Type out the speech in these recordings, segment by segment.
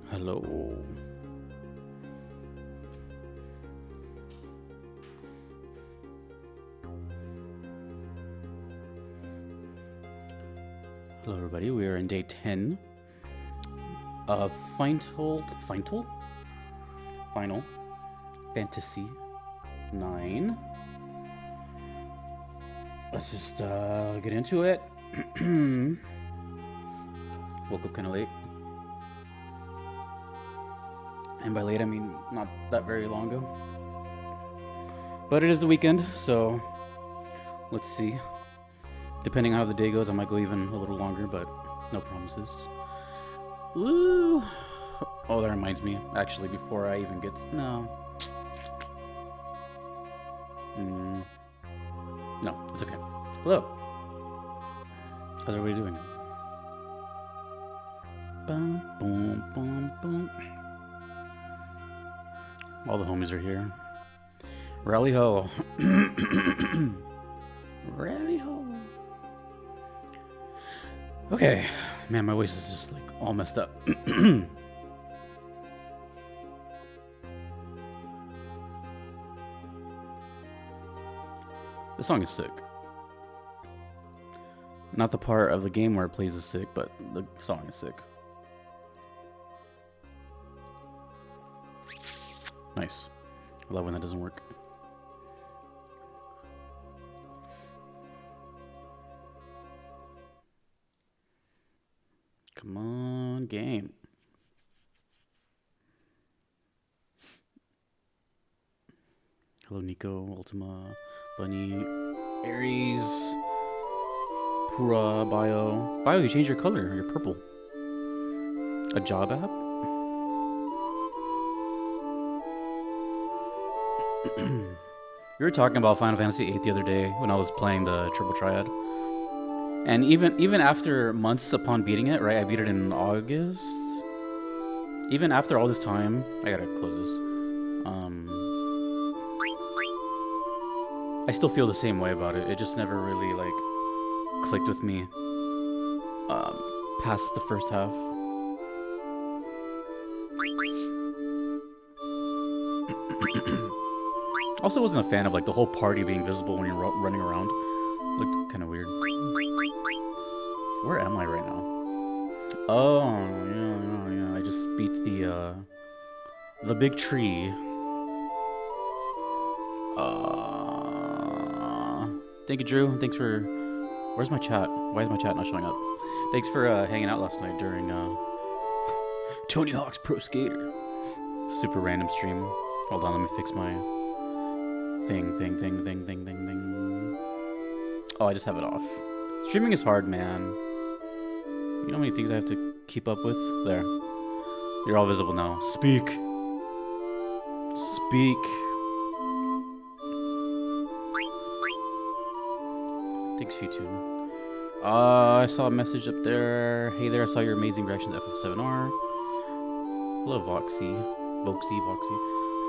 Hello. Hello, everybody. We are in day 10 of Final Fantasy 9. Let's just get into it. Woke up kind of late. And by late, I mean not that very long ago. But it is the weekend, so let's see. Depending on how the day goes, I might go even a little longer, but no promises. Woo! Oh, that reminds me. Actually, before I even get to... No, it's okay. Hello. How's everybody doing? Boom, boom, boom, boom. All the homies are here. Rally ho. Rally ho. Okay. Man, my voice is just like all messed up. This song is sick. Not the part of the game where it plays is sick, but the song is sick. Nice. I love when that doesn't work. Come on, game. Hello, Nico, Ultima, Bunny, Aries, Pura, Bio. Bio, you changed your color. You're purple. A job app? We were talking about Final Fantasy VIII the other day when I was playing the Triple Triad. And even after months upon beating it, right? I beat it in August. Even after all this time, I gotta close this. I still feel the same way about it. It just never really like clicked with me past the first half. Also, wasn't a fan of like the whole party being visible when you're running around. Looked kind of weird. Where am I right now? Oh, yeah. I just beat the big tree. Thank you, Drew. Thanks for... Where's my chat? Why is my chat not showing up? Thanks for hanging out last night during Tony Hawk's Pro Skater. Super random stream. Hold on, let me fix my thing. Oh, I just have it off. Streaming is hard, man. You know how many things I have to keep up with? There. You're all visible now. Speak. Speak. Thanks, Futune. I saw a message up there. Hey there, I saw your amazing reaction to FF7R. Hello, Voxy. Voxy.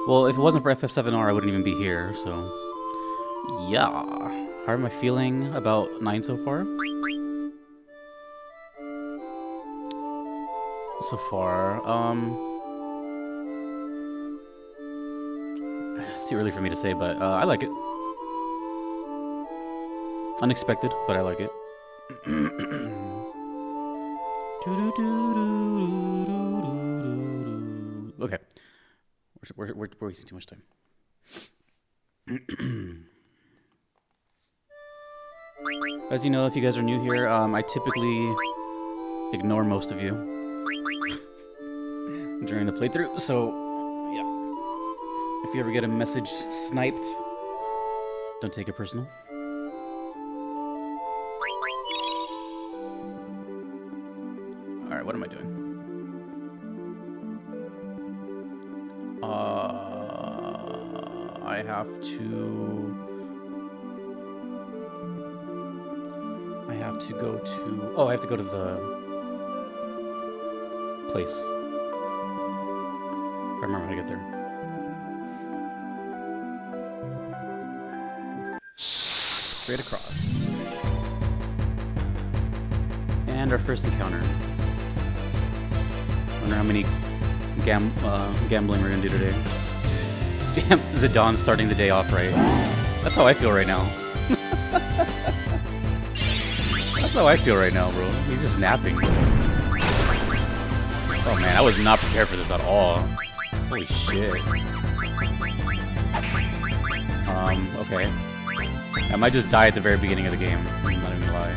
Well, if it wasn't for FF7R, I wouldn't even be here, so... Yeah. How am I feeling about 9 so far? It's too early for me to say, but I like it. Unexpected, but I like it. Okay. We're wasting too much time. As you know, if you guys are new here, I typically ignore most of you during the playthrough, so yeah. If you ever get a message sniped, don't take it personal. Alright, what am I doing? I have to go to... Oh, I have to go to the place. If I remember how to get there. Straight across. And our first encounter. Wonder how many gambling we're gonna do today. Zidane starting the day off right. That's how I feel right now. That's how I feel right now, bro. He's just napping. Oh man, I was not prepared for this at all. Holy shit. Okay. I might just die at the very beginning of the game. I'm not even gonna lie.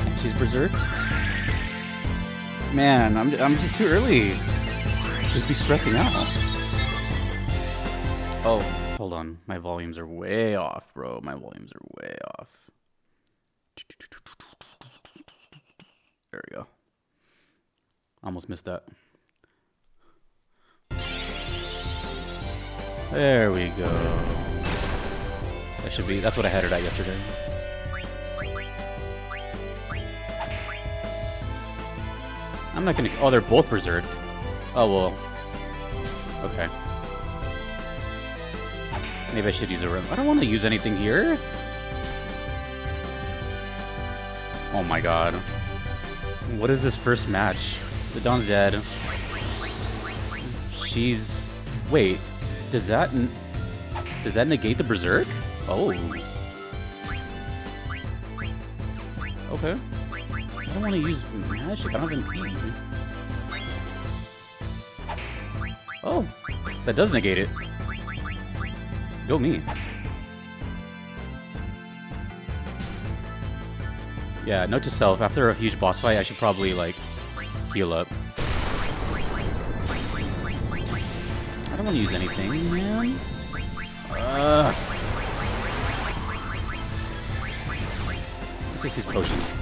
And she's berserked. Man, I'm just too early. Just be stressing out. Oh, hold on. My volumes are way off, bro. My volumes are way off. There we go. Almost missed that. There we go. That should be. That's what I had it at yesterday. I'm not gonna. Oh, they're both berserked. Oh well. Okay. Maybe I should use a rim. I don't want to use anything here. Oh my god. What is this first match? The Dawn's dead. She's... Wait. Does that negate the berserk? Oh. Okay. I don't want to use magic. I don't have an E. Oh. That does negate it. Go me. Yeah, note to self, after a huge boss fight, I should probably, like, heal up. I don't want to use anything, man. Let's just use potions.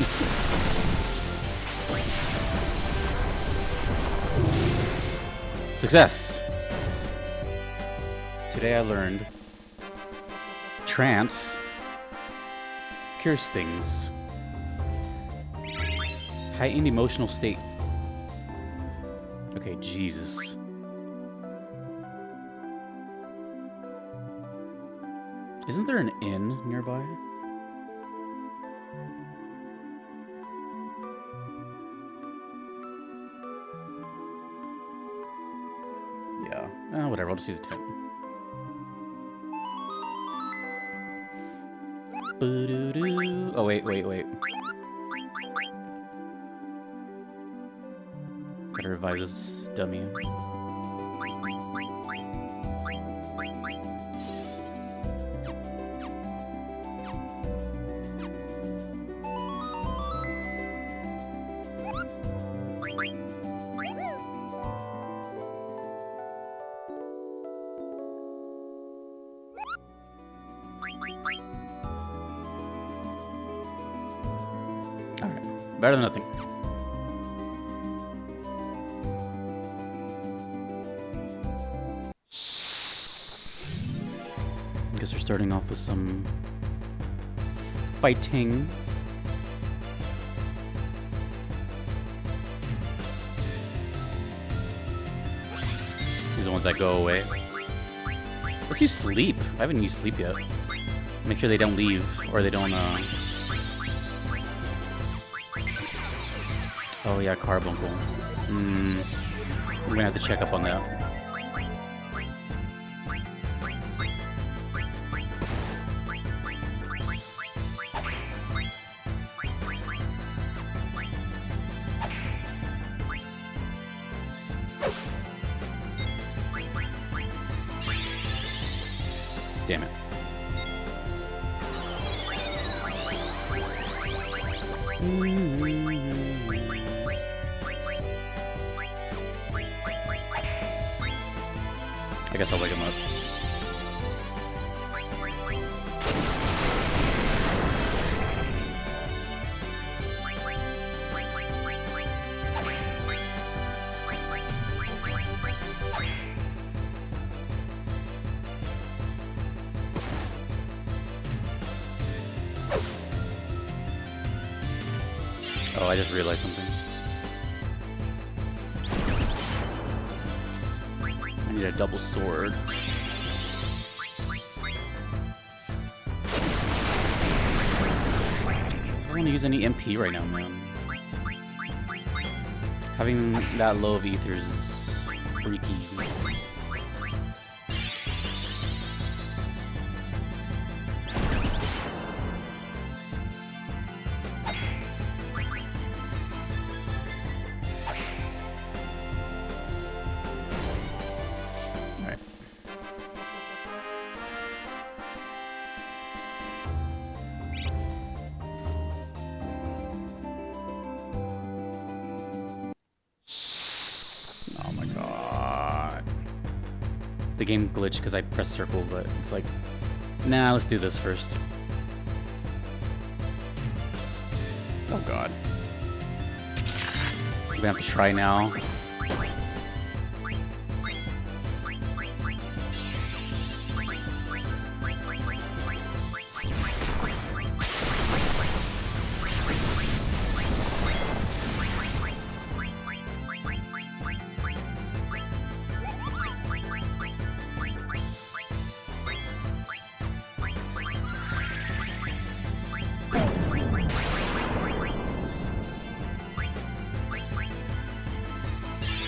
Success! Today I learned trance cures things. Heightened emotional state. Okay, Jesus. Isn't there an inn nearby? Yeah. Whatever, I'll just use a tent. Oh, wait. Gotta revive this dummy. Alright, better than nothing. I guess we're starting off with some fighting. These are the ones that go away. Let's use sleep. I haven't used sleep yet. Make sure they don't leave, or they don't, Oh yeah, carbuncle. We're gonna have to check up on that. Damn it. I guess I'll wake him up. Oh, I just realized something. I need a double sword. I want to use any MP right now, man. Having that low of ethers is freaky. The game glitched because I pressed circle, but it's like, nah, let's do this first. Oh god. We're gonna have to try now.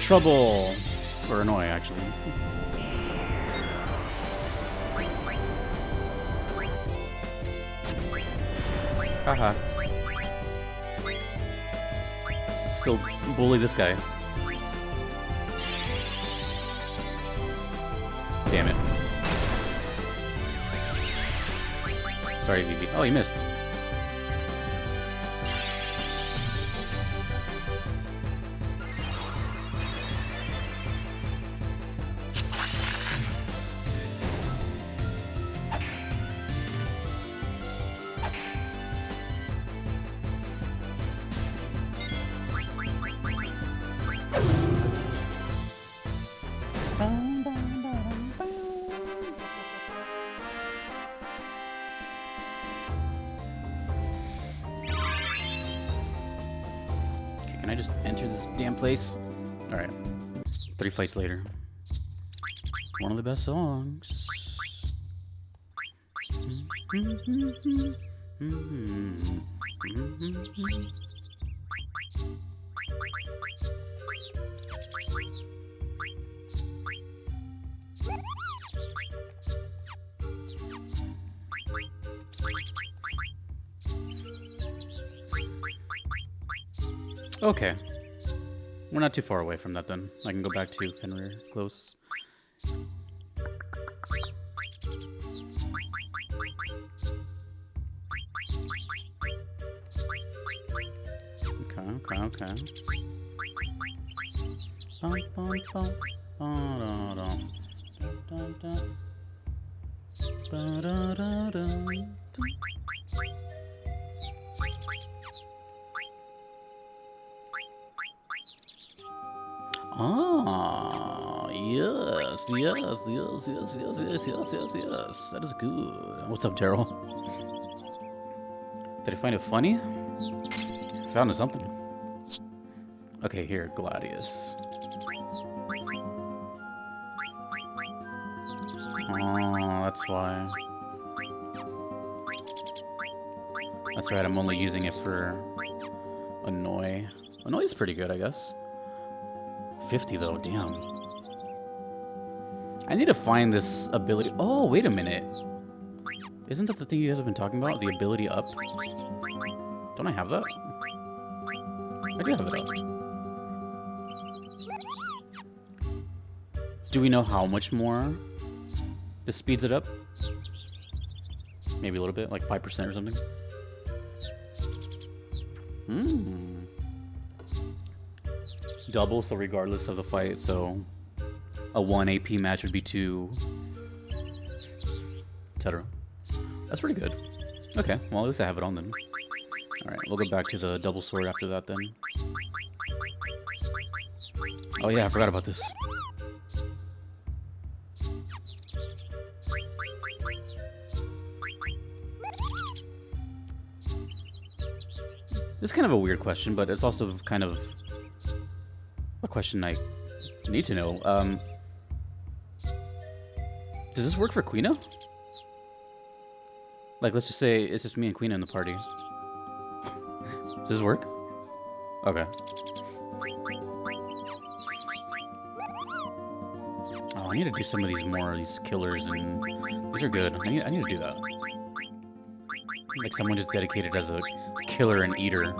Trouble! Or annoy, actually. Haha. Let's go bully this guy. Damn it. Sorry, Vivi. Oh, you missed. Can I just enter this damn place? Alright. 3 fights later. One of the best songs. Okay. We're not too far away from that then. I can go back to Fenrir close. Okay. Ah, yes. That is good. What's up, Daryl? Did I find it funny? I found something. Okay, here, Gladius. Oh, that's why. That's right, I'm only using it for Annoy. Annoy is pretty good, I guess. 50 though, damn. I need to find this ability. Oh, wait a minute. Isn't that the thing you guys have been talking about? The ability up? Don't I have that? I do have it up. Do we know how much more this speeds it up? Maybe a little bit, like 5% or something. Double, so regardless of the fight, so a 1 AP match would be 2, etc. That's pretty good. Okay, well at least I have it on then. Alright, we'll go back to the double sword after that then. Oh yeah, I forgot about this. This is kind of a weird question, but it's also kind of a question I need to know. Does this work for Quina? Like, let's just say it's just me and Quina in the party. Does this work? Okay. Oh, I need to do some of these more, these killers, and these are good. I need to do that. Like someone just dedicated as a killer and eater.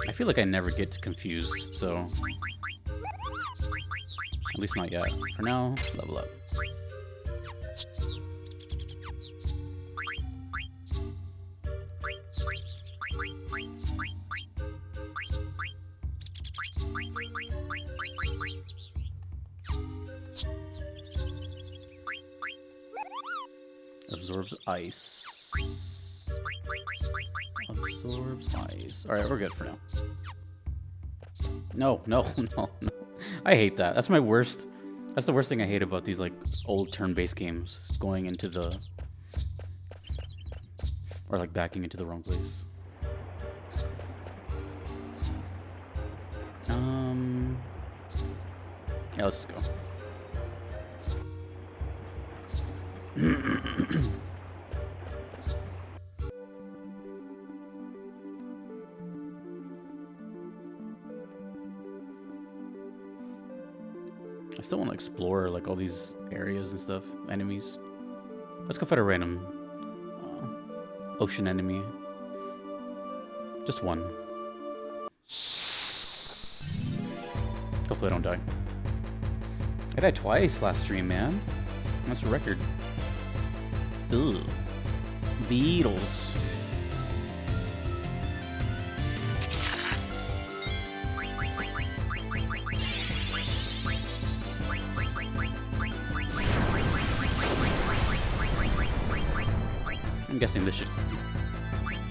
I feel like I never get confused, so at least not yet. For now, level up. Absorbs ice. Absorbs ice. Alright, we're good for now. No. I hate that. That's my worst. That's the worst thing I hate about these, like, old turn-based games. Going into the... Or, like, backing into the wrong place. Yeah, let's just go. I still want to explore like all these areas and stuff, enemies. Let's go fight a random ocean enemy. Just one. Hopefully I don't die. I died twice last stream, man. That's a record. Ugh. Beetles. I'm guessing this should...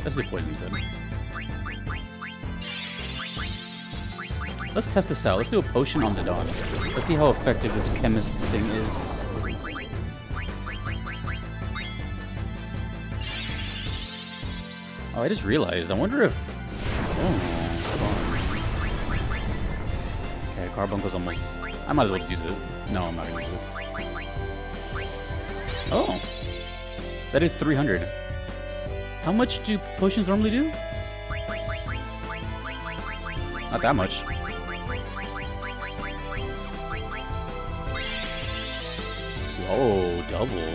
Let's do poison instead. Let's test this out. Let's do a potion on the dog. Let's see how effective this chemist thing is. Oh, I just realized. I wonder if... Oh, okay, Carbuncle almost... I might as well just use it. No, I'm not going to use it. Oh. That did 300. How much do potions normally do? Not that much. Whoa, double.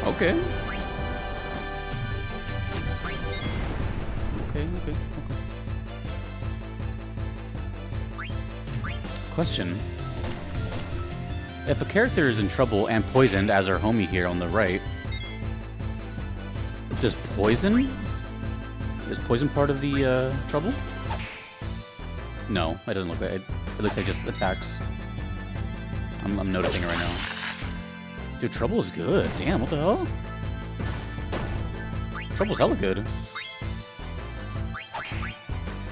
Okay. Okay. Question. If a character is in trouble and poisoned, as our homie here on the right, does poison? Is poison part of the trouble? No, that doesn't look like it. It looks like just attacks. I'm noticing it right now. Dude, trouble is good. Damn, what the hell? Trouble's hella good.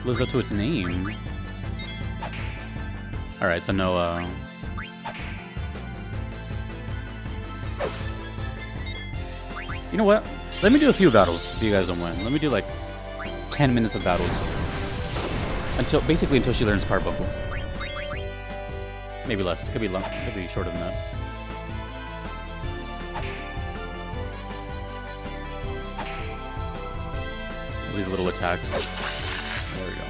Lives up to its name. Alright, so no, You know what? Let me do a few battles if you guys don't win. Let me do like 10 minutes of battles. Basically until she learns Carbuncle. Maybe less. Could be long. Could be shorter than that. All these little attacks. There we go.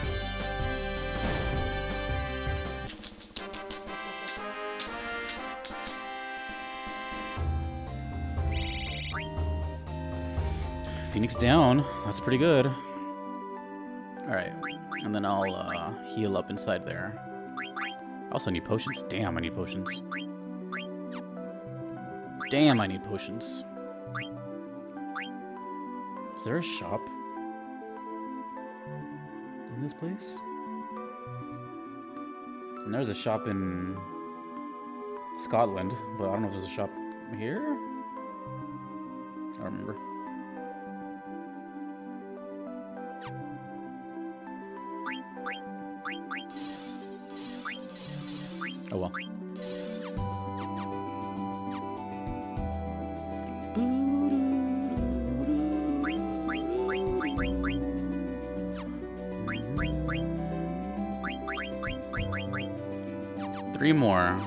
Phoenix down. That's pretty good. Alright. And then I'll heal up inside there. I also need potions. Damn, I need potions. Damn, I need potions. Is there a shop in this place? And there's a shop in Scotland, but I don't know if there's a shop here. I don't remember. Oh well. Three more.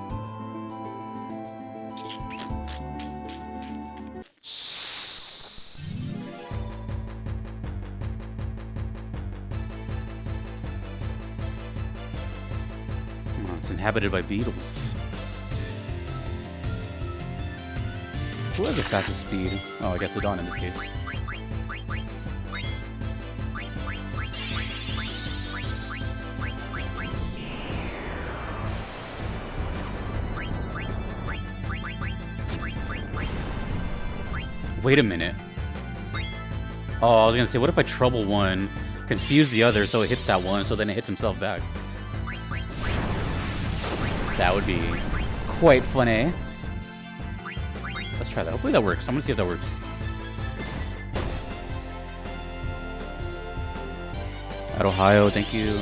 It's inhabited by beetles. Who has the fastest speed? Oh, I guess the Dawn in this case. Wait a minute. Oh, I was gonna say, what if I trouble one, confuse the other so it hits that one, so then it hits himself back? That would be quite funny. Let's try that. Hopefully that works. I'm gonna see if that works. At Ohio, thank you.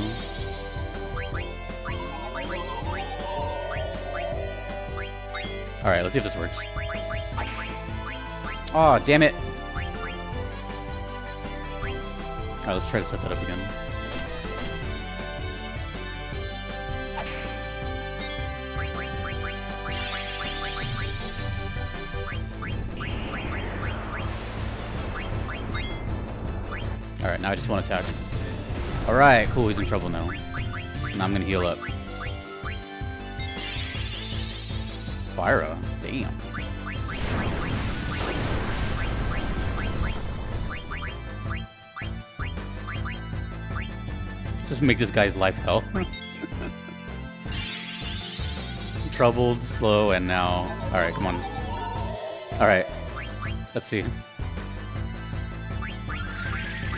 Alright, let's see if this works. Oh, damn it. Alright, let's try to set that up again. Alright, now I just want to attack. Alright, cool, he's in trouble now. Now I'm gonna heal up. Fyra, damn. Just make this guy's life hell. Troubled, slow, and now... Alright, come on. Alright. Let's see.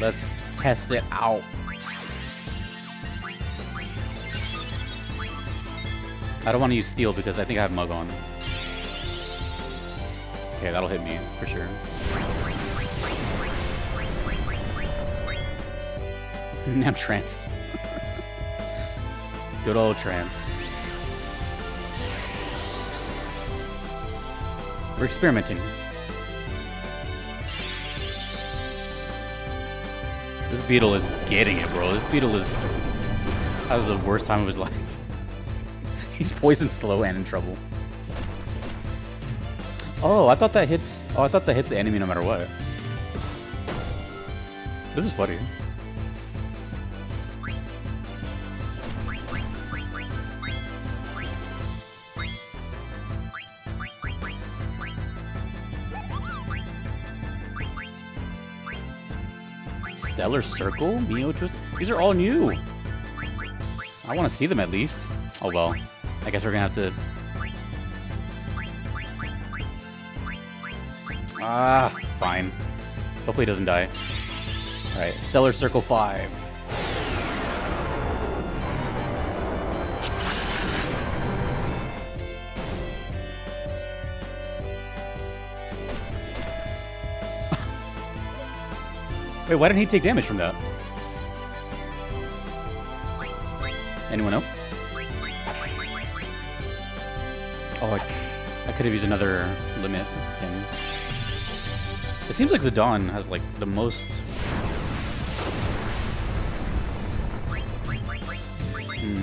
Let's test it out. I don't want to use steel because I think I have Mug on. Okay, that'll hit me for sure. I'm tranced. Good old trance. We're experimenting. This Beetle is getting it, bro. This Beetle has the worst time of his life. He's poison slow and in trouble. Oh, I thought that hits. Oh, I thought that hits the enemy no matter what. This is funny. Stellar Circle? Mio Twist? These are all new. I want to see them at least. Oh well. I guess we're gonna have to... Ah, fine. Hopefully he doesn't die. Alright, Stellar Circle 5. Wait, why didn't he take damage from that? Anyone know? Oh, I could have used another limit thing. It seems like Zidane has, like, the most...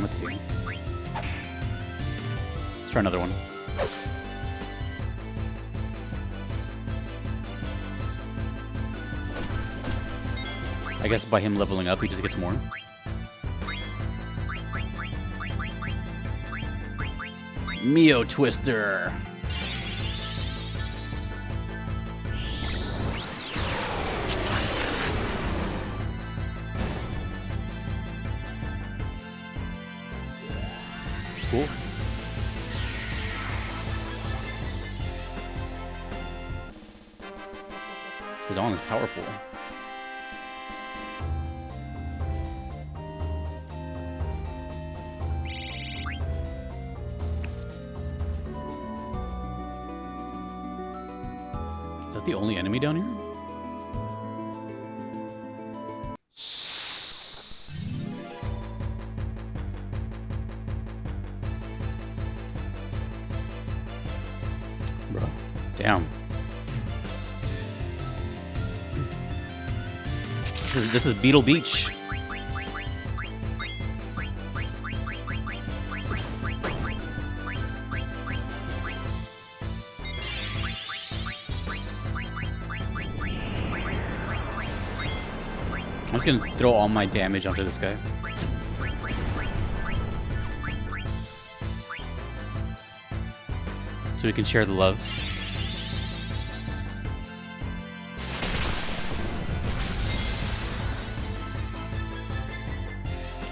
let's see. Let's try another one. I guess by him leveling up, he just gets more. Mio Twister. Cool. Zidane is powerful. Is that the only enemy down here? This is Beetle Beach. I'm just gonna throw all my damage onto this guy. So we can share the love.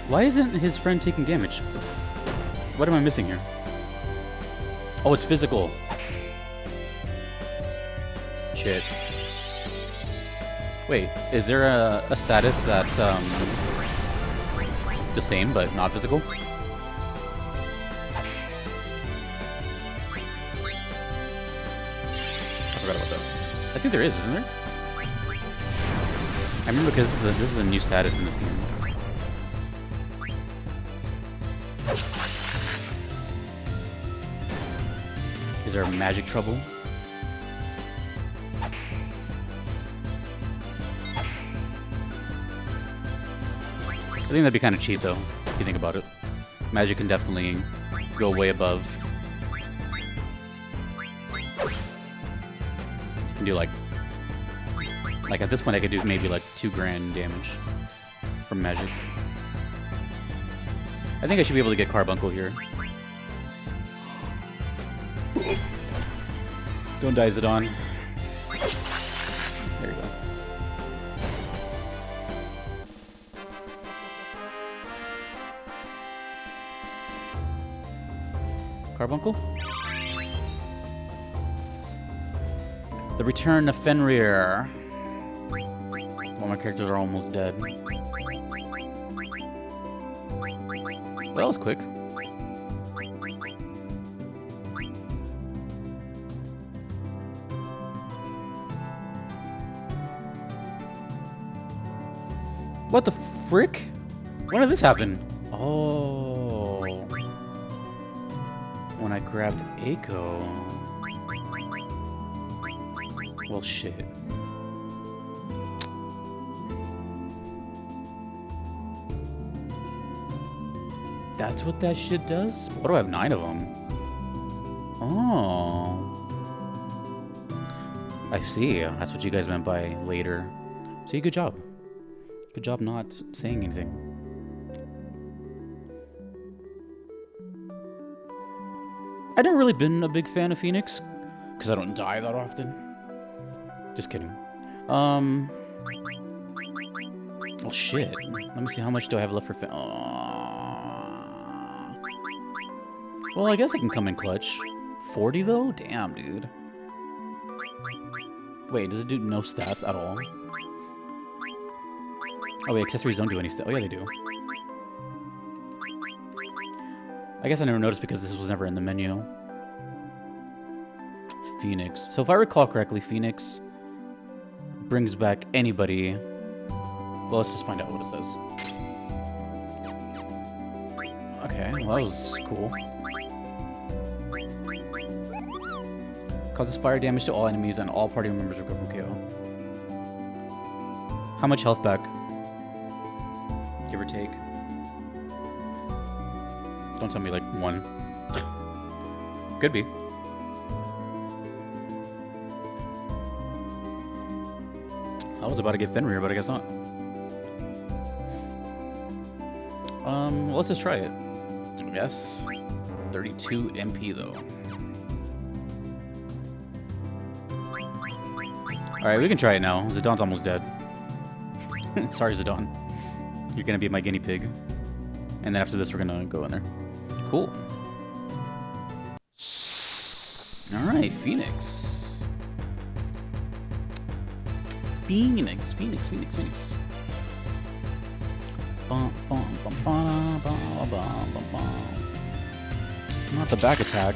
Why isn't his friend taking damage? What am I missing here? Oh, it's physical. Shit. Wait, is there a status that's the same but not physical? I forgot about that. I think there is, isn't there? I remember because this is a new status in this game. Is there magic trouble? I think that'd be kind of cheap, though, if you think about it. Magic can definitely go way above. You can do like at this point I could do maybe like 2 grand damage from magic. I think I should be able to get Carbuncle here. Don't die, Zidane. There you go. Carbuncle? The Return of Fenrir. All my characters are almost dead. Well, that was quick. What the frick? When did this happen? Oh. When I grabbed Eiko. Well, shit. That's what that shit does? What do I have 9 of them? Oh. I see. That's what you guys meant by later. See, good job. Good job not saying anything. I've never really been a big fan of Phoenix, because I don't die that often. Just kidding. Oh shit. Let me see, how much do I have left for Well, I guess I can come in clutch. 40 though? Damn, dude. Wait, does it do no stats at all? Oh wait, accessories don't do any stats. Oh yeah, they do. I guess I never noticed because this was never in the menu. Phoenix. So if I recall correctly, Phoenix brings back anybody. Well, let's just find out what it says. Okay, well that was cool. Causes fire damage to all enemies and all party members recover from KO. How much health back? Give or take. Don't tell me like 1. Could be. I was about to get Fenrir, but I guess not. Well, let's just try it. Yes. 32 MP though. Alright, we can try it now. Zidane's almost dead. Sorry, Zidane. You're gonna be my guinea pig. And then after this, we're gonna go in there. Cool. Alright, Phoenix. Phoenix. Not the back attack.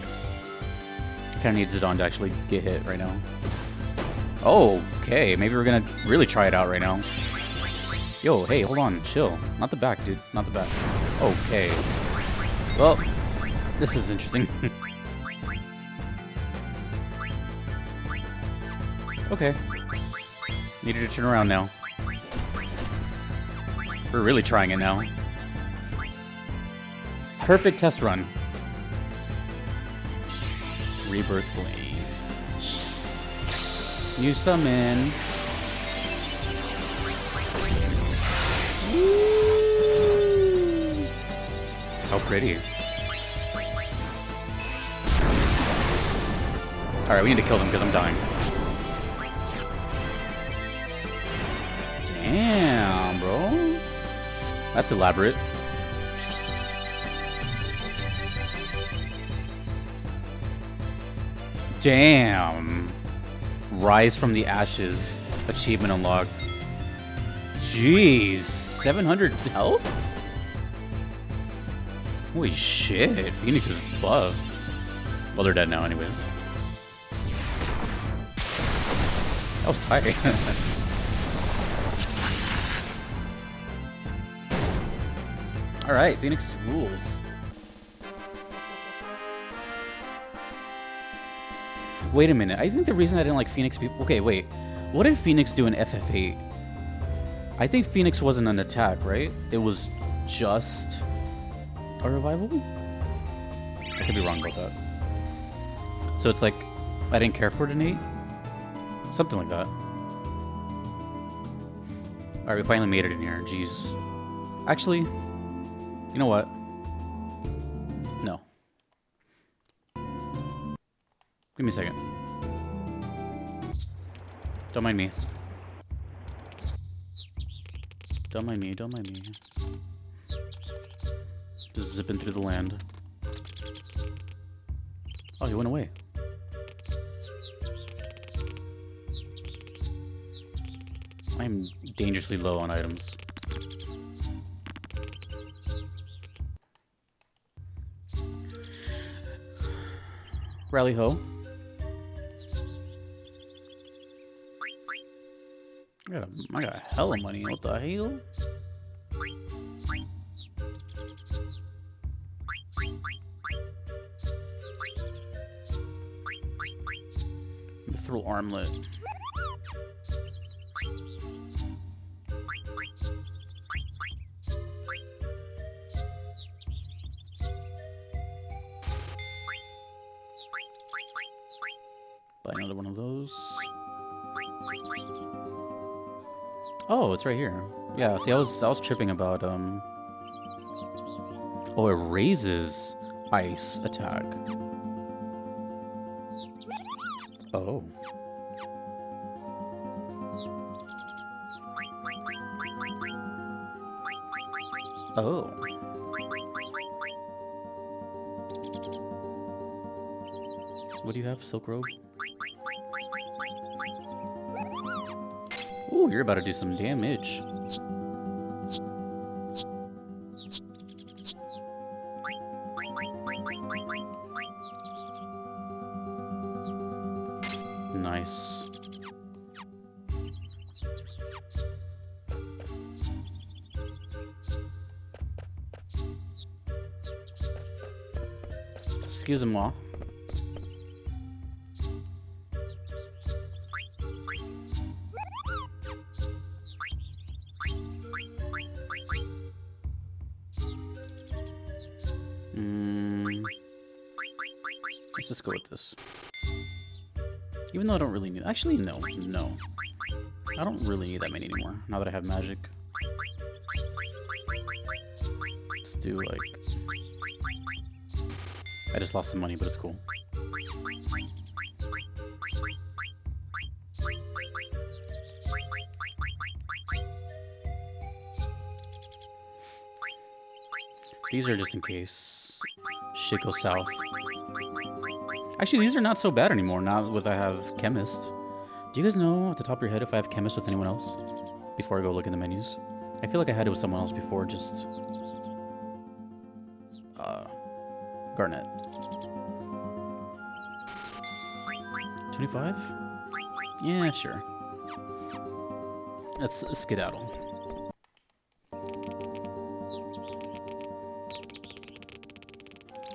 Kinda need Zidane to actually get hit right now. Oh, okay. Maybe we're gonna really try it out right now. Yo, hey, hold on. Chill. Not the back, dude. Not the back. Okay. Well, this is interesting. Okay. Needed to turn around now. We're really trying it now. Perfect test run. Rebirth Flame. New summon. Woo! How pretty. Alright, we need to kill them because I'm dying. Damn, bro. That's elaborate. Damn. Rise from the Ashes. Achievement unlocked. Jeez. 700 health? Holy shit. Phoenix is buff. Well, they're dead now anyways. That was tight. Alright, Phoenix rules. Wait a minute. I think the reason I didn't like Phoenix... Okay, wait. What did Phoenix do in FF8? I think Phoenix wasn't an attack, right? It was just a revival? I could be wrong about that. So it's like, I didn't care for it in 8? Something like that. Alright, we finally made it in here. Jeez. Actually, you know what? No. Give me a second. Don't mind me. Don't mind me, don't mind me. Just zipping through the land. Oh, he went away. I'm dangerously low on items. Rally ho. I got hella money. What the hell? Mithril armlet. Buy another one of those. Oh, it's right here. Yeah, see, I was tripping about oh, it raises ice attack. Oh. Oh. What do you have? Silk robe? Ooh, you're about to do some damage. Nice. Excusez-moi. Let's just go with this. Even though I don't really need... Actually, no. No. I don't really need that many anymore, now that I have magic. Let's do, like... I just lost some money, but it's cool. These are just in case shit goes south. Actually, these are not so bad anymore now that I have Chemist. Do you guys know at the top of your head if I have Chemist with anyone else? Before I go look in the menus. I feel like I had it with someone else before, just... Garnet. 25? Yeah, sure. Let's skedaddle.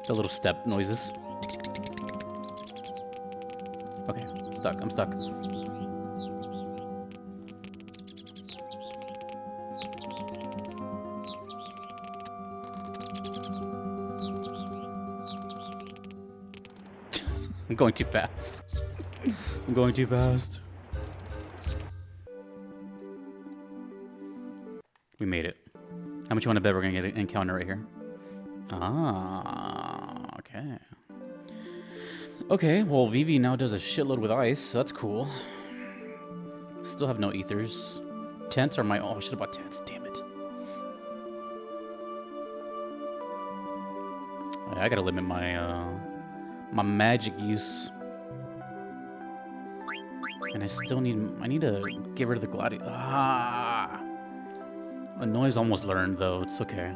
The little step noises. Okay, stuck. I'm stuck. I'm going too fast. I'm going too fast. We made it. How much you want to bet we're going to get an encounter right here? Ah, okay. Okay, well, Vivi now does a shitload with ice, so that's cool. Still have no ethers. Tents are my... Oh, I should have bought tents. Damn it. I gotta limit my, my magic use. And I still need... I need to get rid of the gladiator. Ah! The noise almost learned, though. It's okay.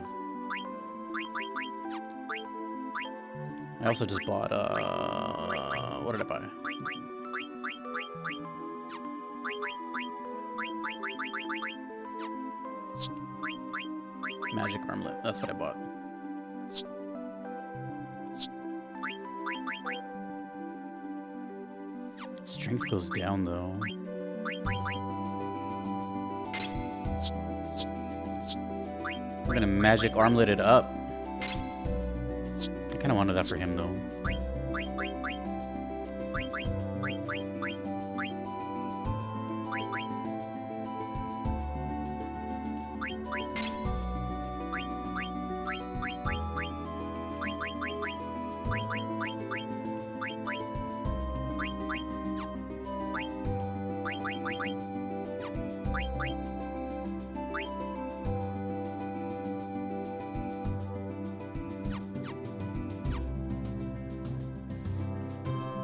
I also just bought, what did I buy? Magic armlet. That's what I bought. Strength goes down, though. We're gonna magic armlet it up. I kind of wanted that for him, though.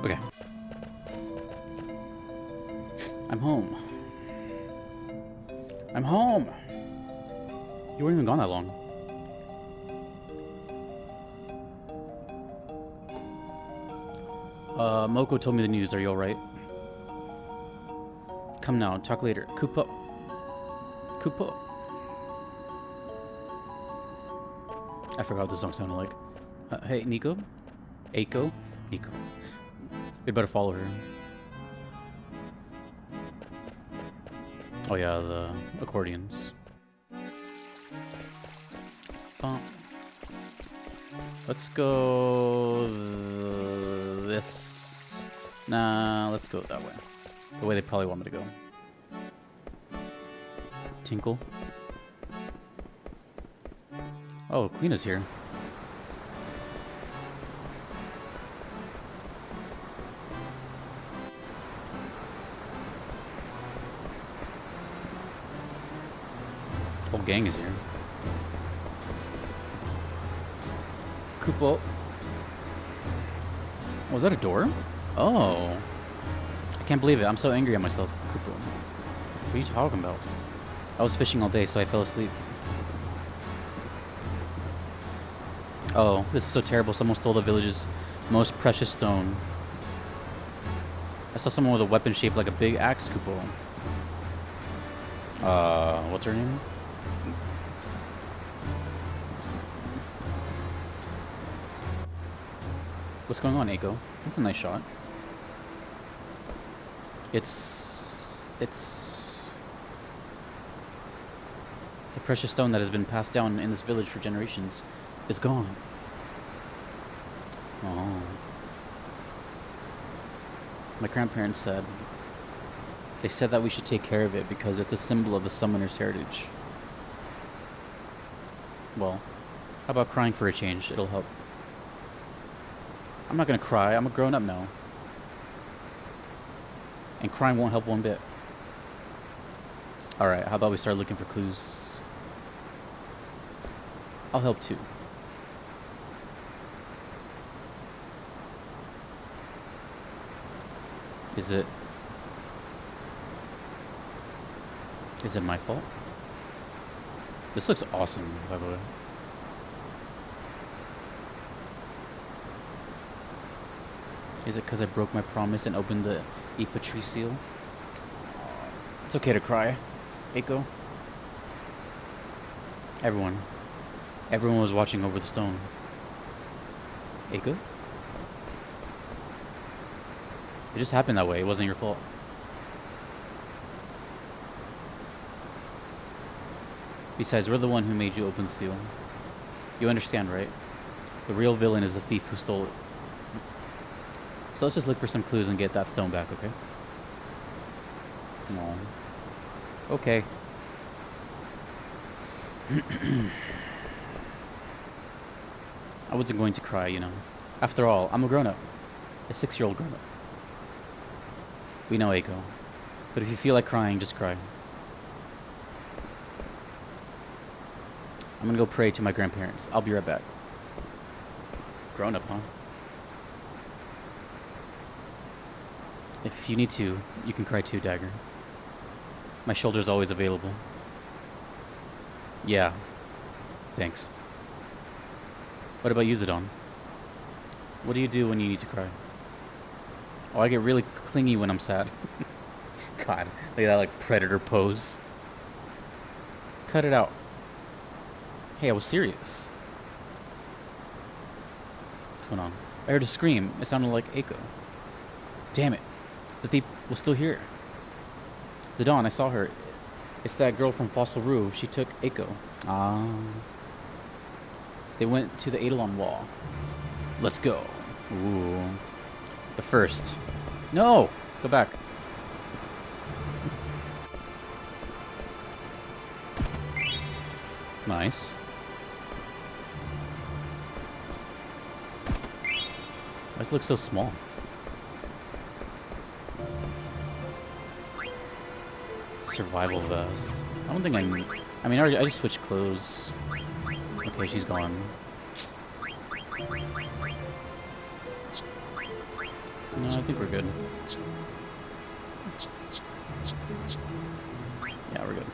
Okay. I'm home. I'm home! You weren't even gone that long. Moko told me the news. Are you alright? Come now. Talk later. Coop up. Coop up. I forgot what the song sounded like. Hey, Nico? Eiko? Nico. We better follow her. Oh yeah, the accordions. Let's go this. Nah, let's go that way. The way they probably want me to go. Tinkle. Oh, Queen is here. Whole gang is here. Kupo. Was that a door? Oh. I can't believe it. I'm so angry at myself. Kupo. What are you talking about? I was fishing all day, so I fell asleep. Oh, this is so terrible. Someone stole the village's most precious stone. I saw someone with a weapon shaped like a big axe, Kupo. What's her name? What's going on, Eiko? That's a nice shot. It's the precious stone that has been passed down in this village for generations is gone. Oh. My grandparents said, they said that we should take care of it because it's a symbol of the summoner's heritage. Well, how about crying for a change? It'll help. I'm not gonna cry. I'm a grown-up now. And crying won't help one bit. Alright, how about we start looking for clues? I'll help too. Is it my fault? This looks awesome, by the way. Is it because I broke my promise and opened the Iifa Tree seal? It's okay to cry, Eiko. Everyone was watching over the stone. Eiko? It just happened that way. It wasn't your fault. Besides, we're the one who made you open the seal. You understand, right? The real villain is the thief who stole it. So let's just look for some clues and get that stone back, okay? No. Okay. I wasn't going to cry, you know. After all, I'm a grown-up. A 6-year-old grown-up. We know, Eiko. But if you feel like crying, just cry. I'm gonna go pray to my grandparents. I'll be right back. Grown-up, huh? If you need to, you can cry too, Dagger. My shoulder's always available. Yeah. Thanks. What about you, Zidane? What do you do when you need to cry? Oh, I get really clingy when I'm sad. God, look at that, like, predator pose. Cut it out. Hey, I was serious. What's going on? I heard a scream. It sounded like Eiko. Damn it. The thief was still here. Zidane, I saw her. It's that girl from Fossil Roo. She took Eiko. Ah. They went to the Eidolon wall. Let's go. Ooh. But first. No! Go back. Nice. This looks so small. Survival vest. I don't think I mean, I just switched clothes. Okay, she's gone. No, I think we're good. Yeah, we're good.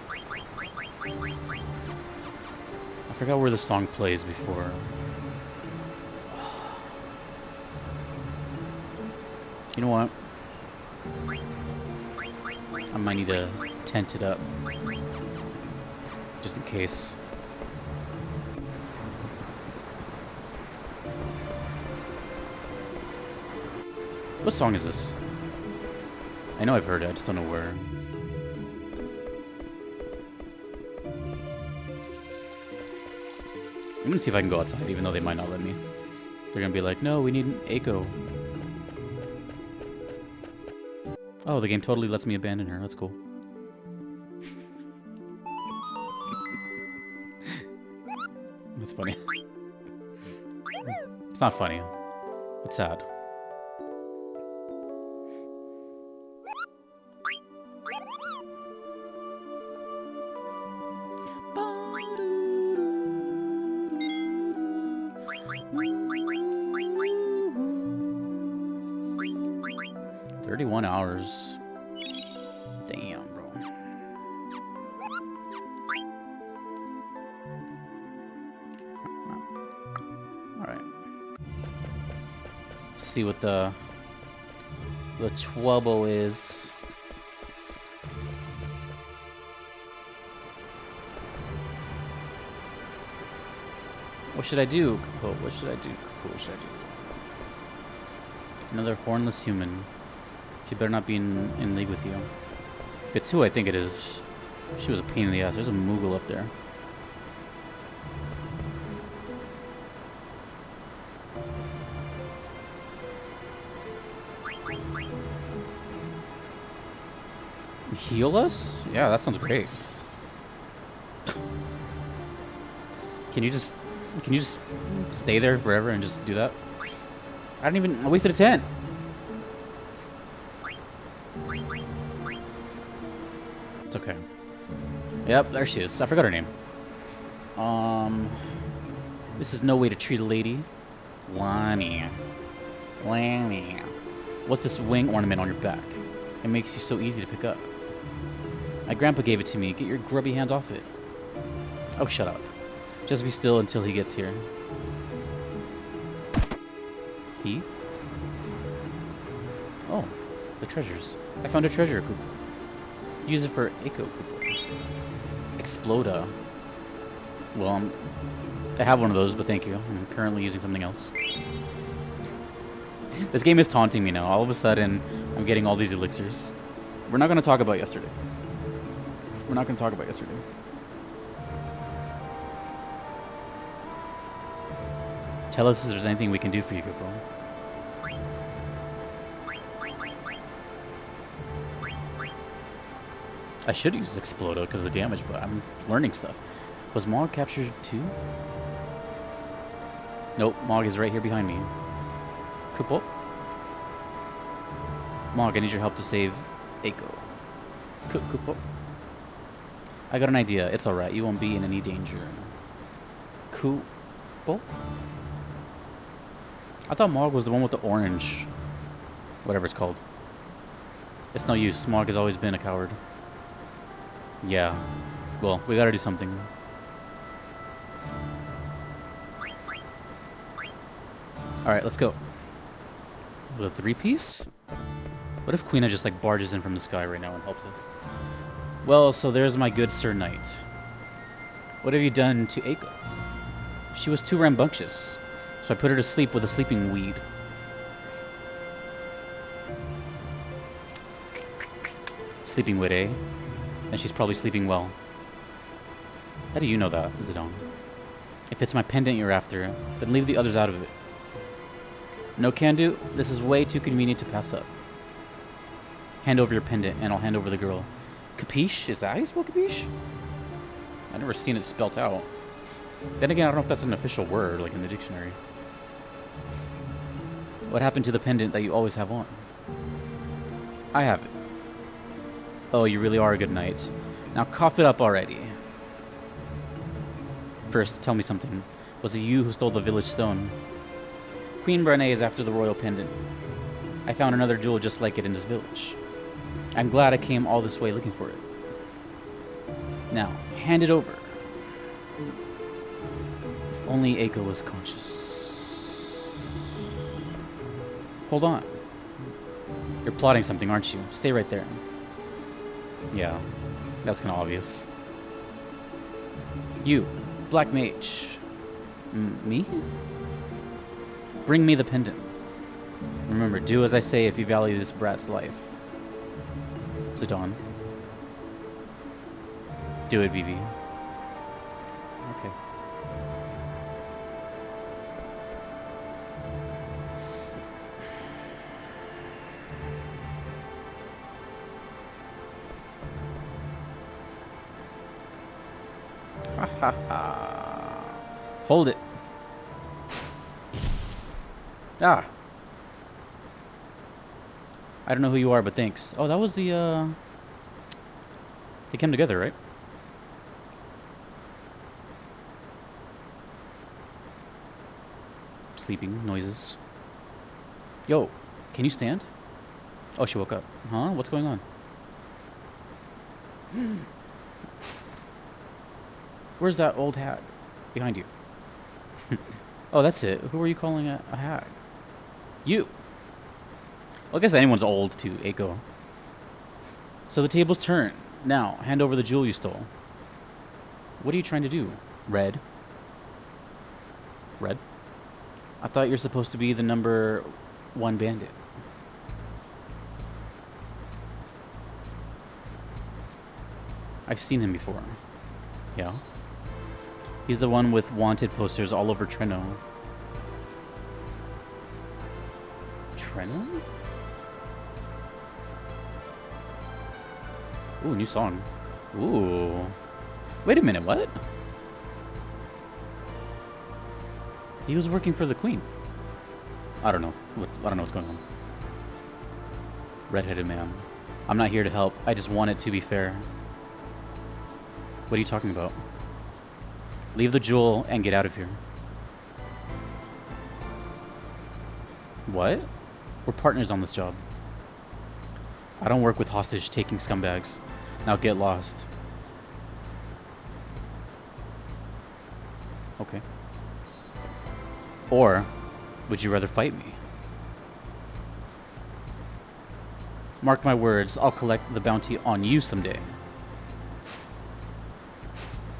I forgot where the song plays before. You know what? I might need to tent it up. Just in case. What song is this? I know I've heard it, I just don't know where. I'm gonna see if I can go outside, even though they might not let me. They're gonna be like, no, we need an Eiko. Oh, the game totally lets me abandon her. That's cool. That's funny. It's not funny. It's sad. $31. Damn, bro. Alright. See what the trouble is. What should I do, Hippaul? What should I do, Hippaul? What should I do? Another hornless human. She better not be in league with you. If it's who I think it is, she was a pain in the ass. There's a Moogle up there. Heal us? Yeah, that sounds great. Can you just stay there forever and just do that? I wasted a tent. It's okay. Yep, there she is. I forgot her name. This is no way to treat a lady. Lonnie. What's this wing ornament on your back? It makes you so easy to pick up. My grandpa gave it to me. Get your grubby hands off it. Oh, shut up. Just be still until he gets here. He? Oh, the treasures. I found a treasure, Koopa. Use it for Eiko, Koopa. Exploda. Well, I have one of those, but thank you. I'm currently using something else. This game is taunting me now. All of a sudden, I'm getting all these elixirs. We're not going to talk about yesterday. We're not going to talk about yesterday. Tell us if there's anything we can do for you, Hippaul. I should use Explodo because of the damage, but I'm learning stuff. Was Mog captured too? Nope, Mog is right here behind me. Hippaul? Mog, I need your help to save Eiko. Hippaul? I got an idea. It's alright. You won't be in any danger. Hippaul? I thought Mog was the one with the orange. Whatever it's called. It's no use. Mog has always been a coward. Yeah. Well, we gotta do something. Alright, let's go. With a 3-piece? What if Queena just like barges in from the sky right now and helps us? Well, so there's my good Sir Knight. What have you done to Eiko? She was too rambunctious, so I put her to sleep with a sleeping weed. Sleeping weed, eh? And she's probably sleeping well. How do you know that, Zidane? If it's my pendant you're after, then leave the others out of it. No can do. This is way too convenient to pass up. Hand over your pendant, and I'll hand over the girl. Capiche? Is that how you spell capiche? I've never seen it spelt out. Then again, I don't know if that's an official word, like in the dictionary. What happened to the pendant that you always have on? I have it. Oh, you really are a good knight. Now cough it up already. First, tell me something. Was it you who stole the village stone? Queen Brahne is after the royal pendant. I found another jewel just like it in this village. I'm glad I came all this way looking for it. Now, hand it over. If only Eiko was conscious. Hold on. You're plotting something, aren't you? Stay right there. Yeah, that's kind of obvious. You, Black Mage. Me? Bring me the pendant. Remember, do as I say if you value this brat's life. Zidane. Do it, Vivi. Okay. Ha ha ha. Hold it. Ah. I don't know who you are, but thanks. Oh, that was the, They came together, right? Sleeping noises. Yo, can you stand? Oh, she woke up. Huh? What's going on? Where's that old hag? Behind you. Oh, that's it. Who are you calling a hag? You. Well, I guess anyone's old to Eiko. So the tables turn. Now, hand over the jewel you stole. What are you trying to do? Red? Red? I thought you're supposed to be the number 1 bandit. I've seen him before. Yeah? He's the one with wanted posters all over Treno. Treno? Ooh, new song. Ooh. Wait a minute, what? He was working for the queen. I don't know. I don't know what's going on. Red-headed man. I'm not here to help. I just want it to be fair. What are you talking about? Leave the jewel and get out of here. What? We're partners on this job. I don't work with hostage-taking scumbags. Now get lost. Okay. Or would you rather fight me? Mark my words, I'll collect the bounty on you someday.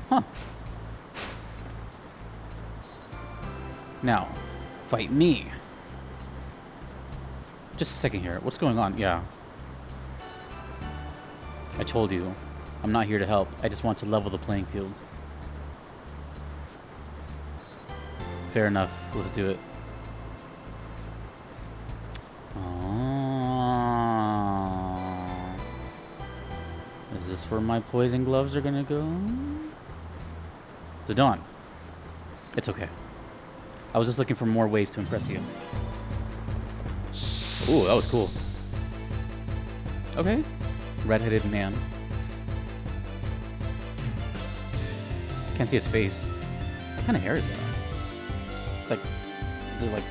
Huh. Now, fight me. Just a second here. What's going on? Yeah. I told you, I'm not here to help. I just want to level the playing field. Fair enough. Let's do it. Is this this where my poison gloves are gonna go? Zidane. It's okay. I was just looking for more ways to impress you. Ooh, that was cool. Okay. Red-headed man. Can't see his face. What kind of hair is that? It's like, is it like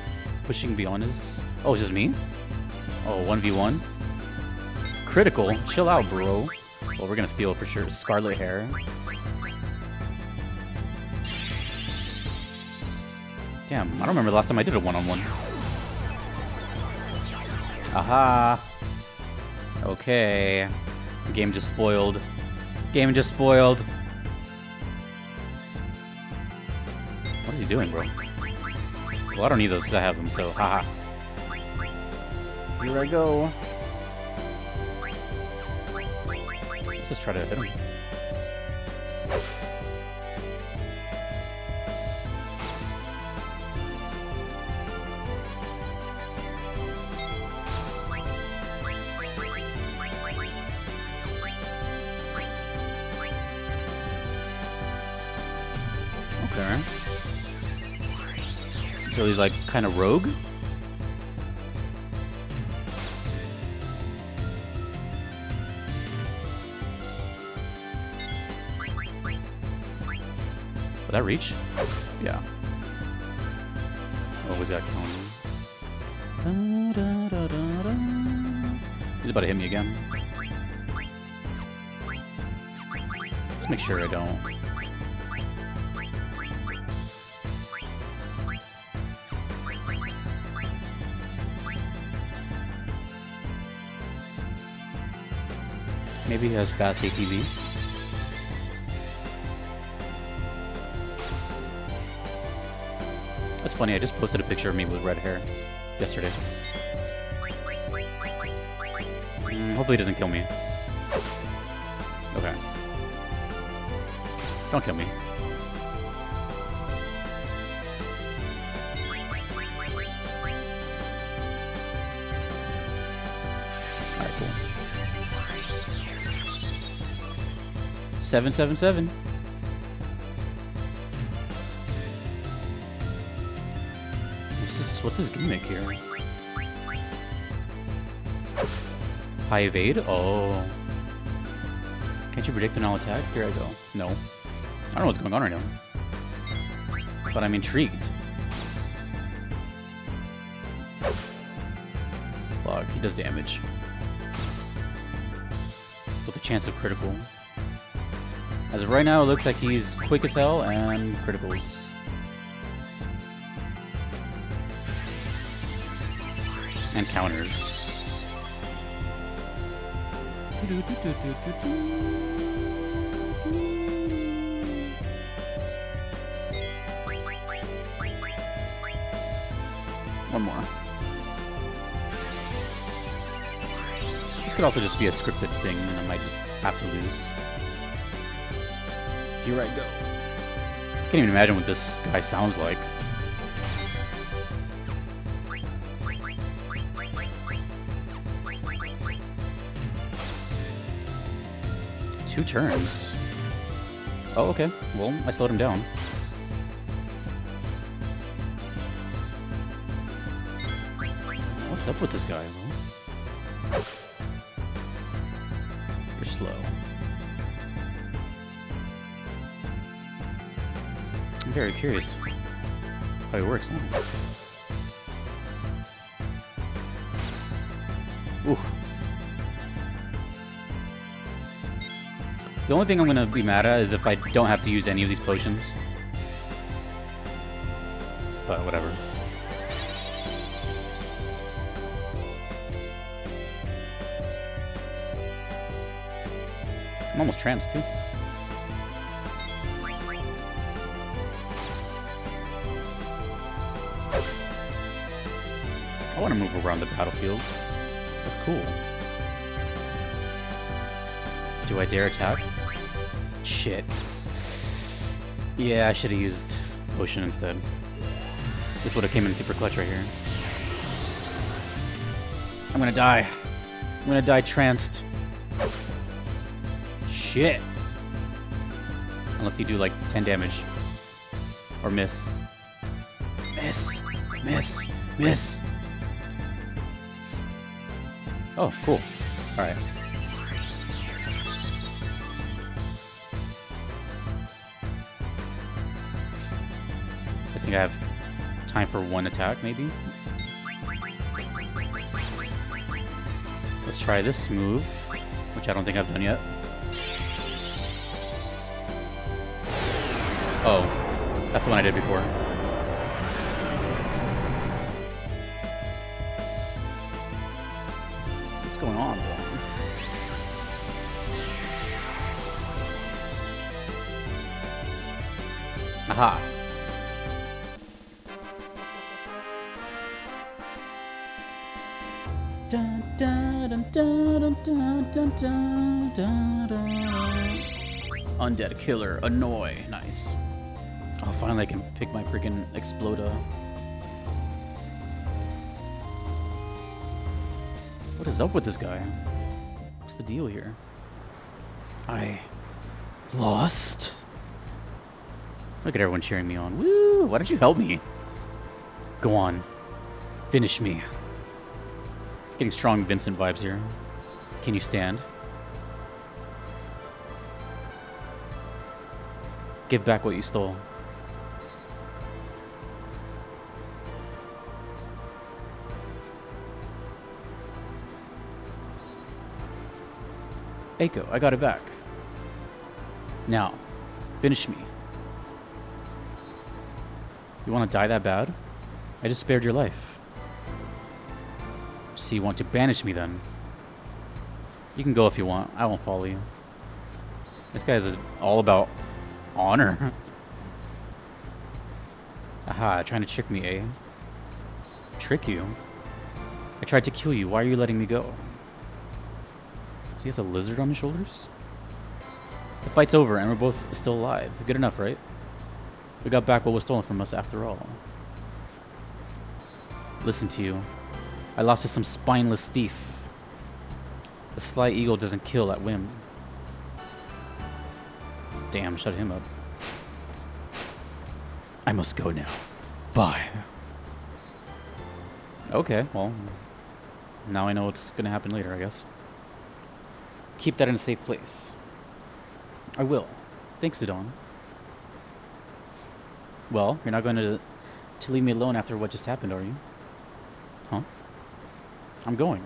pushing beyond his... Oh, it's just me? Oh, 1v1? Critical? Chill out, bro. Well, we're gonna steal for sure. Scarlet hair. Damn, I don't remember the last time I did a one-on-one. Aha! Okay. Game just spoiled. Game just spoiled. What is he doing, bro? Well, I don't need those because I have them, so haha. Here I go. Let's just try to hit him. Okay. So he's like kind of rogue? Will that reach? Yeah. What was that counting? He's about to hit me again. Let's make sure I don't. Maybe he has fast ATV. That's funny, I just posted a picture of me with red hair yesterday. Hopefully he doesn't kill me. Okay. Don't kill me. Alright, cool. 777. What's his gimmick here? High evade? Oh. Can't you predict an all attack? Here I go. No. I don't know what's going on right now. But I'm intrigued. Fuck, he does damage. With a chance of critical. As of right now, it looks like he's quick as hell and criticals. And counters. One more. This could also just be a scripted thing, and I might just have to lose. Here I go. Can't even imagine what this guy sounds like. Two turns. Oh, okay. Well, I slowed him down. What's up with this guy? Well, you're slow. I'm very curious how he works now. Ooh. The only thing I'm gonna be mad at is if I don't have to use any of these potions. But whatever. I'm almost tranced too. I want to move around the battlefield. That's cool. Do I dare attack? Shit. Yeah, I should have used potion instead. This would have came in super clutch right here. I'm gonna die. I'm gonna die tranced. shit. Unless you do like 10 damage. Or miss. Miss. Miss. Miss. Oh, cool. Alright. I think I have time for one attack, maybe? Let's try this move, which I don't think I've done yet. Oh, that's the one I did before. What's going on, bro? Aha. Dun, dun, dun, dun, dun, dun, dun, dun, dun. Undead killer, annoy. Nice. Oh, finally I can pick my freaking Exploda. What is up with this guy? What's the deal here? I lost? Look at everyone cheering me on. Woo! Why don't you help me? Go on. Finish me. Getting strong Vincent vibes here. Can you stand? Give back what you stole. Eiko, I got it back. Now, finish me. You want to die that bad? I just spared your life. So you want to banish me then? You can go if you want. I won't follow you. This guy is all about honor. Aha, trying to trick me, eh? Trick you? I tried to kill you. Why are you letting me go? So he has a lizard on his shoulders? The fight's over and we're both still alive. Good enough, right? We got back what was stolen from us after all. Listen to you. I lost to some spineless thief. The sly eagle doesn't kill at whim. Damn, shut him up. I must go now. Bye. Okay, well, now I know what's gonna happen later, I guess. Keep that in a safe place. I will. Thanks, Zidane. Well, you're not going to leave me alone after what just happened, are you? Huh? I'm going.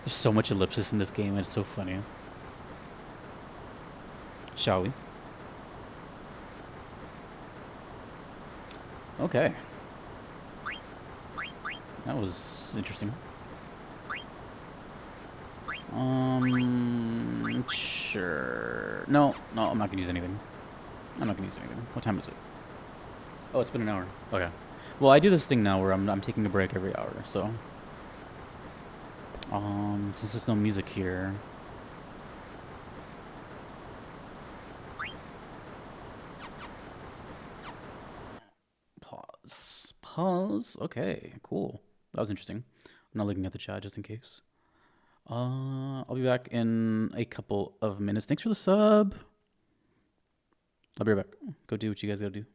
There's so much ellipsis in this game, and it's so funny. Shall we? Okay. That was interesting. Sure. No, I'm not gonna use anything. What time is it? Oh, it's been an hour. Okay. Well, I do this thing now where I'm taking a break every hour, so. Since there's no music here. Pause. Okay, cool. That was interesting. I'm not looking at the chat just in case. I'll be back in a couple of minutes. Thanks for the sub. I'll be right back. Go do what you guys gotta do.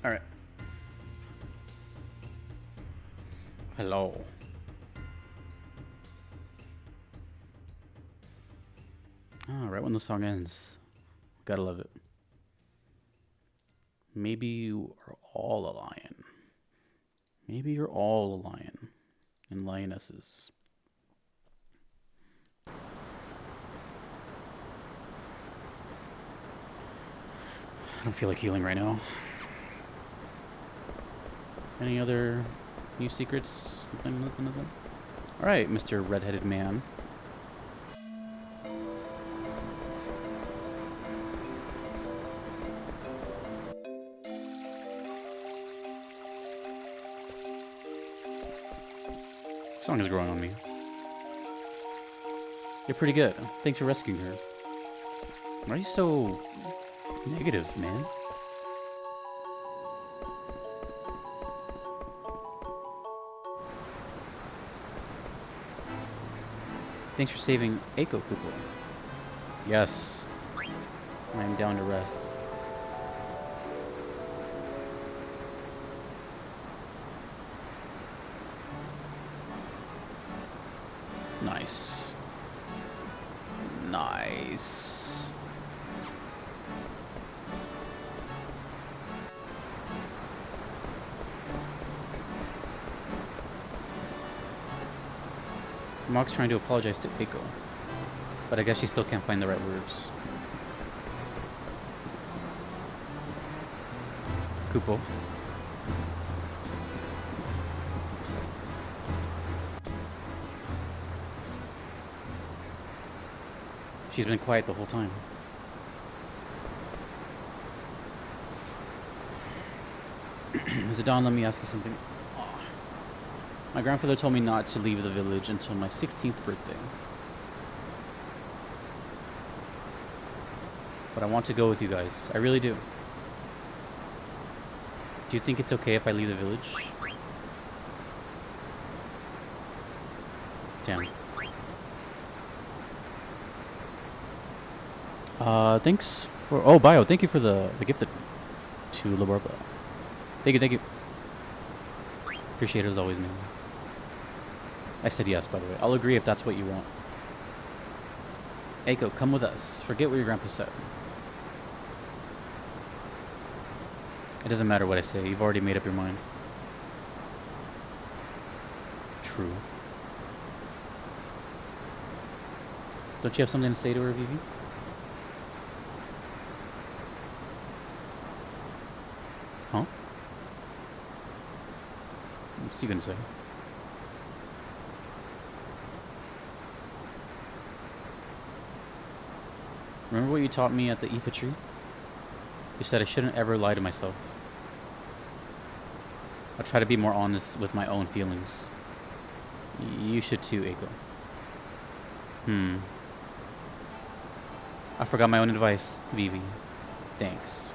Alright. Hello. Oh, right when the song ends. Gotta love it. Maybe you are all a lion. Maybe you're all a lion and lionesses. I don't feel like healing right now. Any other new secrets? Nothing. Alright, Mr. Red-Headed Man. Song is growing on me. You're pretty good. Thanks for rescuing her. Why are you so negative, man? Thanks for saving Eiko, Hippaul. Yes. I am down to rest. Nice. Nice. Mog's trying to apologize to Eiko, but I guess she still can't find the right words. Hippaul. She's been quiet the whole time. Zidane, let me ask you something. My grandfather told me not to leave the village until my 16th birthday. But I want to go with you guys. I really do. Do you think it's okay if I leave the village? Damn. Thanks for... Oh, Bio, thank you for the gift to La Barba. Thank you. Appreciate it as always, man. I said yes, by the way. I'll agree if that's what you want. Eiko, come with us. Forget what your grandpa said. It doesn't matter what I say. You've already made up your mind. True. Don't you have something to say to her, Vivi? Huh? What's he gonna say? Remember what you taught me at the Iifa Tree? You said I shouldn't ever lie to myself. I'll try to be more honest with my own feelings. You should too, Eiko. I forgot my own advice, Vivi. Thanks.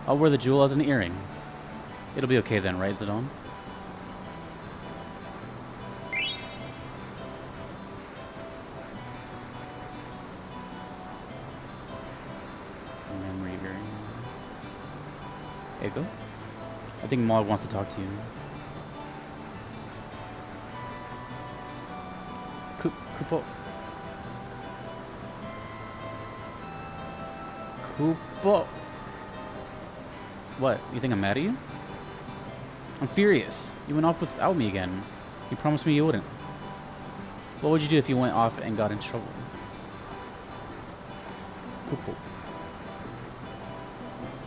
I'll wear the jewel as an earring. It'll be okay then, right, Zidane? Memory earring. Eiko? I think Maud wants to talk to you. Hippaul. Hippaul. What? You think I'm mad at you? I'm furious. You went off without me again. You promised me you wouldn't. What would you do if you went off and got in trouble? Hippaul.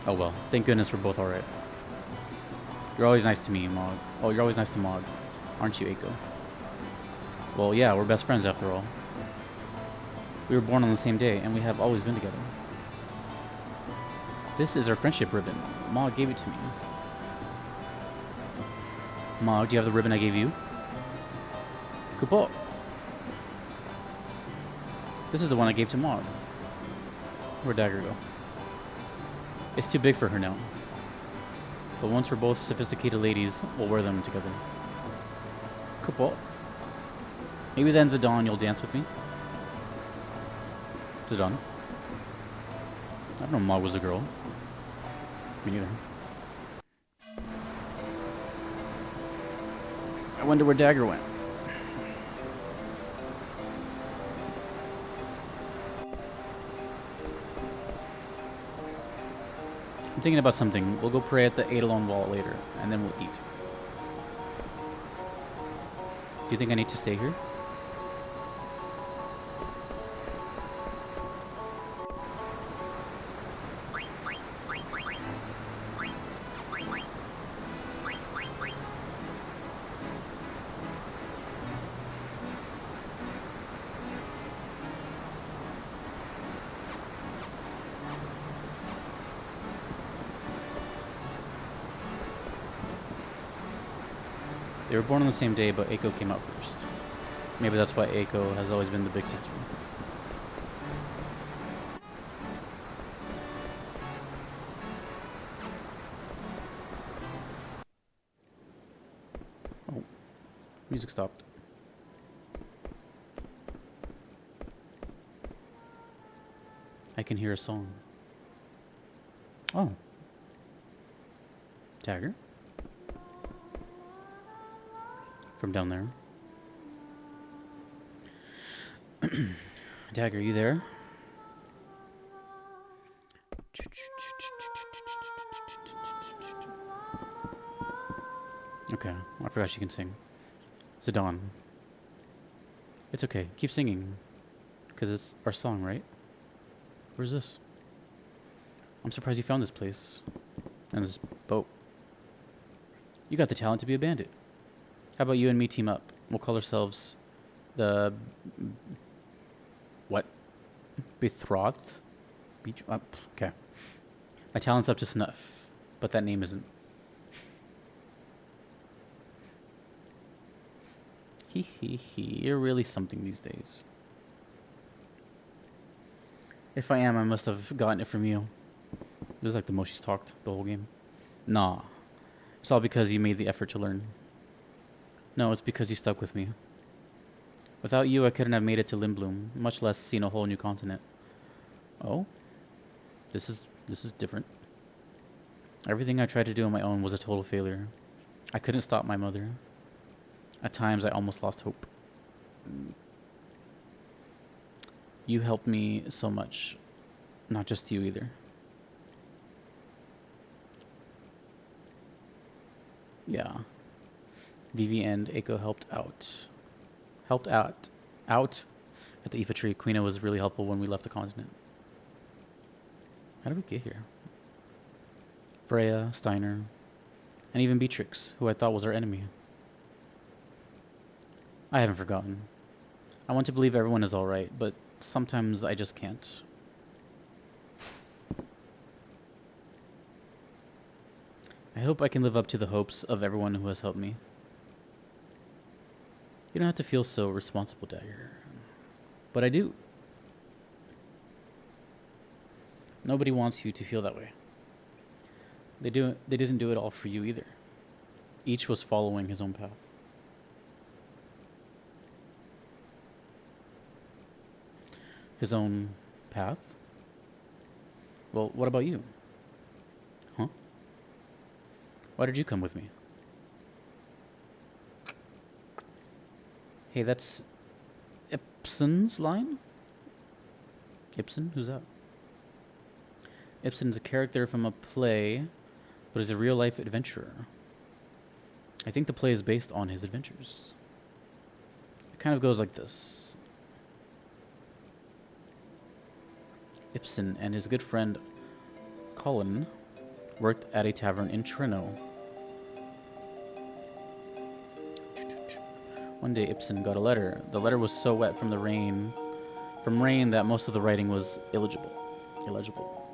Oh well. Thank goodness we're both alright. You're always nice to me, Maud. Oh, you're always nice to Maud. Aren't you, Eiko? Well, yeah, we're best friends after all. We were born on the same day, and we have always been together. This is our friendship ribbon. Maud gave it to me. Maud, do you have the ribbon I gave you? Hippaul. This is the one I gave to Maud. Where'd Dagger go? It's too big for her now. But once we're both sophisticated ladies, we'll wear them together. Hippaul. Maybe then, Zidane, you'll dance with me? Zidane? I don't know Maud was a girl. Me neither. I wonder where Dagger went. I'm thinking about something. We'll go pray at the Eidolon wall later, and then we'll eat. Do you think I need to stay here? They were born on the same day, but Eiko came out first. Maybe that's why Eiko has always been the big sister. Oh, music stopped. I can hear a song. Oh. Dagger? From down there. Dagger, you there? Okay, I forgot she can sing. Zidane. It's okay, keep singing. Because it's our song, right? Where's this? I'm surprised you found this place. And this boat. You got the talent to be a bandit. How about you and me team up? We'll call ourselves the... What? Betrothed? Okay. My talent's up to snuff, but that name isn't. Hee. You're really something these days. If I am, I must have gotten it from you. This is like the most she's talked the whole game. Nah. It's all because you made the effort to learn. No, it's because you stuck with me. Without you, I couldn't have made it to Lindblum, much less seen a whole new continent. Oh? This is different. Everything I tried to do on my own was a total failure. I couldn't stop my mother. At times, I almost lost hope. You helped me so much. Not just you either. Yeah. Vivi and Eiko helped out at the Iifa Tree. Quina was really helpful when we left the continent. How did we get here? Freya, Steiner, and even Beatrix, who I thought was our enemy. I haven't forgotten. I want to believe everyone is alright, but sometimes I just can't. I hope I can live up to the hopes of everyone who has helped me. You don't have to feel so responsible, Dagger. But I do. Nobody wants you to feel that way. They didn't do it all for you either. Each was following his own path. His own path? Well, what about you? Huh? Why did you come with me? Hey, that's Ibsen's line? Ibsen? Who's that? Ibsen's a character from a play, but is a real-life adventurer. I think the play is based on his adventures. It kind of goes like this. Ibsen and his good friend Colin worked at a tavern in Trino. One day Ibsen got a letter. The letter was so wet from rain that most of the writing was illegible.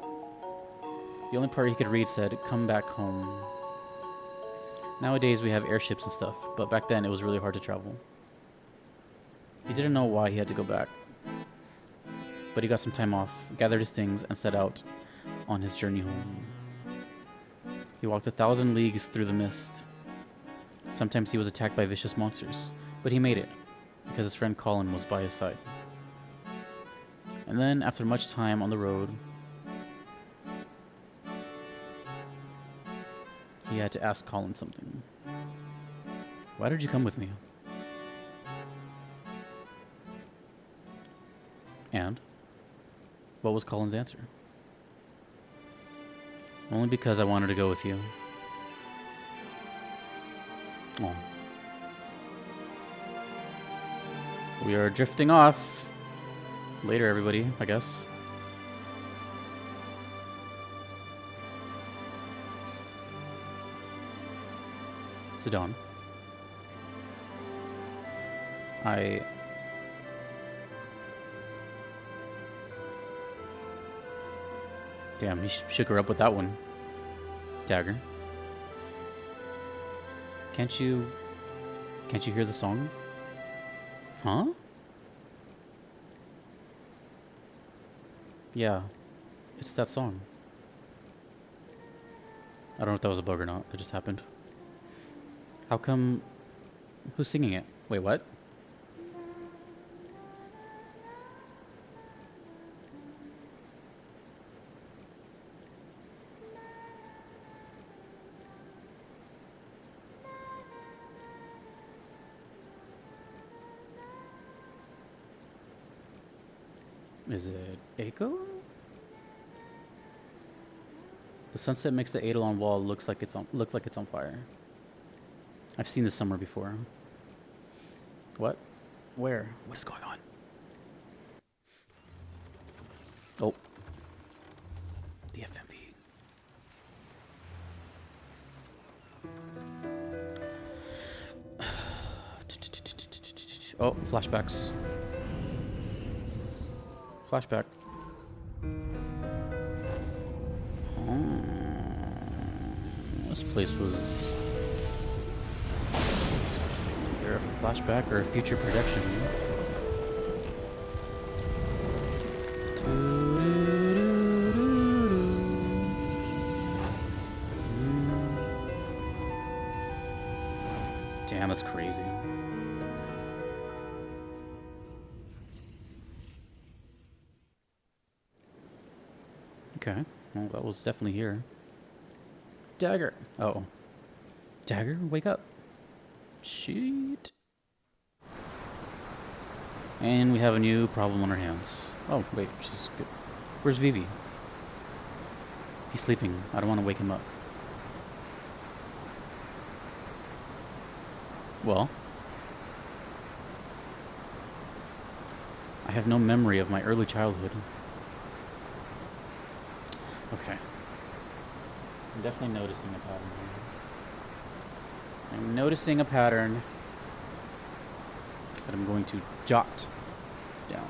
The only part he could read said, "Come back home." Nowadays we have airships and stuff, but back then it was really hard to travel. He didn't know why he had to go back, but he got some time off, gathered his things, and set out on his journey home. He walked 1,000 leagues through the mist. Sometimes he was attacked by vicious monsters, but he made it, because his friend Colin was by his side. And then, after much time on the road, He had to ask Colin something. Why did you come with me? And? What was Colin's answer? Only because I wanted to go with you. Oh. We are drifting off. Later, everybody, I guess. Zidane. Damn, he shook her up with that one. Dagger. Can't you hear the song? Huh? Yeah. It's that song. I don't know if that was a bug or not. It just happened. How come... Who's singing it? Wait, what? Is it Eiko? The sunset makes the Eidolon wall looks like it's on fire. I've seen this somewhere before. What? Where? What is going on? Oh. The FMV. Oh, flashbacks. Flashback. Oh, this place was either a flashback or a future projection. Damn, that's crazy. Okay, well, that was definitely here. Dagger. Uh-oh. Dagger, wake up. Shit. And we have a new problem on our hands. Oh, wait, she's good. Where's Vivi? He's sleeping. I don't want to wake him up. Well, I have no memory of my early childhood. Okay. I'm definitely noticing a pattern here. I'm noticing a pattern that I'm going to jot down.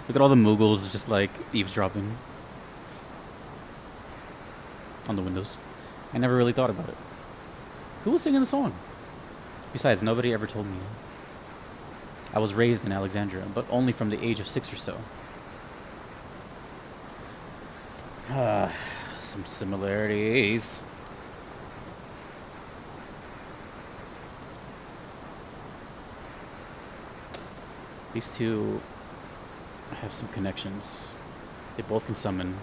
Look at all the Moogles just like eavesdropping on the windows. I never really thought about it. Who was singing the song? Besides, nobody ever told me. I was raised in Alexandria, but only from the age of 6 or so. Some similarities. These two have some connections. They both can summon.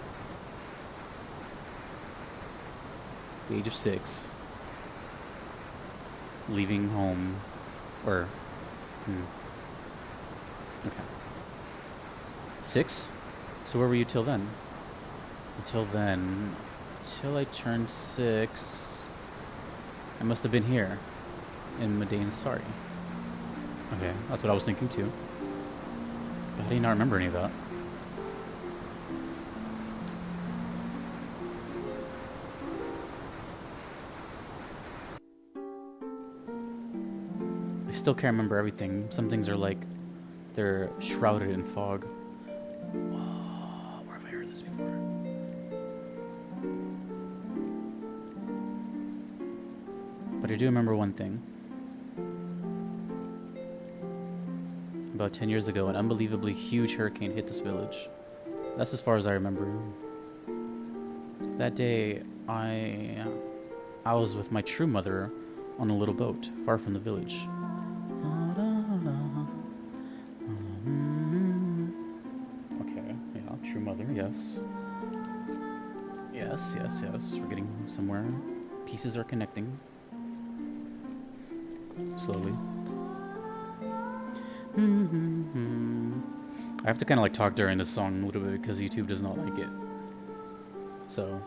The age of 6. Leaving home. Or... Okay. 6? So where were you till then? Until then... Till I turned 6... I must have been here. In Medane's Sorry. Okay, that's what I was thinking too. But how do you not remember any of that? I still can't remember everything. Some things are like they're shrouded in fog. Whoa, where have I heard this before? But I do remember one thing. About 10 years ago, an unbelievably huge hurricane hit this village. That's as far as I remember. That day, I was with my true mother on a little boat, far from the village. yes. Yes, yes, yes. We're getting somewhere. Pieces are connecting. Slowly. I have to kind of like talk during this song a little bit because YouTube does not like it. So,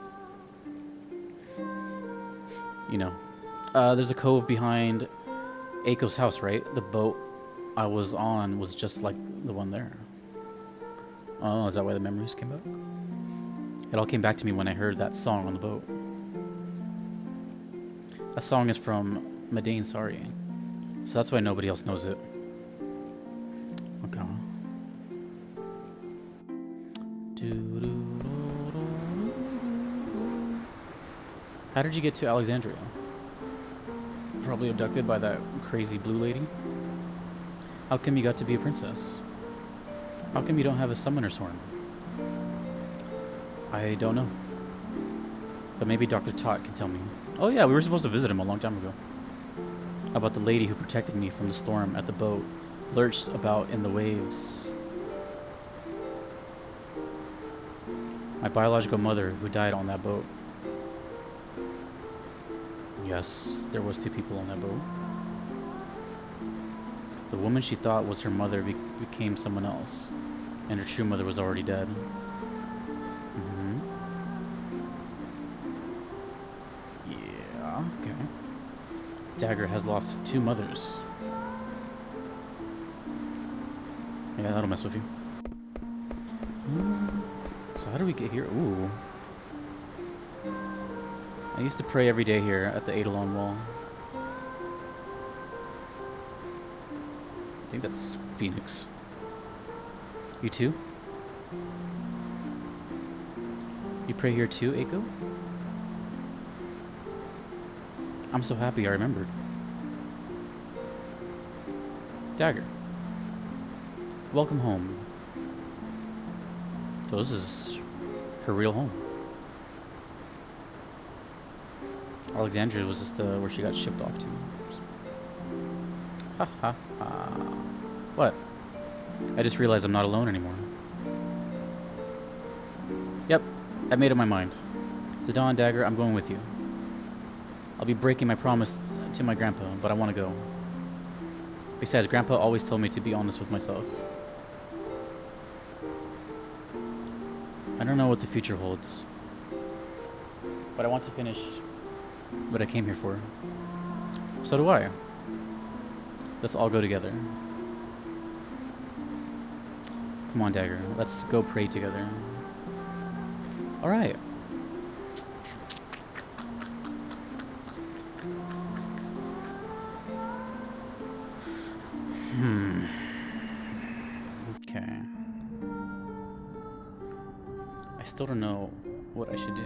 you know. There's a cove behind Eiko's house, right? The boat I was on was just like the one there. Oh, is that why the memories came back? It all came back to me when I heard that song on the boat. That song is from Madain Sari. So that's why nobody else knows it. Okay. How did you get to Alexandria? Probably abducted by that crazy blue lady? How come you got to be a princess? How come you don't have a summoner's horn? I don't know. But maybe Dr. Tot can tell me. Oh yeah, we were supposed to visit him a long time ago. About the lady who protected me from the storm at the boat, lurched about in the waves. My biological mother who died on that boat. Yes, there was 2 people on that boat. The woman she thought was her mother became someone else, and her true mother was already dead. Yeah, okay. Dagger has lost 2 mothers. Yeah, that'll mess with you. So how do we get here? Ooh. I used to pray every day here at the Eidolon wall. I think that's Phoenix. You too? You pray here too, Eiko? I'm so happy I remembered. Dagger. Welcome home. So this is her real home. Alexandria was just where she got shipped off to. Ha ha ha. What? I just realized I'm not alone anymore. Yep, I made up my mind. Zidane, Dagger, I'm going with you. I'll be breaking my promise to my grandpa, but I want to go. Besides, Grandpa always told me to be honest with myself. I don't know what the future holds, but I want to finish what I came here for. So do I. Let's all go together. Come on, Dagger. Let's go pray together. Alright. Okay. I still don't know what I should do.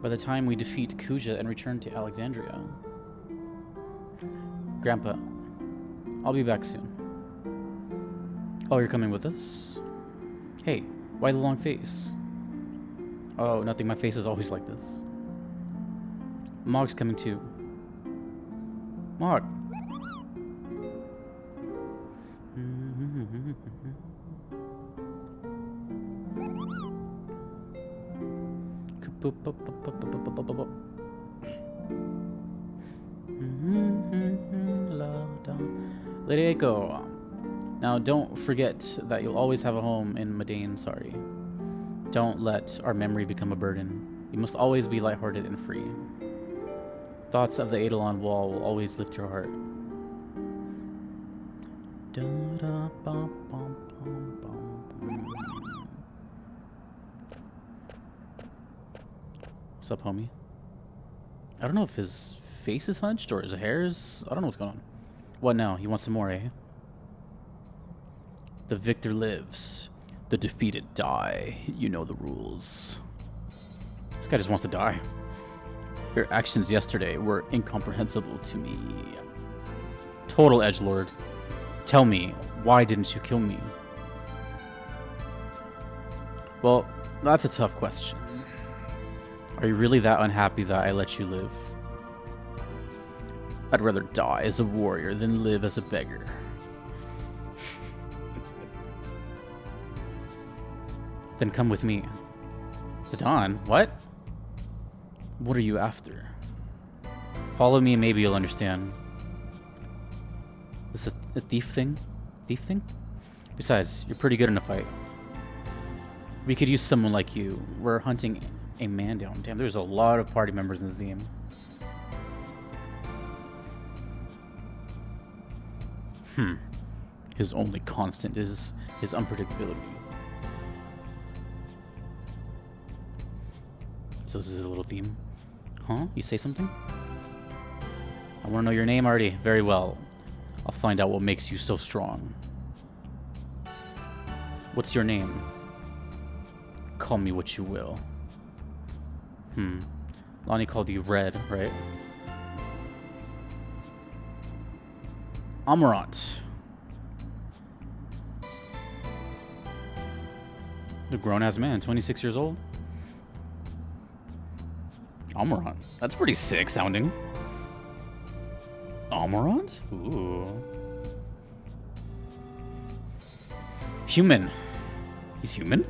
By the time we defeat Kuja and return to Alexandria. Grandpa, I'll be back soon. Oh, you're coming with us? Hey, why the long face? Oh, nothing. My face is always like this. Mog's coming too. Mog. Lady Eiko. Now don't forget that you'll always have a home in Madain Sari. Don't let our memory become a burden. You must always be lighthearted and free. Thoughts of the Eidolon wall will always lift your heart. What's up, homie? I don't know if his face is hunched or his hair is... I don't know what's going on. What now? You want some more, eh? The victor lives. The defeated die. You know the rules. This guy just wants to die. Your actions yesterday were incomprehensible to me. Total edgelord. Tell me, why didn't you kill me? Well, that's a tough question. Are you really that unhappy that I let you live? I'd rather die as a warrior than live as a beggar. Then come with me. Zidane, what? What are you after? Follow me and maybe you'll understand. Is this a thief thing? Thief thing? Besides, you're pretty good in a fight. We could use someone like you. We're hunting a man down. Damn, there's a lot of party members in this game. His only constant is his unpredictability. So this is his little theme. Huh? You say something? I want to know your name already. Very well. I'll find out what makes you so strong. What's your name? Call me what you will. Lonnie called you Red, right? Amarant. A grown-ass man, 26 years old. Amarant. That's pretty sick sounding. Amarant? Ooh. Human. He's human?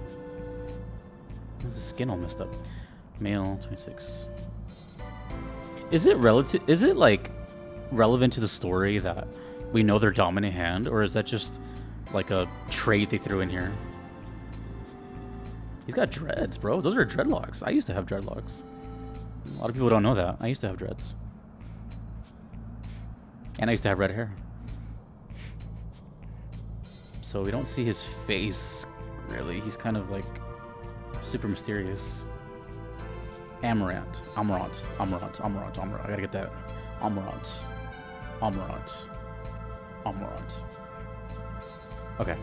Why's his skin all messed up? Male, 26. Is it relative? Is it like relevant to the story that we know their dominant hand, or is that just like a trait they threw in here? He's got dreads, bro. Those are dreadlocks. I used to have dreadlocks. A lot of people don't know that. I used to have dreads. And I used to have red hair. So we don't see his face, really. He's kind of like super mysterious. Amarant. Amarant. Amarant. Amarant. Amarant. I gotta get that. Amarant. Amarant. Amarant. Okay.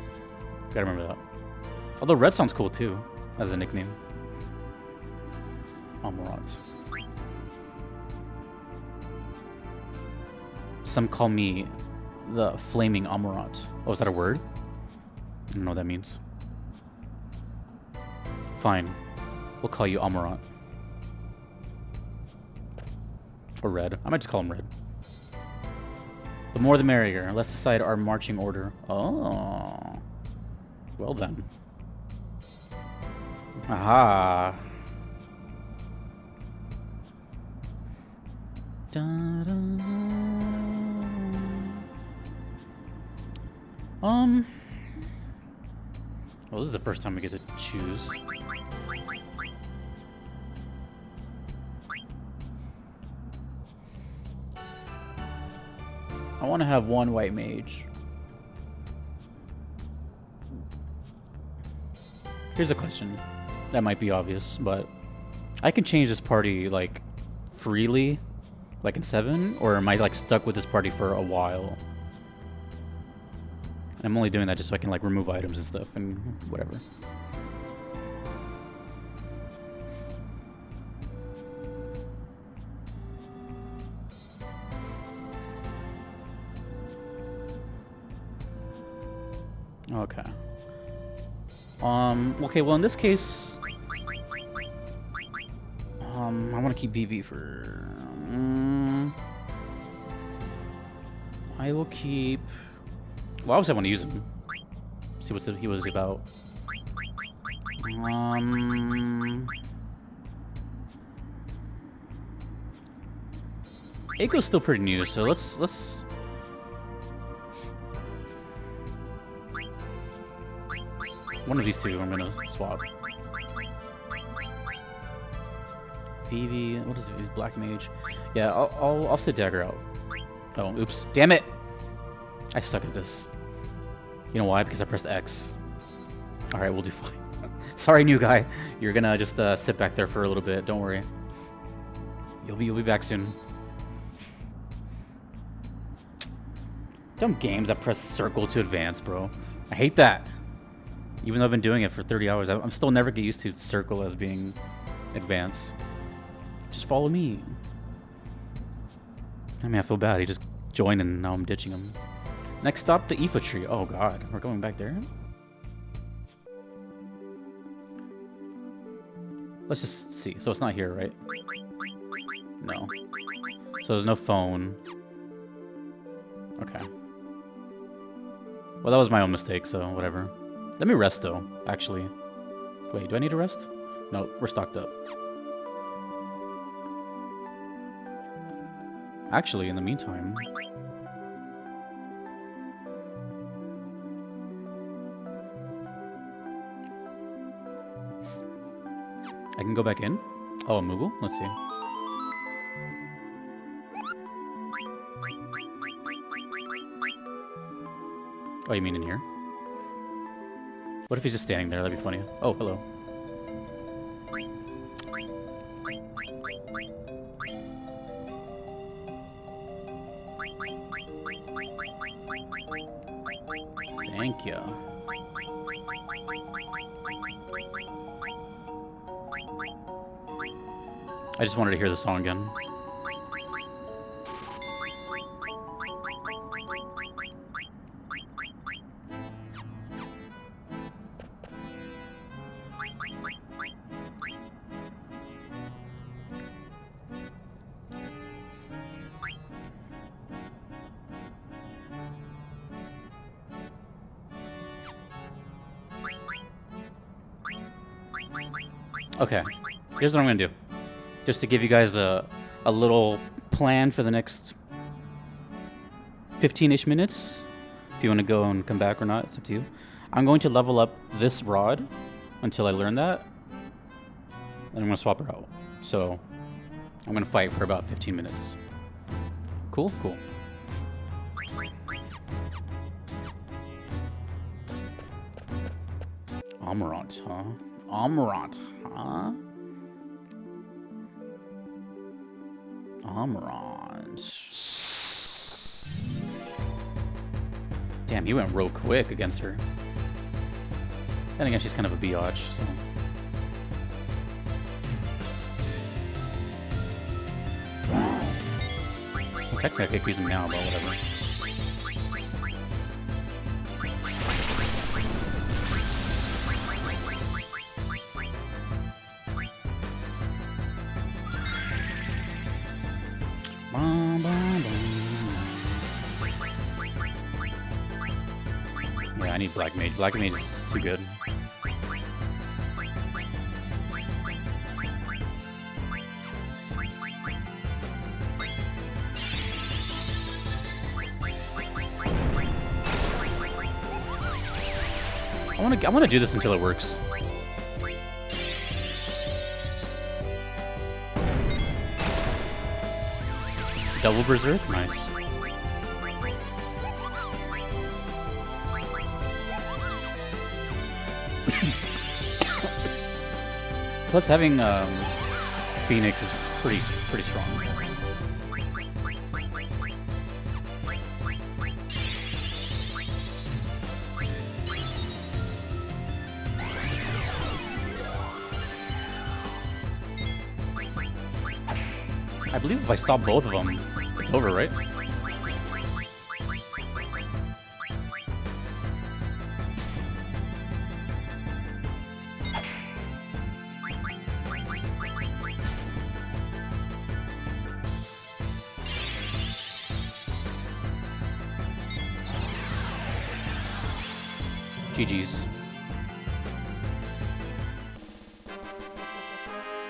Gotta remember that. Although red sounds cool too, as a nickname. Amarant. Some call me the Flaming Amarant. Oh, is that a word? I don't know what that means. Fine. We'll call you Amarant. Or Red. I might just call him Red. The more the merrier. Let's decide our marching order. Oh. Well then. Aha. Da, da, da. Well, this is the first time we get to choose. I want to have one white mage. Here's a question. That might be obvious, but I can change this party, like, freely, like in 7, or am I, like, stuck with this party for a while? I'm only doing that just so I can, like, remove items and stuff and whatever. Okay. Okay, well, in this case, I want to keep VV for, I will keep, well, obviously I want to use him. See what he was about. Eiko's still pretty new, so let's one of these two I'm gonna swap. VV, what is it? Black Mage. Yeah, I'll sit Dagger out. Oh, oops. Damn it! I suck at this. You know why? Because I pressed X. Alright, we'll do fine. Sorry, new guy. You're gonna just sit back there for a little bit. Don't worry. You'll be back soon. Dumb games that press circle to advance, bro. I hate that. Even though I've been doing it for 30 hours, I'm still never get used to circle as being advance. Just follow me. I mean, I feel bad. He just joined and now I'm ditching him. Next stop, the Iifa Tree. Oh god, we're going back there? Let's just see. So it's not here, right? No. So there's no phone. Okay. Well, that was my own mistake, so whatever. Let me rest, though, actually. Wait, do I need a rest? No, we're stocked up. Actually, in the meantime... I can go back in? Oh, a Moogle? Let's see. Oh, you mean in here? What if he's just standing there? That'd be funny. Oh, hello. Thank you. I just wanted to hear the song again. Okay, here's what I'm gonna do. Just to give you guys a little plan for the next 15-ish minutes. If you want to go and come back or not, it's up to you. I'm going to level up this rod until I learn that. Then I'm going to swap her out. So I'm going to fight for about 15 minutes. Cool? Cool. Amarant, huh? Amarant, huh? Amarant. Damn, he went real quick against her. Then again, she's kind of a biatch, so... Well, technically, I could use him now, but whatever. Yeah, I need Black Mage. Black Mage is too good. I wanna do this until it works. Double Berserk? Nice. Plus having Phoenix is pretty strong. I believe if I stop both of them, it's over, right? GG's.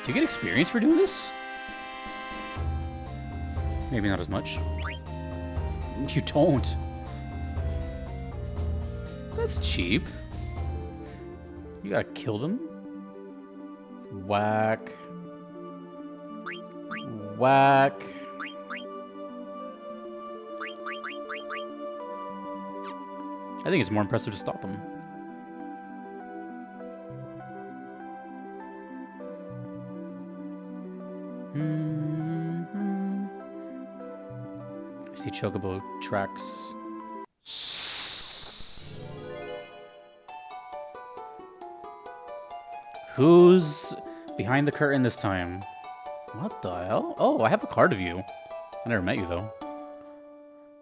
Do you get experience for doing this? Maybe not as much. You don't. That's cheap. You gotta kill them. Whack. Whack. I think it's more impressive to stop them. I see Chocobo tracks. Who's behind the curtain this time? What the hell? Oh, I have a card of you. I never met you, though.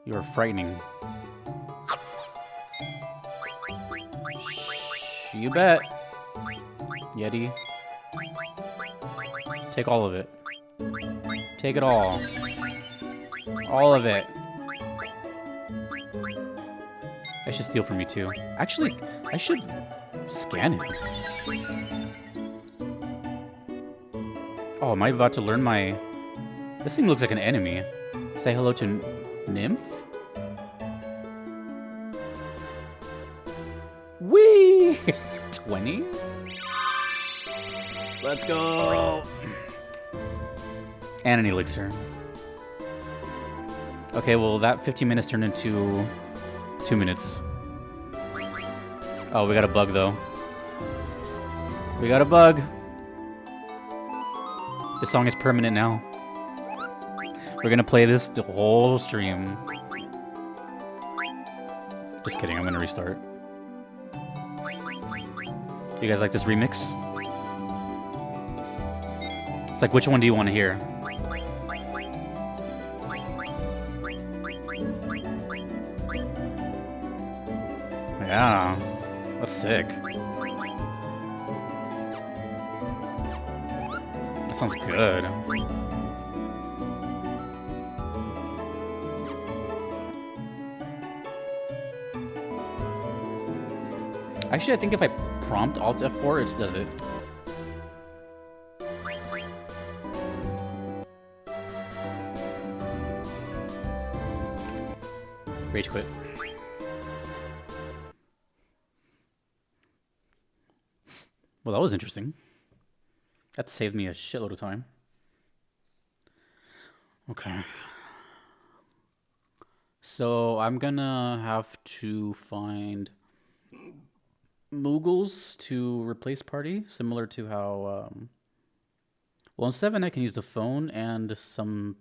You are frightening. You bet. Yeti. Take all of it. Take it all. All of it. I should steal from you too. Actually, I should scan it. Oh, am I about to learn my... This thing looks like an enemy. Say hello to Nymph? Whee! 20? Let's go! And an elixir. Okay, well, that 15 minutes turned into 2 minutes. Oh, we got a bug, though. We got a bug. This song is permanent now. We're gonna play this the whole stream. Just kidding, I'm gonna restart. You guys like this remix? It's like, which one do you want to hear? Yeah, that's sick. That sounds good. Actually, I think if I prompt Alt F4, it does it. Rage quit. Well, that was interesting. That saved me a shitload of time. Okay. So I'm gonna have to find Moogles to replace party, similar to how, well, in 7 I can use the phone and some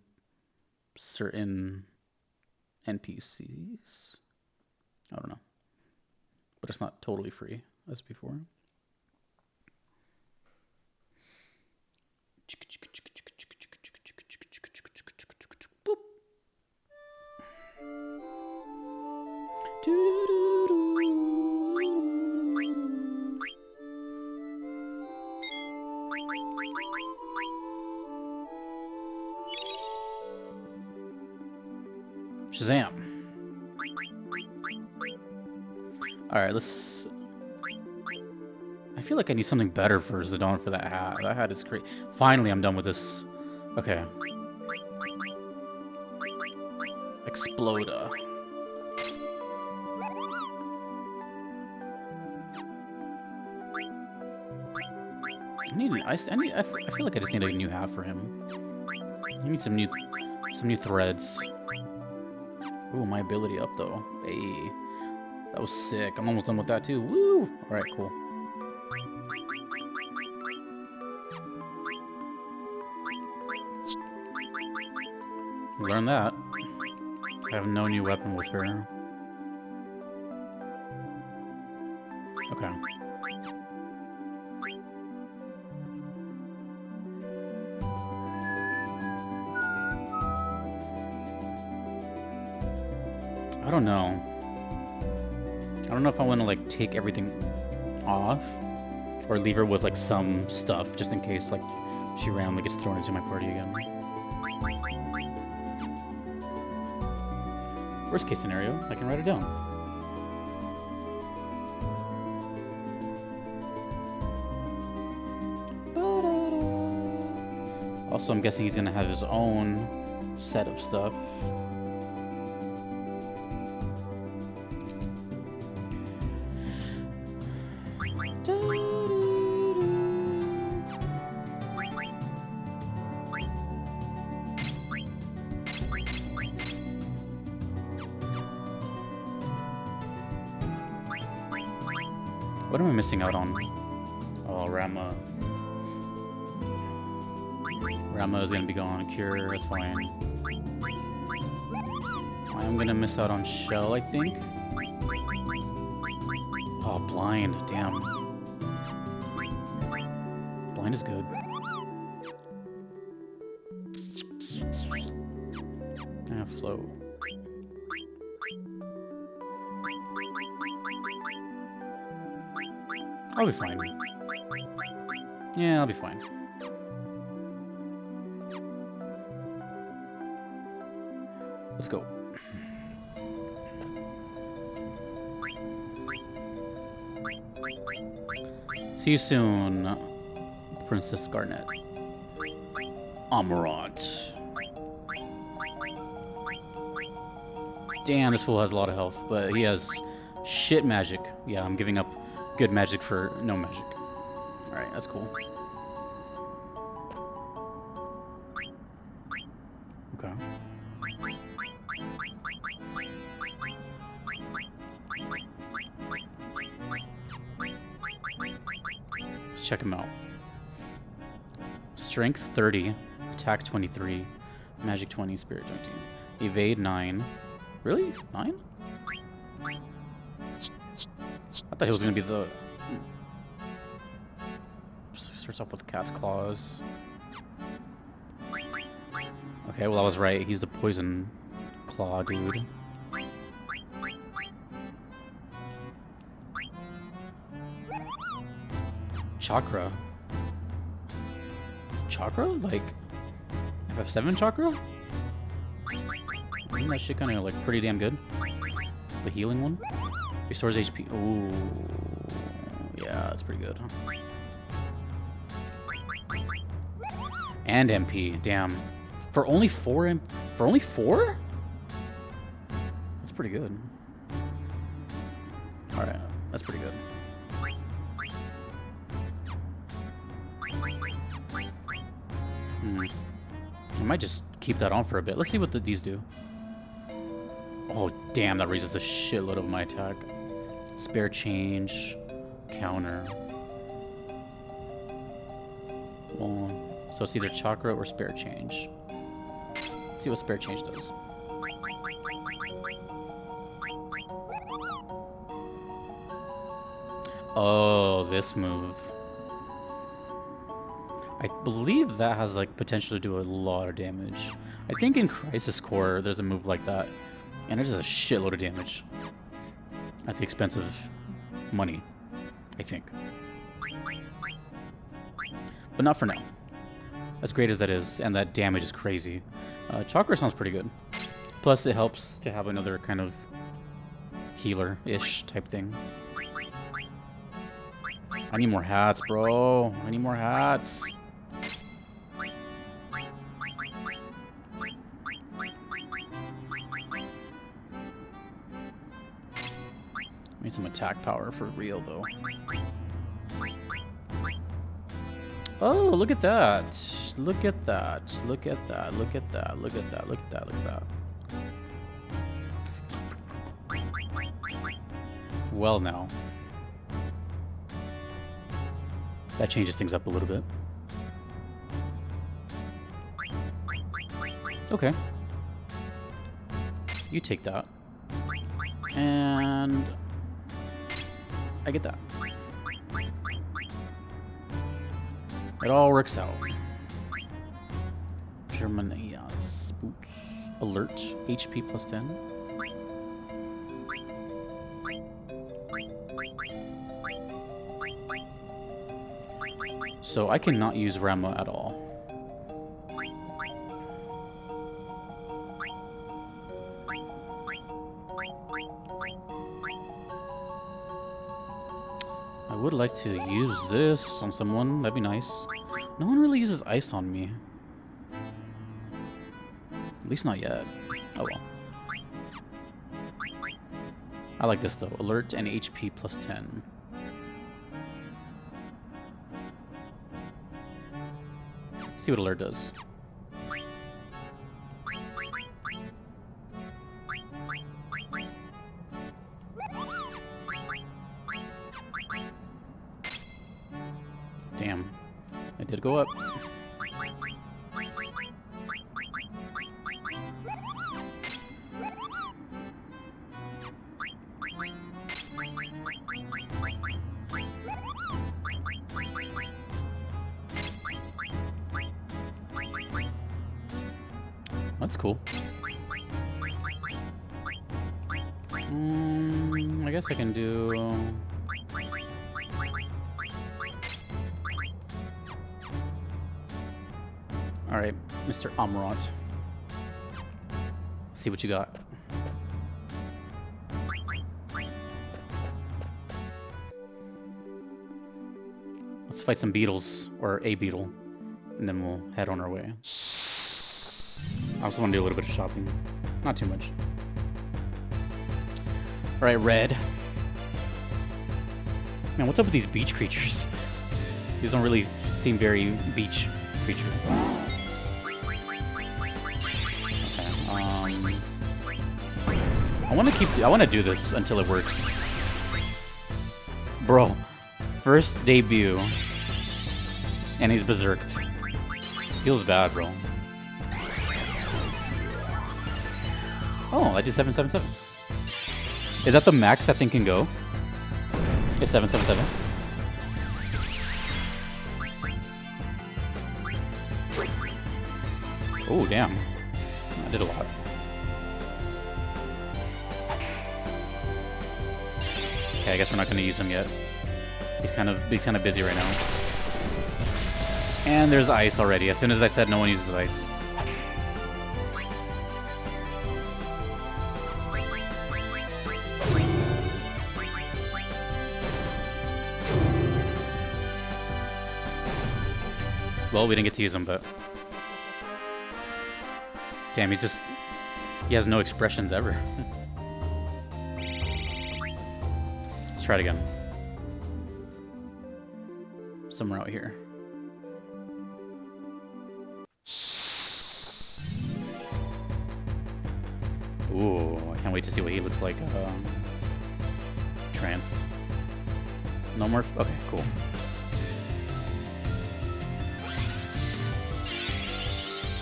certain NPCs. I don't know. But it's not totally free as before. Boop. Shazam. Alright, let's... I feel like I need something better for Zidane for that hat. That hat is great. Finally, I'm done with this. Okay. Exploda. I feel like I just need a new hat for him. I need some new threads. Ooh, my ability up though. Hey, that was sick. I'm almost done with that too. Woo! All right, cool. Learn that. I have no new weapon with her. Okay. I don't know. I don't know if I want to like take everything off or leave her with like some stuff just in case like she randomly gets thrown into my party again. Worst case scenario, I can write it down. Also, I'm guessing he's gonna have his own set of stuff. What am I missing out on? Oh, Rama. Rama is gonna be gone. Cure, that's fine. I'm gonna miss out on Shell, I think. Oh, Blind. Damn. Blind is good. Float. I'll be fine. Yeah, I'll be fine. Let's go. See you soon, Princess Garnet. Amarant. Damn, this fool has a lot of health, but he has shit magic. Yeah, I'm giving up good magic for no magic. Alright, that's cool. Okay. Let's check him out. Strength 30, attack 23, magic 20, spirit 20, evade 9. Really? 9? I thought he was gonna be the... Starts off with cat's claws. Okay, well I was right. He's the poison claw dude. Chakra. Chakra? Like FF7 chakra? Isn't that shit kind of like pretty damn good? The healing one? Restores HP. Ooh. Yeah, that's pretty good. Huh? And MP. Damn. For only 4 for only 4? That's pretty good. Alright, that's pretty good. I might just keep that on for a bit. Let's see what these do. Oh, damn, that raises the shitload of my attack. Spare change. Counter. Well, so it's either chakra or spare change. Let's see what spare change does. Oh, this move. I believe that has like potential to do a lot of damage. I think in Crisis Core there's a move like that, and it does a shitload of damage at the expense of money, I think. But not for now. As great as that is, and that damage is crazy. Chakra sounds pretty good. Plus it helps to have another kind of healer-ish type thing. I need more hats, bro. I need more hats. I need some attack power for real, though. Oh, look at that. Look at that. Look at that. Look at that. Look at that. Look at that. Look at that. Well, now. That changes things up a little bit. Okay. You take that. And I get that. It all works out. Germania's boots. Alert. HP plus 10. So I cannot use Rama at all. I would like to use this on someone. That'd be nice. No one really uses ice on me. At least not yet. Oh well. I like this though. Alert and HP plus 10. See what alert does. Damn. It did go up. That's cool. I guess I can do... Alright, Mr. Amarant. See what you got. Let's fight some beetles, or a beetle. and then we'll head on our way. I also want to do a little bit of shopping. Not too much. Alright, red. Man, what's up with these beach creatures? These don't really seem very beach creature. Okay, I want to do this until it works. Bro, first debut, and he's berserked. Feels bad, bro. Oh, I did 777. Is that the max that thing can go? It's 777. Oh, damn. I did a lot. Okay, I guess we're not going to use him yet. He's kind of busy right now. And there's ice already. As soon as I said no one uses ice. Well, we didn't get to use him, but... Damn, he has no expressions ever. Let's try it again. Somewhere out here. Ooh, I can't wait to see what he looks like. Tranced. No more... Okay, cool.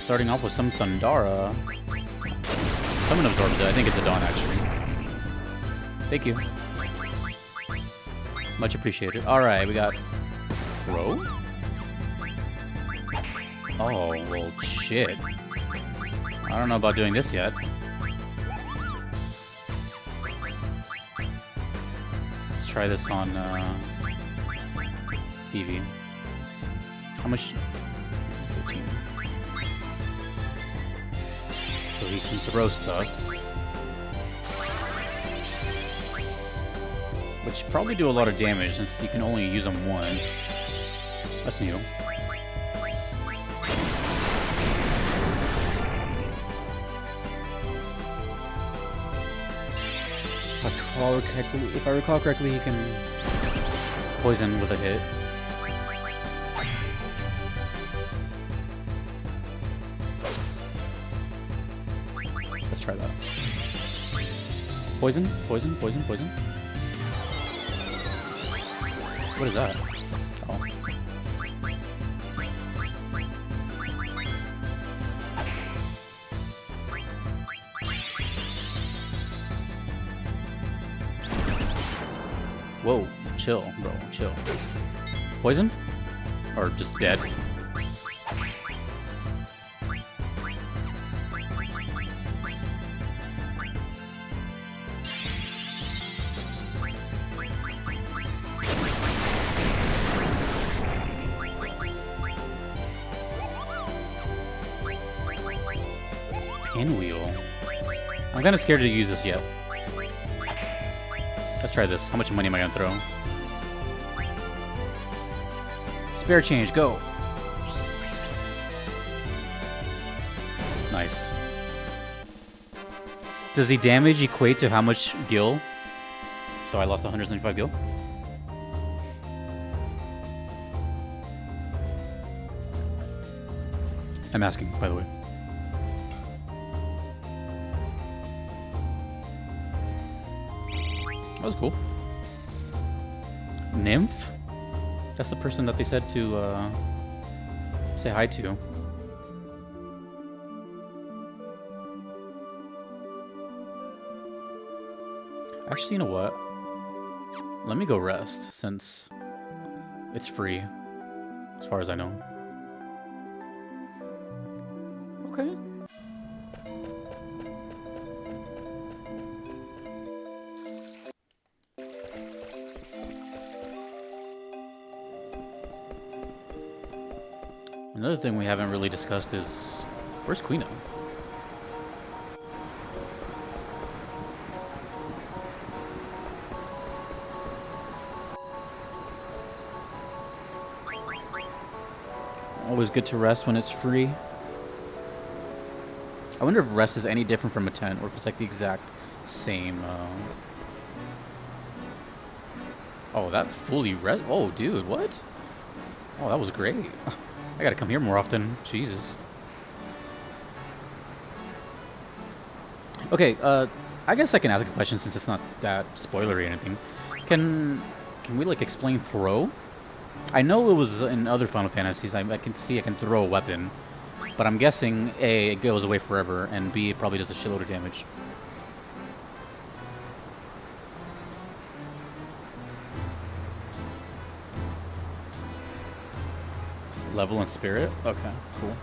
Starting off with some Thundara. Summon absorbed it. I think it's a Dawn, actually. Thank you. Much appreciated. Alright, we got... Crow? Oh, well, shit. I don't know about doing this yet. Let's try this on, Eevee. How much... 13. So he can throw stuff. Which probably do a lot of damage since you can only use them once. That's new. If I recall correctly, he can poison with a hit. Let's try that. Poison, poison, poison, poison. What is that? Oh. Whoa, chill, bro, chill. Poison? Or just dead? Pinwheel? I'm kind of scared to use this yet. Let's try this. How much money am I gonna throw? Spare change, go! Nice. Does the damage equate to how much gil? So I lost 175 gil? I'm asking, by the way. That was cool. Nymph? That's the person that they said to say hi to. Actually, you know what? Let me go rest since it's free, as far as I know. Okay. Another thing we haven't really discussed is... Where's Queen? Always good to rest when it's free. I wonder if rest is any different from a tent, or if it's like the exact same. Oh, that fully rest. Oh, dude, what? Oh, that was great. I gotta come here more often. Jesus. Okay, I guess I can ask a question since it's not that spoilery or anything. Can we like explain throw? I know it was in other Final Fantasies. I can see I can throw a weapon, but I'm guessing A, it goes away forever, and B, it probably does a shitload of damage. Level and spirit? Okay, cool.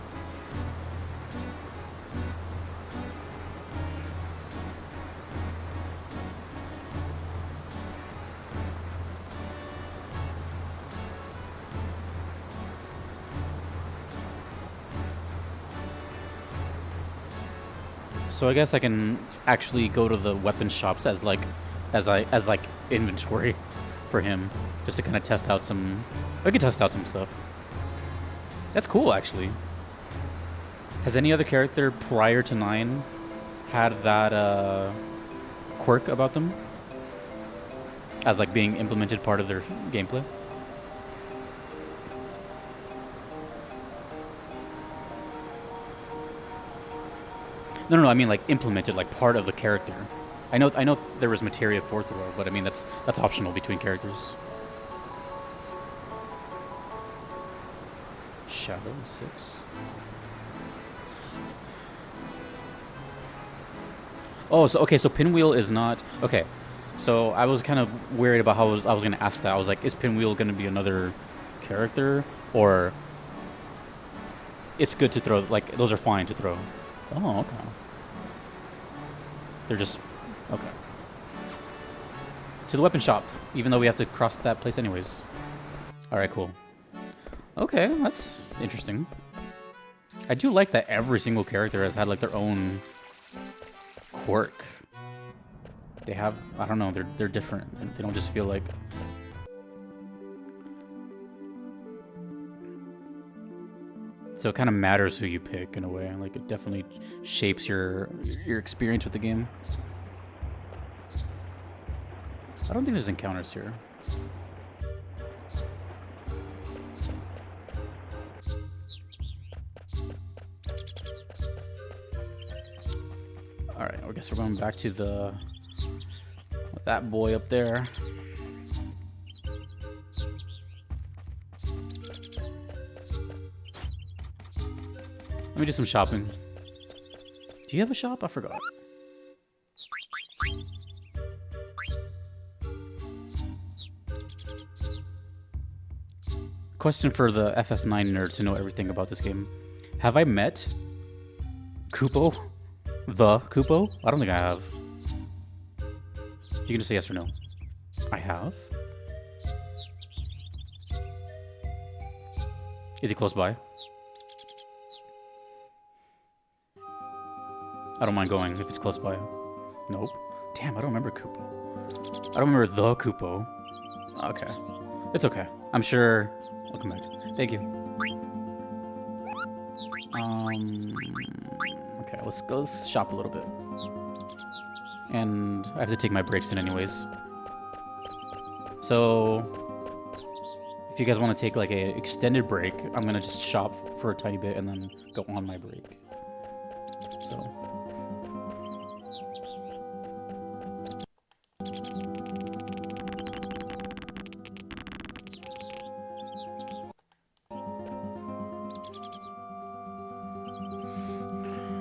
So I guess I can actually go to the weapon shops as like inventory for him, just to kind of test out some. I can test out some stuff. That's cool, actually. Has any other character prior to 9 had that quirk about them as like being implemented part of their gameplay? No, I mean like implemented, like part of the character. I know there was materia for throw, but I mean that's optional between characters. Shadow 6. Oh, so okay, so Pinwheel is not okay. So I was kind of worried about how I was going to ask that. I was like, is Pinwheel going to be another character, or it's good to throw? Like those are fine to throw. Oh, okay. They're just okay. To the weapon shop, even though we have to cross that place anyways. All right, cool. Okay, that's interesting. I do like that every single character has had like their own quirk. They have, I don't know, they're different. They don't just feel like. So it kind of matters who you pick in a way. Like it definitely shapes your experience with the game. I don't think there's encounters here. All right, I guess we're going back to that boy up there. Let me do some shopping. Do you have a shop? I forgot. Question for the FF9 nerds to know everything about this game. Have I met Kupo? The Kupo? I don't think I have. You can just say yes or no. I have. Is he close by? I don't mind going if it's close by. Nope. Damn, I don't remember Kupo. I don't remember the Kupo. Okay. It's okay. I'm sure. I'll come back. Thank you. Okay, let's go shop a little bit. And I have to take my break soon anyways. So if you guys want to take like a extended break, I'm gonna just shop for a tiny bit and then go on my break. So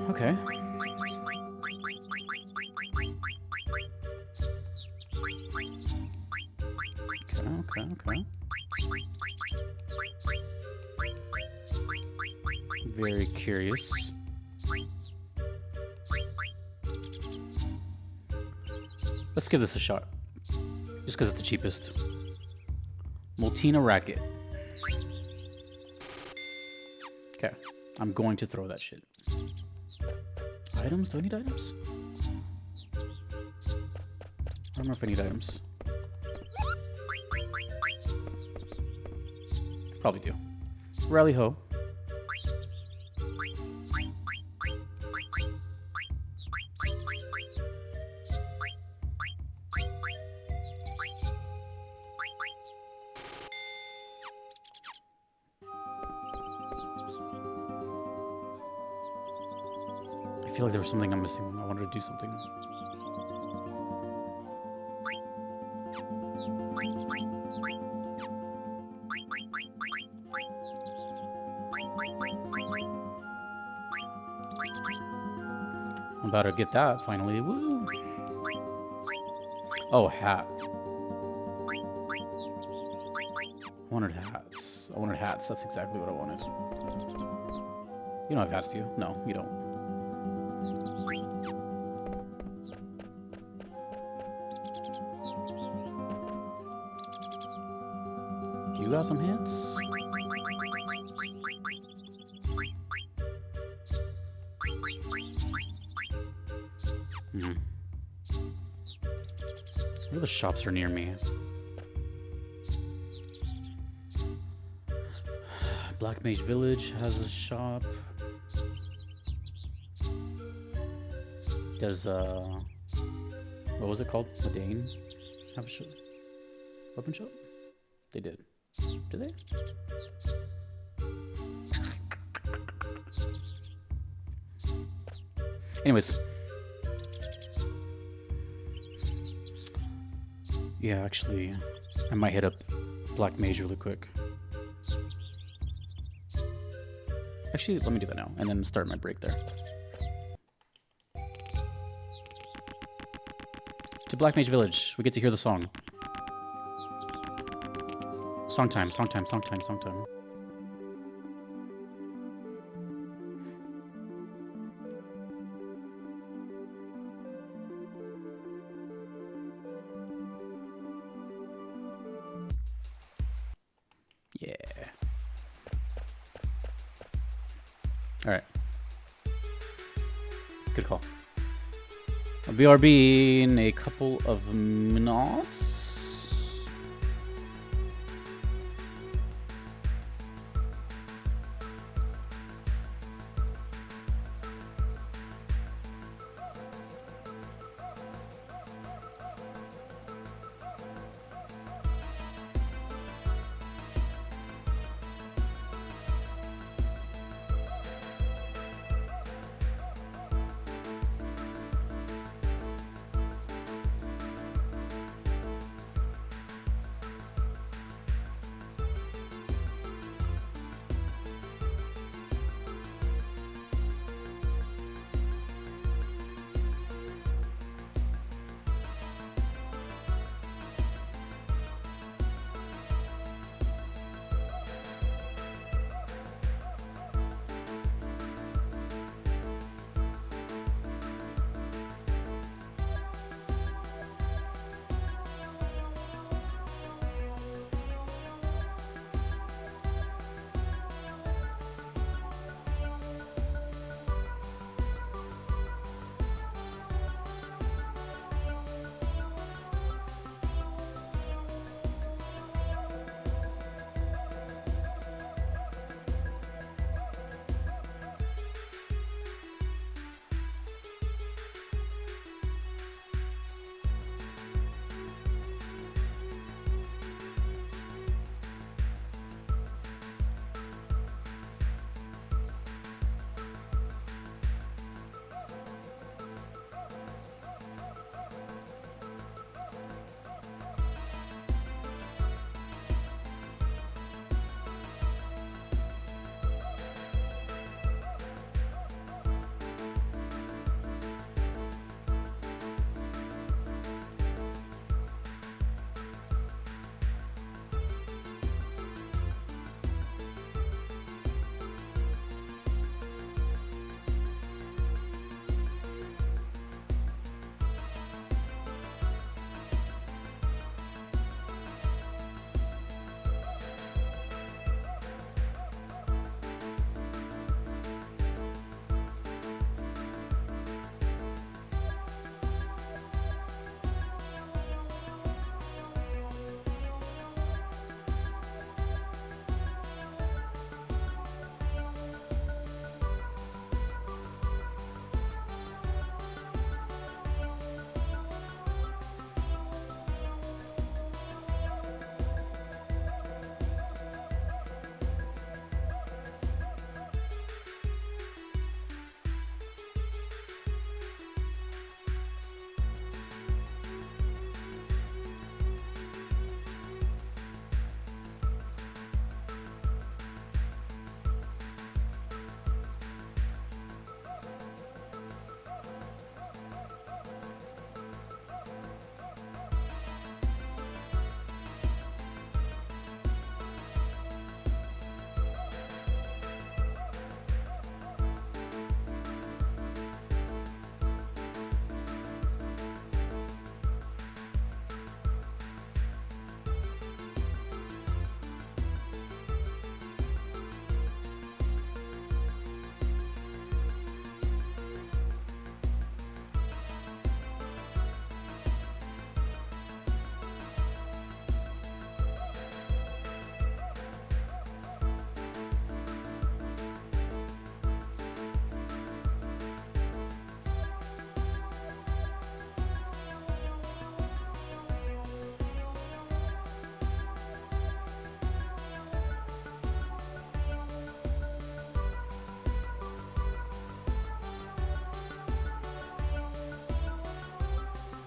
okay. Okay. Very curious. Let's give this a shot. Just because it's the cheapest. Multina Racket. Okay. I'm going to throw that shit. Items? Do I need items? I don't know if I need items. Probably do. Rally ho. feel like there was something I'm missing. I wanted to do something. I'm about to get that finally. Woo! Oh, hat. I wanted hats. I wanted hats. That's exactly what I wanted. You don't have hats, do you? No, you don't. You got some hats? Where the shops are near me? Black Mage Village has a shop. Does what was it called? Medane have a shop? Weapon shop? They did. Did they? Anyways. Yeah, actually, I might hit up Black Mage really quick. Actually, let me do that now, and then start my break there. To Black Mage Village, we get to hear the song. Song time, song time, song time, song time. Yeah. All right. Good call. I'll BRB in a couple of minutes.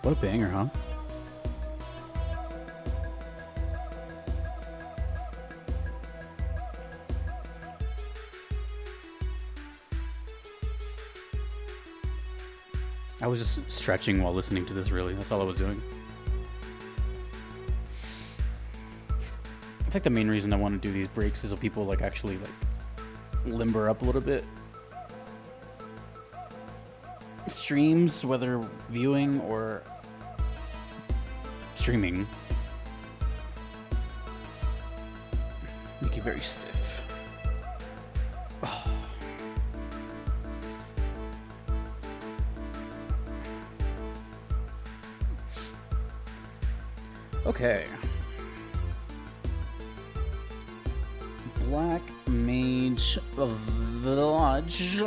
What a banger, huh? I was just stretching while listening to this, really. That's all I was doing. It's like the main reason I want to do these breaks is so people like actually like limber up a little bit. Streams, whether viewing or streaming, make you very stiff. Oh. Okay. Black Mage Village.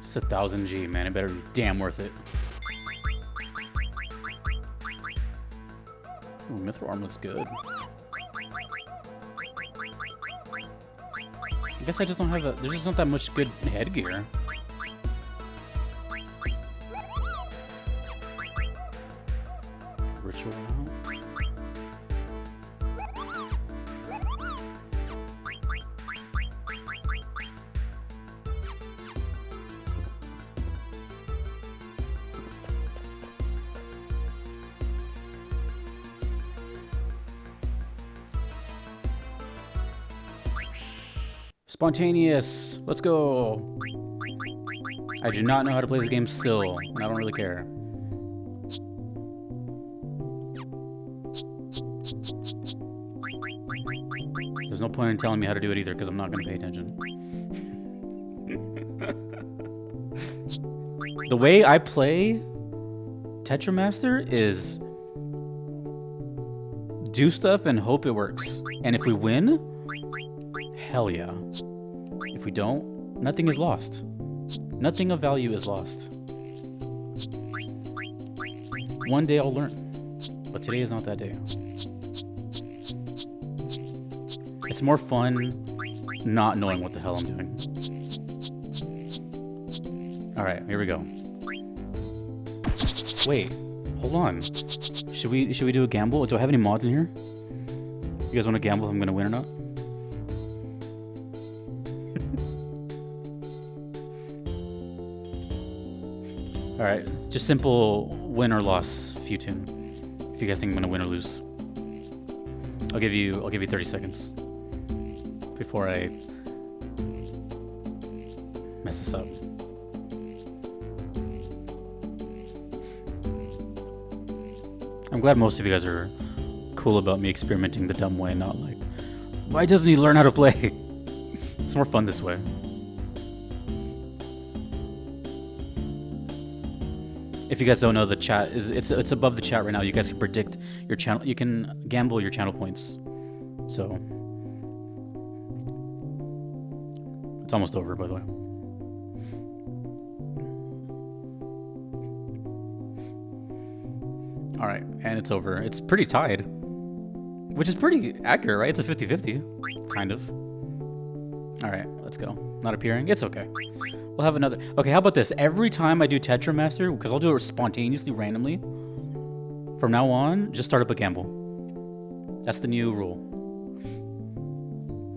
It's 1000 G, man. It better be damn worth it. Ooh, Mithril arm looks good. I guess I just don't have that. There's just not that much good headgear. Ritual out. Spontaneous. Let's go. I do not know how to play this game still, and I don't really care. There's no point in telling me how to do it either, because I'm not going to pay attention. The way I play Tetra Master is do stuff and hope it works. And if we win, hell yeah. If we don't, nothing is lost. Nothing of value is lost. One day I'll learn, but today is not that day. It's more fun not knowing what the hell I'm doing. Alright, here we go. Wait, hold on. Should we do a gamble? Do I have any mods in here? You guys want to gamble if I'm gonna win or not? Alright, just simple win or loss few-tune. If you guys think I'm gonna win or lose. I'll give you 30 seconds before I mess this up. I'm glad most of you guys are cool about me experimenting the dumb way, not like, why doesn't he learn how to play? It's more fun this way. If you guys don't know, the chat is it's above the chat right now. You guys can predict your channel. You can gamble your channel points. So it's almost over, by the way. All right, and it's over. It's pretty tied, which is pretty accurate, right? It's a 50-50, kind of. All right, let's go. Not appearing. It's okay. We'll have another. Okay, how about this? Every time I do Tetra Master, because I'll do it spontaneously, randomly, from now on, just start up a gamble. That's the new rule.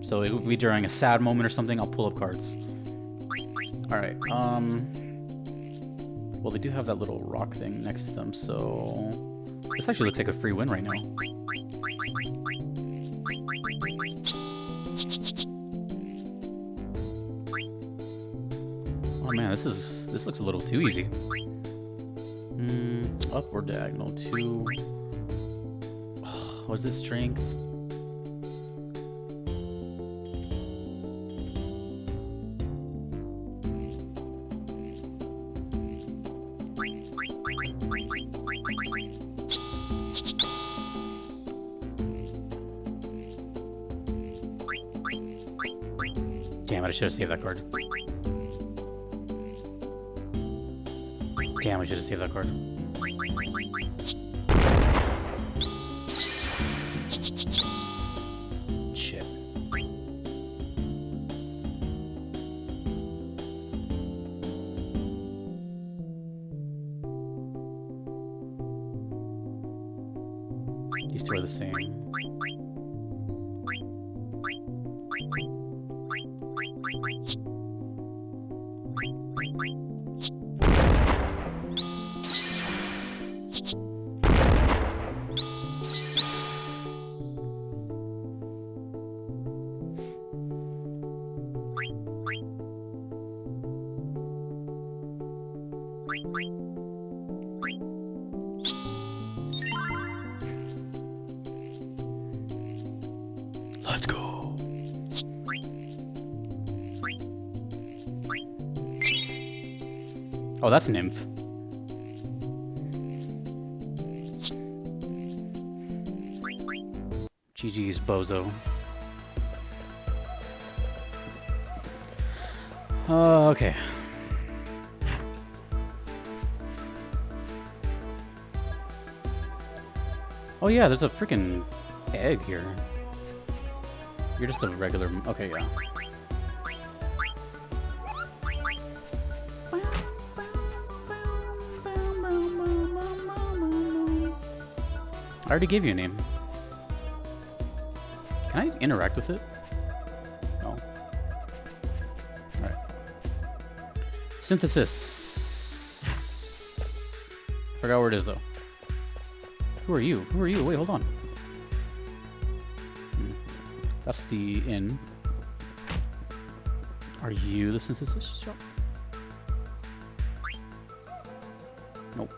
So it will be during a sad moment or something, I'll pull up cards. Alright, well, they do have that little rock thing next to them, so this actually looks like a free win right now. man, this looks a little too easy. Up or diagonal? 2. What's this strength? Damn it, I should have saved that card. Damn, I should have saved that card. Shit. These two are the same. Let's go. Oh, that's Nymph. GG's bozo. Okay. Oh yeah, there's a freaking egg here. You're just a regular... Okay, yeah. I already gave you a name. Can I interact with it? No. Alright. Synthesis. Forgot where it is, though. Who are you? Who are you? Wait, hold on. That's the inn. Are you the synthesis shop? Nope.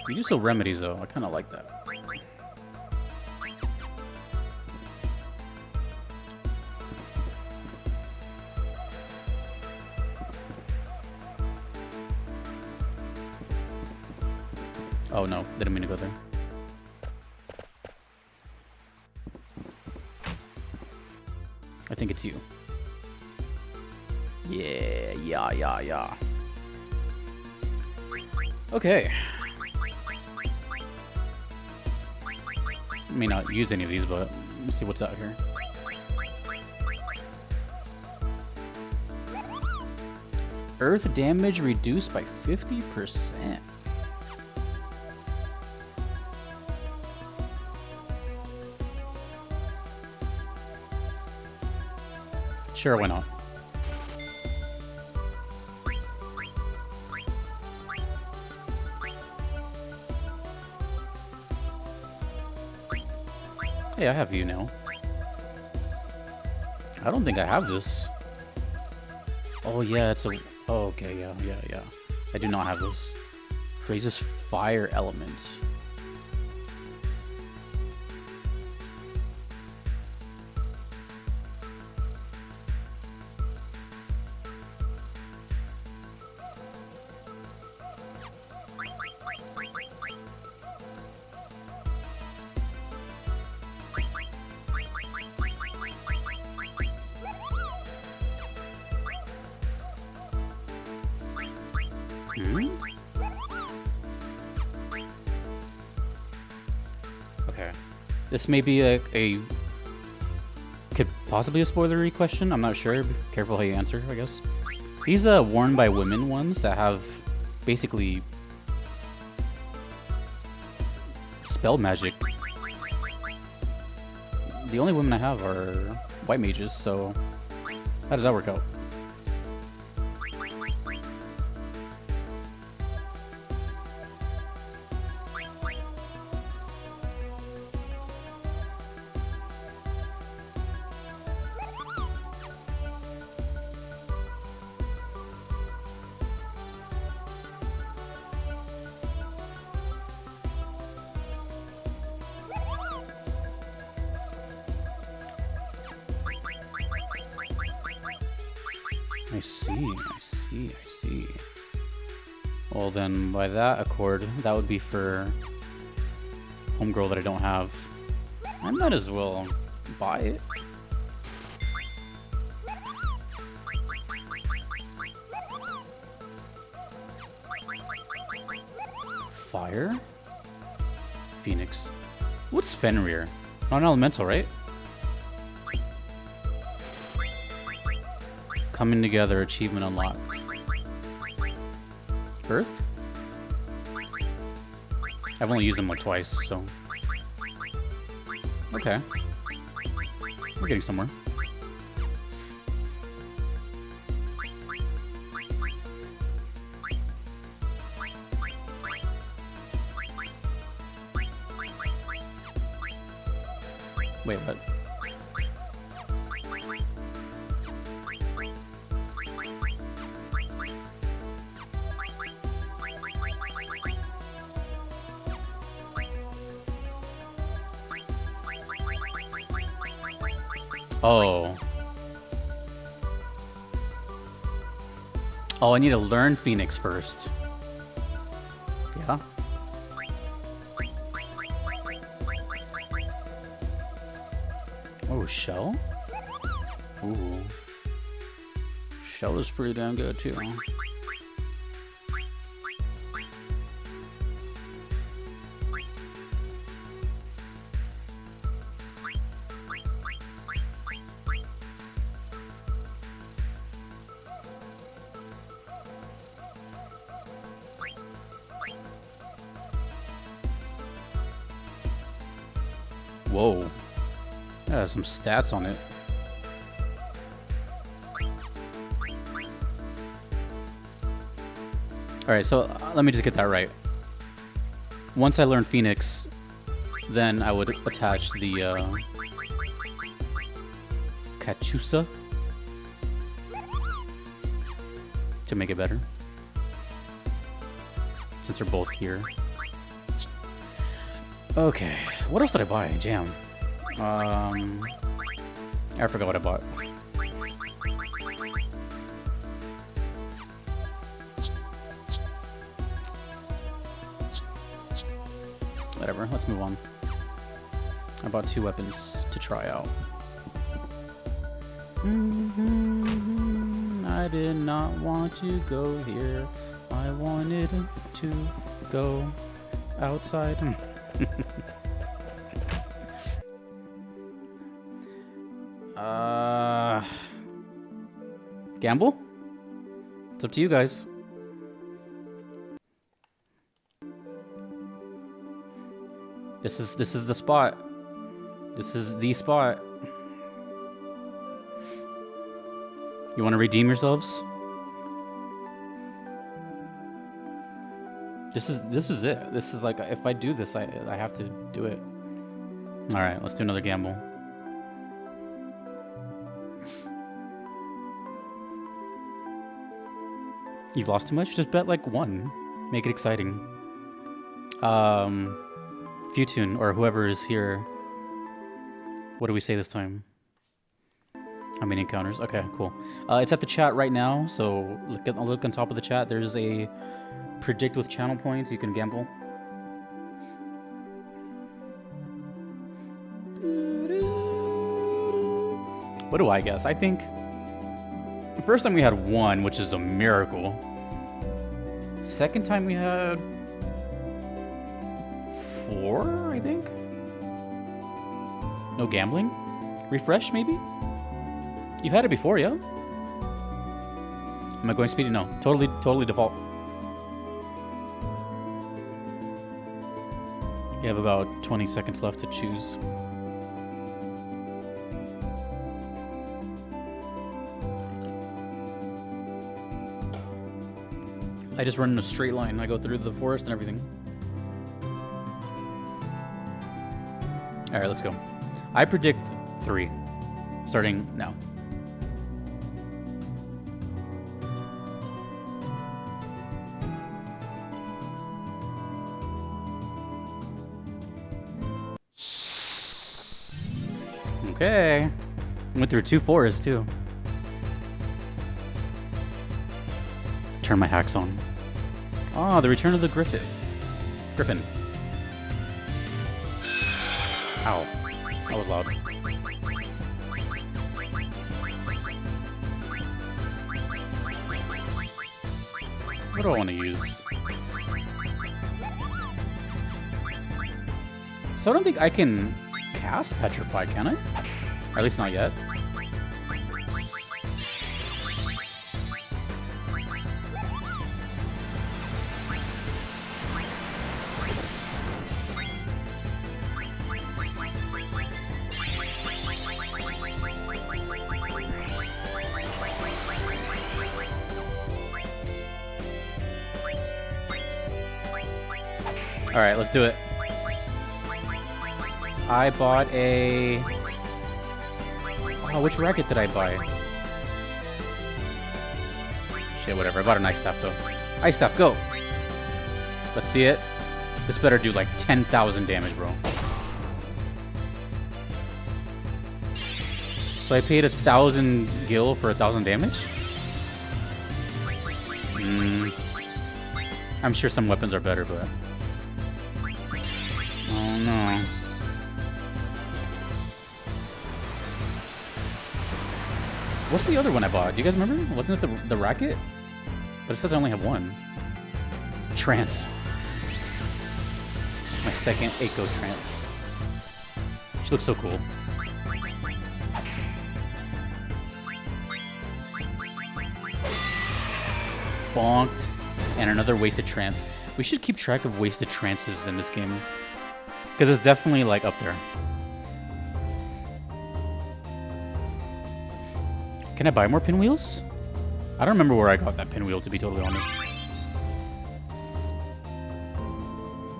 You do sell remedies, though. I kind of like that. Oh no, didn't mean to go there. I think it's you. Yeah. Okay. I may not use any of these, but let's see what's out here. Earth damage reduced by 50%. Sure, why not? Hey, I have you now. I don't think I have this. Oh yeah, it's a... Oh, okay, yeah. I do not have this. Raises fire element. Okay. This may be a could possibly a spoilery question. I'm not sure. Be careful how you answer, I guess. These worn by women ones that have basically spell magic. The only women I have are white mages, so how does that work out? I see. Well then, by that accord, that would be for homegirl that I don't have. I might as well buy it. Fire? Phoenix. What's Fenrir? Not an elemental, right? Coming together, achievement unlocked. Earth? I've only used them like twice, so... Okay. We're getting somewhere. Wait, what? Oh. Oh, I need to learn Phoenix first. Yeah. Oh, Shell? Ooh. Shell is pretty damn good, too. Whoa. That has some stats on it. Alright, so let me just get that right. Once I learn Phoenix, then I would attach the Kachusa to make it better. Since they're both here. Okay, what else did I buy? Jam. I forgot what I bought. Whatever, let's move on. I bought 2 weapons to try out. I did not want to go here. I wanted to go outside. Gamble? It's up to you guys. This is the spot. This is the spot. You want to redeem yourselves? This is it. This is like, if I do this, I have to do it. All right, let's do another gamble. You've lost too much? Just bet like 1. Make it exciting. Futune, or whoever is here. What do we say this time? How many encounters? Okay, cool. It's at the chat right now, so look on top of the chat. There's a predict with channel points. You can gamble. What do I guess? I think the first time we had 1, which is a miracle. Second time we had 4, I think. No gambling? Refresh, maybe? You've had it before, yeah? Am I going speedy? No. Totally default. You have about 20 seconds left to choose. I just run in a straight line. I go through the forest and everything. Alright, let's go. I predict 3. Starting now. Okay. Went through 2 forests too. turn my hacks on. Ah, the return of the Griffin. Ow. That was loud. What do I want to use? So I don't think I can cast Petrify, can I? Or at least not yet. Alright, let's do it. I bought a... Oh, which racket did I buy? Shit, whatever. I bought an Ice Staff, though. Ice Staff, go! Let's see it. This better do, like, 10,000 damage, bro. So I paid 1,000 gil for 1,000 damage? I'm sure some weapons are better, but... Oh, no. What's the other one I bought? Do you guys remember? Wasn't it the racket? But it says I only have one. Trance. My second Eiko trance. She looks so cool. Bonked. And another wasted trance. We should keep track of wasted trances in this game. Because it's definitely, like, up there. Can I buy more pinwheels? I don't remember where I got that pinwheel, to be totally honest.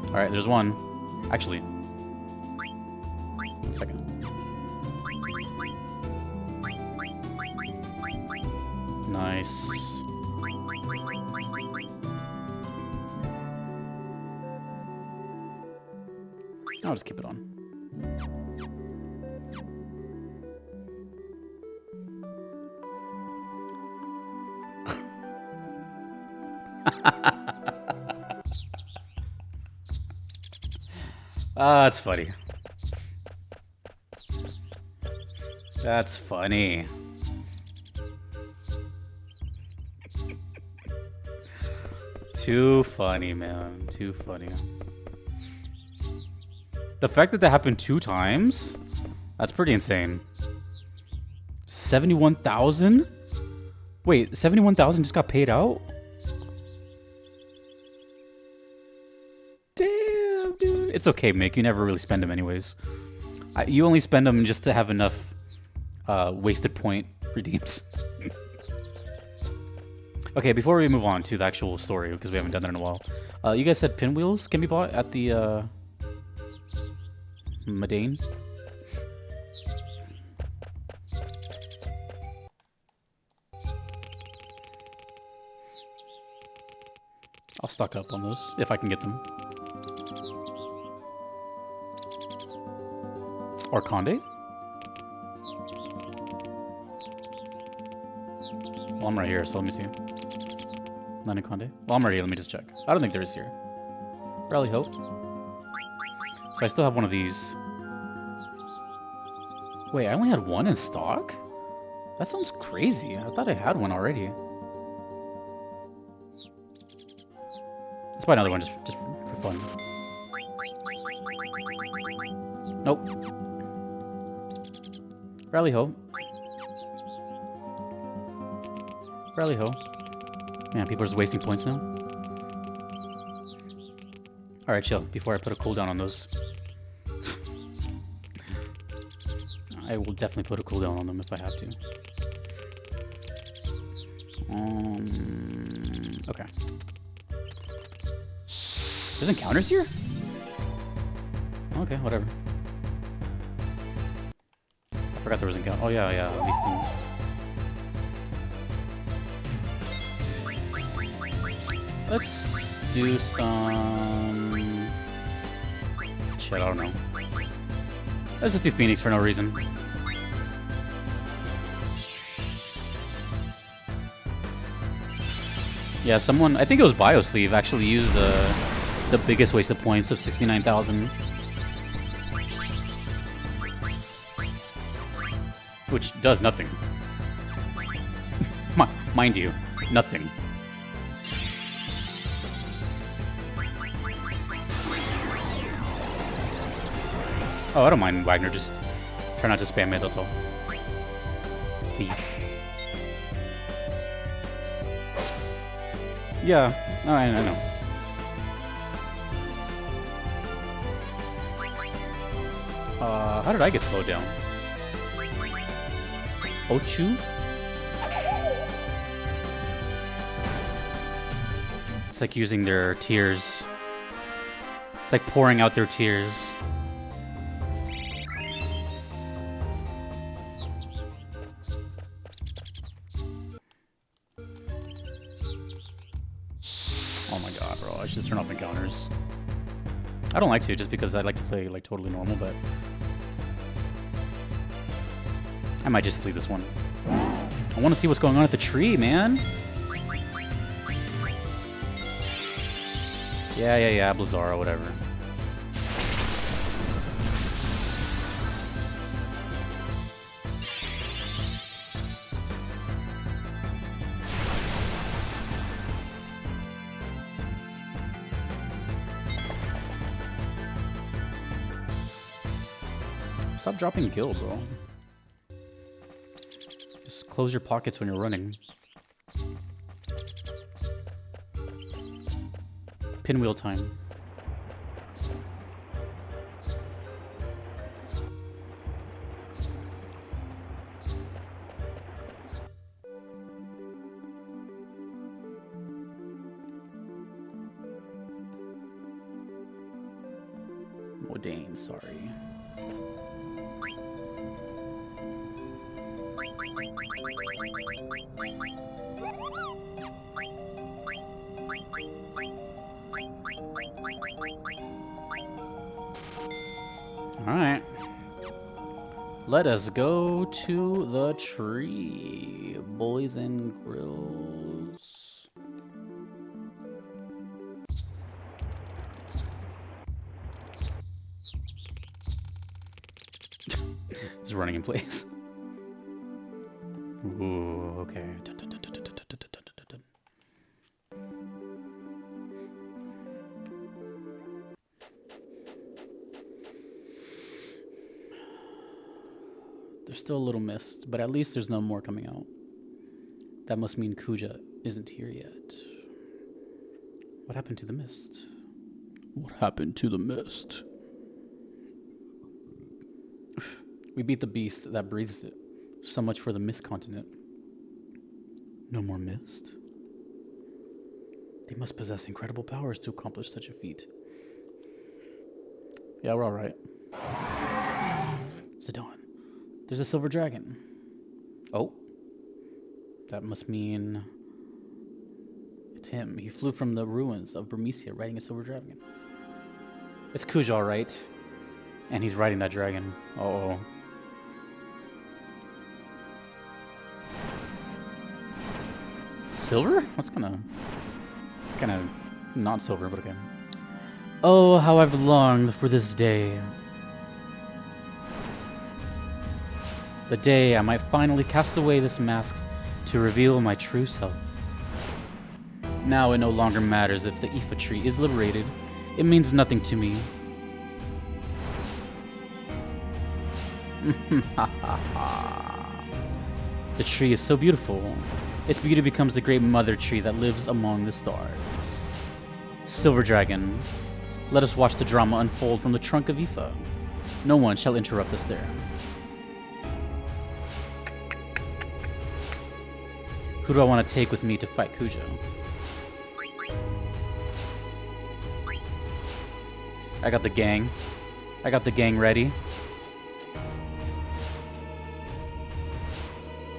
Alright, there's one. Actually. 1 second. Nice. I'll just keep it on. Ah, that's funny. That's funny. Too funny, man. Too funny. The fact that happened 2 times? That's pretty insane. 71,000? Wait, 71,000 just got paid out? Damn, dude. It's okay, Mick. You never really spend them anyways. You only spend them just to have enough wasted point redeems. Okay, before we move on to the actual story, because we haven't done that in a while. You guys said pinwheels can be bought at the... Medane. I'll stock up on those if I can get them. Or Conde? Well, I'm right here, so let me see. None in Conde? Well, I'm ready. Let me just check. I don't think there is here. Rally Hope. So I still have one of these. Wait, I only had one in stock? That sounds crazy. I thought I had one already. Let's buy another one just for fun. Nope. Rally ho. Rally ho. Man, people are just wasting points now. Alright, chill. Before I put a cooldown on those. I will definitely put a cooldown on them if I have to. Okay. There's encounters here? Okay, whatever. I forgot there was encounters. Oh yeah, these things. Let's do some... Shit, I don't know. Let's just do Phoenix for no reason. Yeah, someone, I think it was Biosleeve, actually used the biggest waste of points of 69,000. Which does nothing. Mind you, nothing. Oh, I don't mind Wagner, just try not to spam it, that's all. Please. Yeah, I know. How did I get slowed down? Ochu? It's like using their tears. It's like pouring out their tears. Oh my god, bro. I should turn off encounters. I don't like to, just because I like to play like totally normal, but I might just flee this one. I want to see what's going on at the tree, man. Yeah, Blizzara, whatever. Stop dropping kills, bro. Just close your pockets when you're running. Pinwheel time. Modane, sorry. Alright. Let us go to the tree, boys and grills. Just running in place. Ooh, okay. There's still a little mist, but at least there's no more coming out. That must mean Kuja isn't here yet. What happened to the mist? What happened to the mist? We beat the beast that breathes it. So much for the mist continent. No more mist? They must possess incredible powers to accomplish such a feat. Yeah, we're alright. Zidane. There's a silver dragon. Oh. That must mean it's him. He flew from the ruins of Burmecia riding a silver dragon. It's Kuja, alright. And he's riding that dragon. Uh-oh. Silver? That's kind of not silver, but okay. Oh, how I've longed for this day. The day I might finally cast away this mask to reveal my true self. Now it no longer matters if the Iifa Tree is liberated. It means nothing to me. The tree is so beautiful. Its beauty becomes the great mother tree that lives among the stars. Silver Dragon, let us watch the drama unfold from the trunk of Iifa. No one shall interrupt us there. Who do I want to take with me to fight Kuja? I got the gang. I got the gang ready.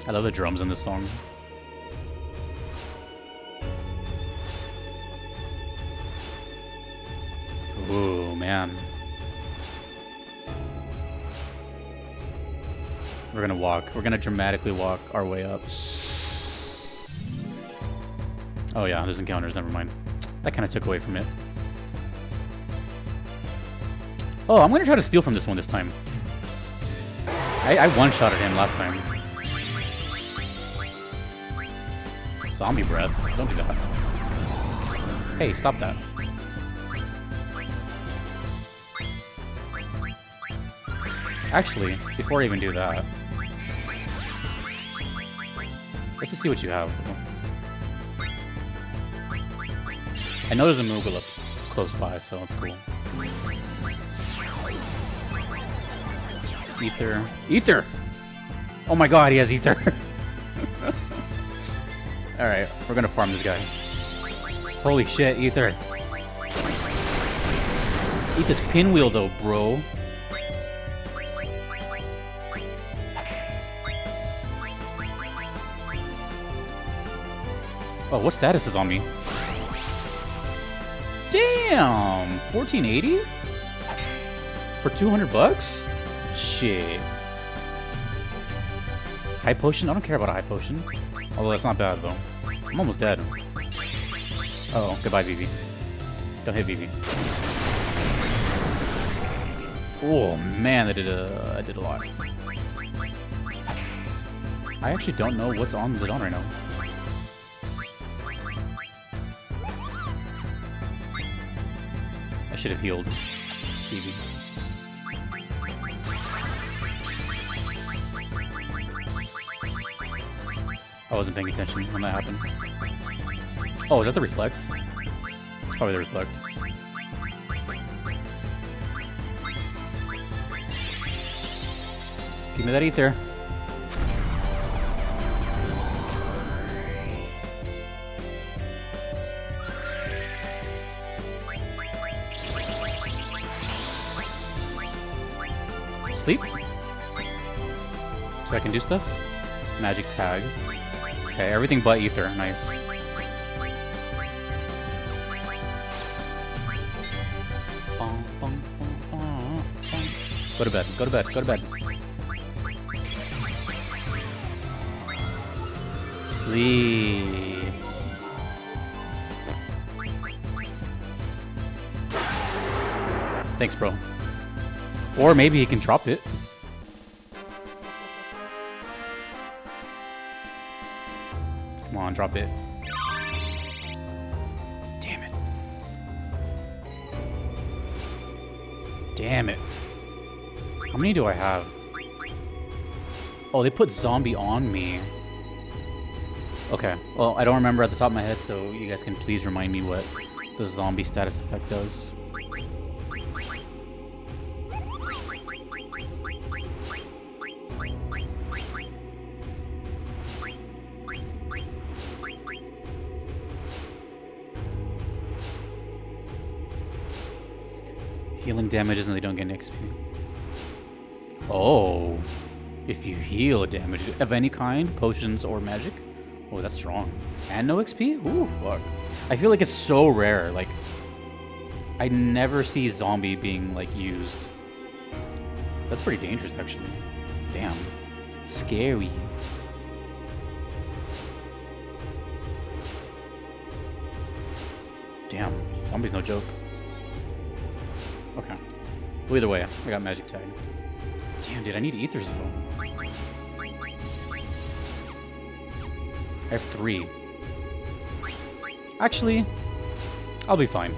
I love the drums in this song. Ooh, man. We're gonna walk. We're gonna dramatically walk our way up. Oh yeah, there's encounters, never mind. That kind of took away from it. Oh, I'm gonna try to steal from this one this time. I one-shotted him last time. Zombie breath. Don't do that. Hey, stop that. Actually, before I even do that, let's just see what you have. I know there's a Moogle up close by, so it's cool. Ether. Ether! Oh my god, he has Ether! Alright, we're gonna farm this guy. Holy shit, Ether. Eat this pinwheel though, bro. Oh, what status is on me? Damn! 1480? For 200 bucks? Shit. High potion? I don't care about a high potion. Although that's not bad though. I'm almost dead. Uh oh, goodbye, Vivi. Don't hit Vivi. Oh man, I did a lot. I actually don't know what's on Zidane right now. I should have healed Vivi. I wasn't paying attention when that happened. Oh, is that the reflect? It's probably the reflect. Give me that ether. Sleep? So I can do stuff? Magic tag. Okay, everything but ether. Nice. Go to bed. Go to bed. Go to bed. Sleep. Thanks, bro. Or maybe he can drop it. Come on, drop it. Damn it. Damn it. How many do I have? Oh, they put zombie on me. Okay. Well, I don't remember at the top of my head, so you guys can please remind me what the zombie status effect does. Healing damages and they don't get any XP. Oh. If you heal damage of any kind, potions or magic. Oh, that's strong. And no XP? Ooh, fuck. I feel like it's so rare. Like, I never see zombie being, like, used. That's pretty dangerous, actually. Damn. Scary. Damn. Zombie's no joke. Okay. Well, either way, I got magic tag. Damn, dude, I need ethers, though. I have 3. Actually, I'll be fine.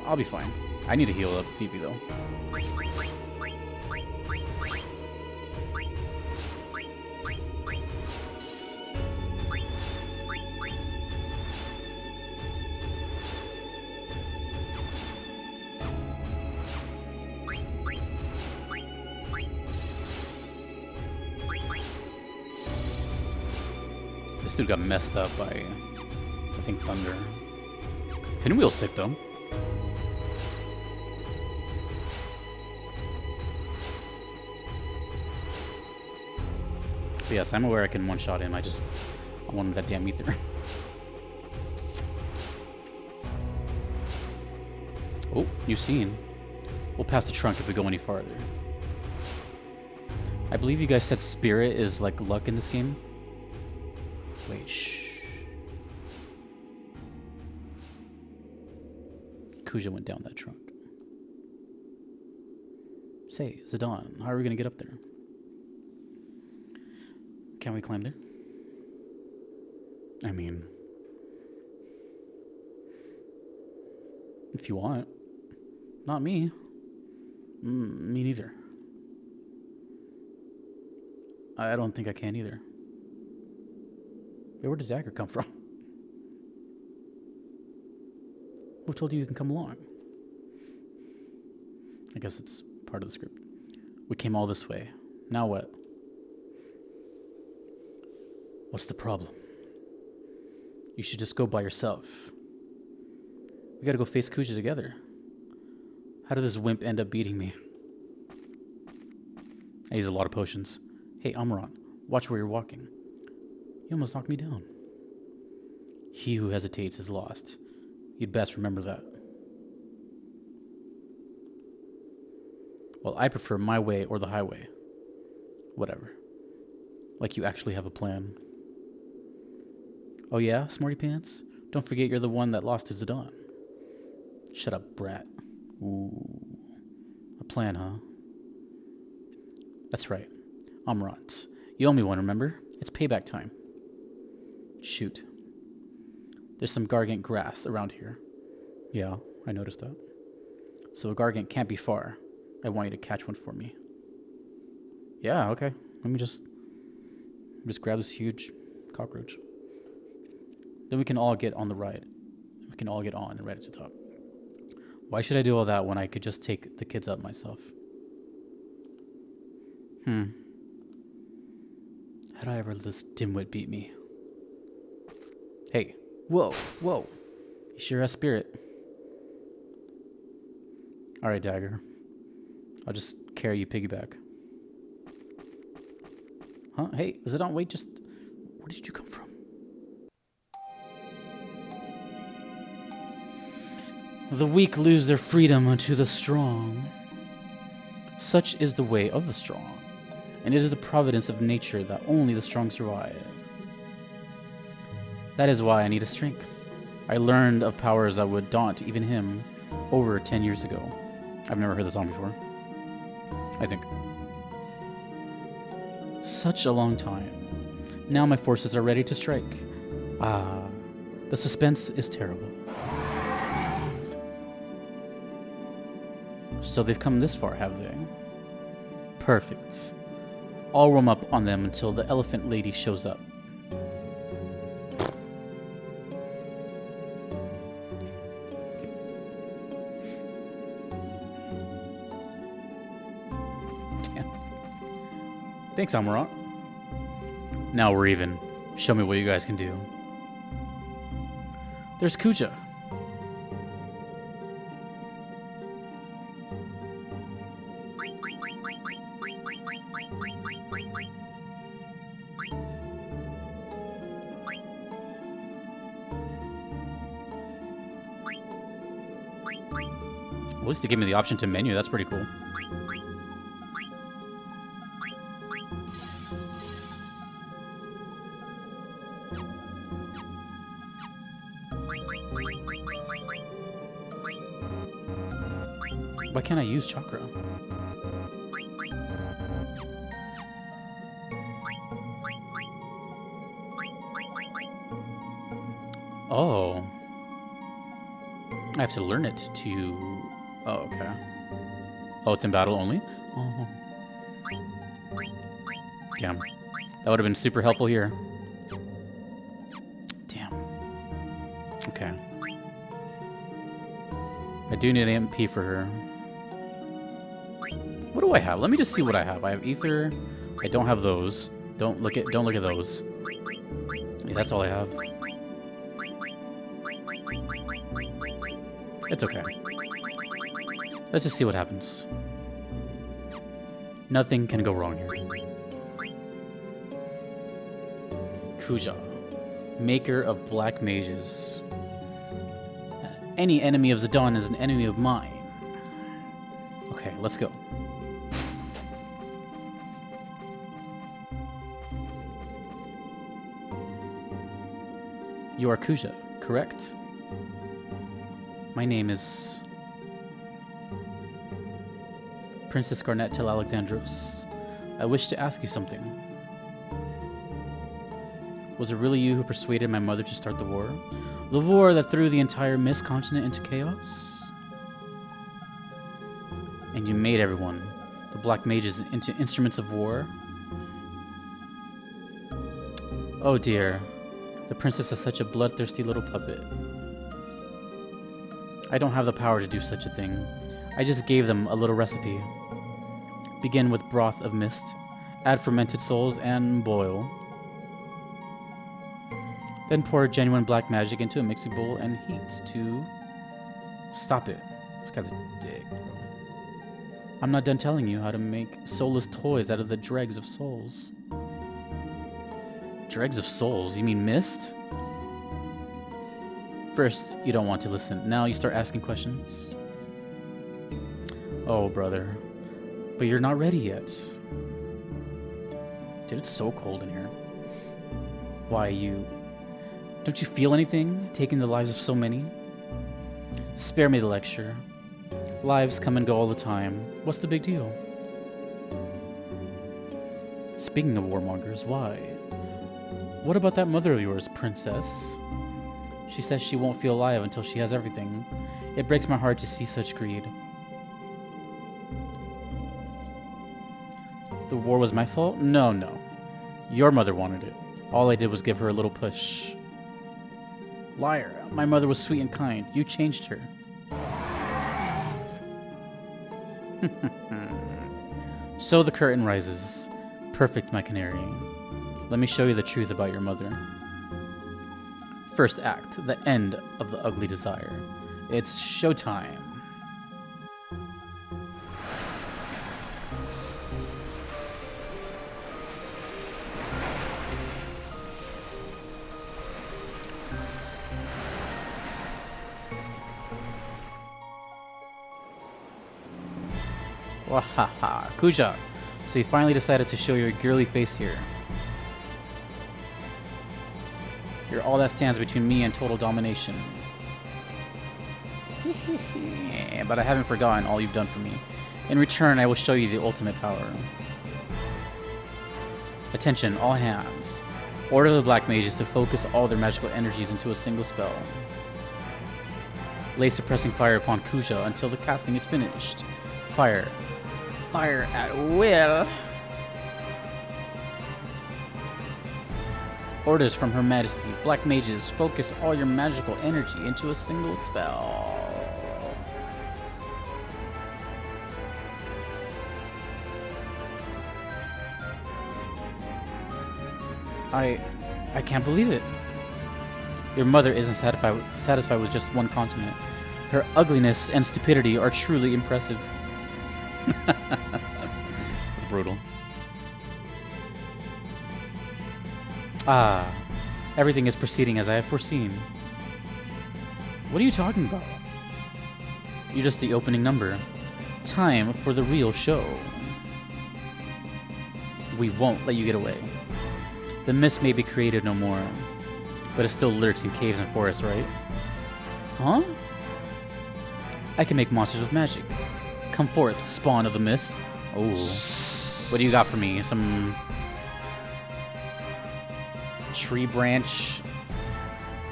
I'll be fine. I need to heal up Phoebe, though. This dude got messed up by, I think, Thunder. Pinwheel's sick, though. But yes, I'm aware I can one-shot him. I wanted that damn ether. Oh, new scene. We'll pass the trunk if we go any farther. I believe you guys said spirit is like luck in this game. Wait, shh. Kuja went down that trunk. Say, Zidane, how are we gonna get up there? Can we climb there? I mean, if you want. Not me. Me neither. I don't think I can either. Where did Dagger come from? Who told you can come along? I guess it's part of the script. We came all this way. Now what? What's the problem? You should just go by yourself. We gotta go face Kuja together. How did this wimp end up beating me? I use a lot of potions. Hey, Amarant, watch where you're walking. You almost knocked me down. He who hesitates is lost. You'd best remember that. Well, I prefer my way or the highway. Whatever. Like you actually have a plan. Oh yeah, smarty pants? Don't forget you're the one that lost to Zidane. Shut up, brat. Ooh. A plan, huh? That's right. Amarant. You owe me one, remember? It's payback time. Shoot. There's some gargant grass around here. Yeah, I noticed that. So a gargant can't be far. I want you to catch one for me. Yeah, okay. Let me just grab this huge cockroach. Then we can all get on the ride. We can all get on and ride it to the top. Why should I do all that when I could just take the kids up myself? How'd I ever let this dimwit beat me? Hey, whoa. You sure has spirit. Alright, Dagger. I'll just carry you piggyback. Huh? Hey, is it on? Wait, just... Where did you come from? The weak lose their freedom to the strong. Such is the way of the strong, and it is the providence of nature that only the strong survive. That is why I need a strength. I learned of powers that would daunt even him over 10 years ago. I've never heard the song before. I think. Such a long time. Now my forces are ready to strike. The suspense is terrible. So they've come this far, have they? Perfect. I'll roam up on them until the elephant lady shows up. Damn. Thanks, Amarant. Now we're even. Show me what you guys can do. There's Kuja. At least they gave me the option to menu. That's pretty cool. Why can't I use chakra? Oh. I have to learn it to... Oh, okay. Oh, it's in battle only? Oh. Damn. That would have been super helpful here. Damn. Okay. I do need an MP for her. What do I have? Let me just see what I have. I have ether. I don't have those. Don't look at those. Yeah, that's all I have. It's okay. Let's just see what happens. Nothing can go wrong here. Kuja, maker of black mages. Any enemy of Zidane is an enemy of mine. Okay, let's go. You are Kuja, correct? My name is Princess Garnet Tel Alexandros. I wish to ask you something. Was it really you who persuaded my mother to start the war? The war that threw the entire Mist continent into chaos? And you made everyone, the black mages, into instruments of war? Oh dear, the princess is such a bloodthirsty little puppet. I don't have the power to do such a thing. I just gave them a little recipe. Begin with broth of mist, add fermented souls, and boil. Then pour genuine black magic into a mixing bowl and heat to... Stop it. This guy's a dick, bro. I'm not done telling you how to make soulless toys out of the dregs of souls. Dregs of souls? You mean mist? First, you don't want to listen. Now you start asking questions. Oh, brother. But you're not ready yet. Dude, it's so cold in here. Why, you... Don't you feel anything, taking the lives of so many? Spare me the lecture. Lives come and go all the time. What's the big deal? Speaking of warmongers, why? What about that mother of yours, princess? She says she won't feel alive until she has everything. It breaks my heart to see such greed. The war was my fault? No. Your mother wanted it. All I did was give her a little push. Liar. My mother was sweet and kind. You changed her. So the curtain rises. Perfect, my canary. Let me show you the truth about your mother. First act, the end of the ugly desire. It's showtime. Wahaha, Kuja. So you finally decided to show your girly face here. You're all that stands between me and total domination. But I haven't forgotten all you've done for me. In return, I will show you the ultimate power. Attention, all hands. Order the black mages to focus all their magical energies into a single spell. Lay suppressing fire upon Kuja until the casting is finished. Fire. Fire at will. Orders from Her Majesty. Black mages, focus all your magical energy into a single spell. I can't believe it. Your mother isn't satisfied with just one continent. Her ugliness and stupidity are truly impressive. That's brutal. Ah, everything is proceeding as I have foreseen. What are you talking about? You're just the opening number. Time for the real show. We won't let you get away. The mist may be created no more, but it still lurks in caves and forests, right? Huh? I can make monsters with magic. Come forth, spawn of the mist. Oh, what do you got for me? Some tree branch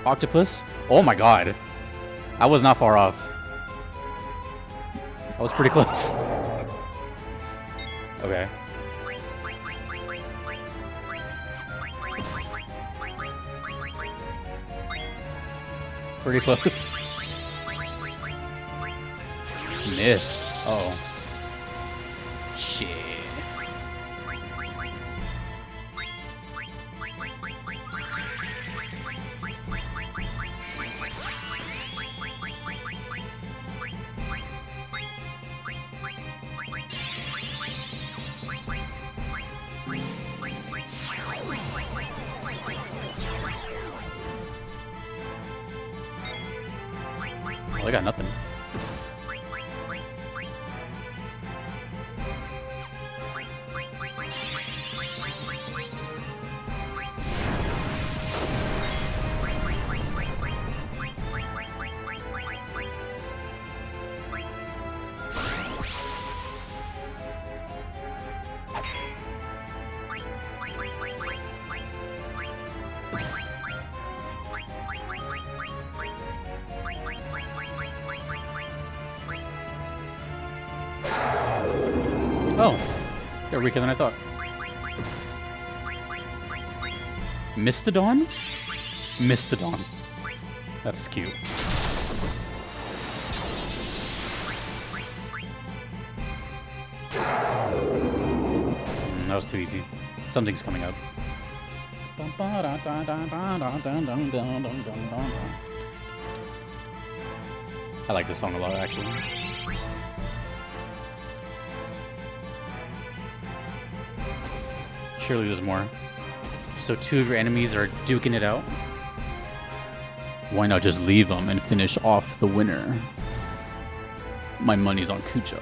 octopus? Oh my god. I was not far off. I was pretty close. Okay. Pretty close. Missed. Oh. Shit. Well, I got nothing. Oh, they're weaker than I thought. Mistodon? Mistodon. That's cute. That was too easy. Something's coming up. I like this song a lot, actually. Surely there's more. So 2 of your enemies are duking it out? Why not just leave them and finish off the winner? My money's on Kuja.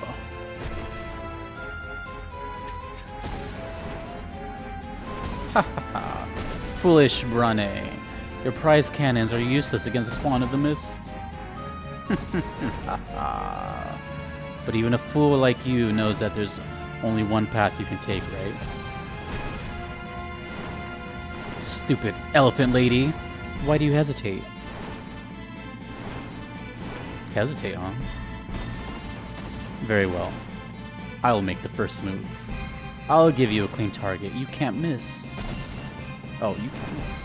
Foolish Brahne. Your prize cannons are useless against the spawn of the mists. But even a fool like you knows that there's only one path you can take, right? Stupid elephant lady. Why do you hesitate? Hesitate, huh? Very well. I'll make the first move. I'll give you a clean target. You can't miss. Oh, you can't miss.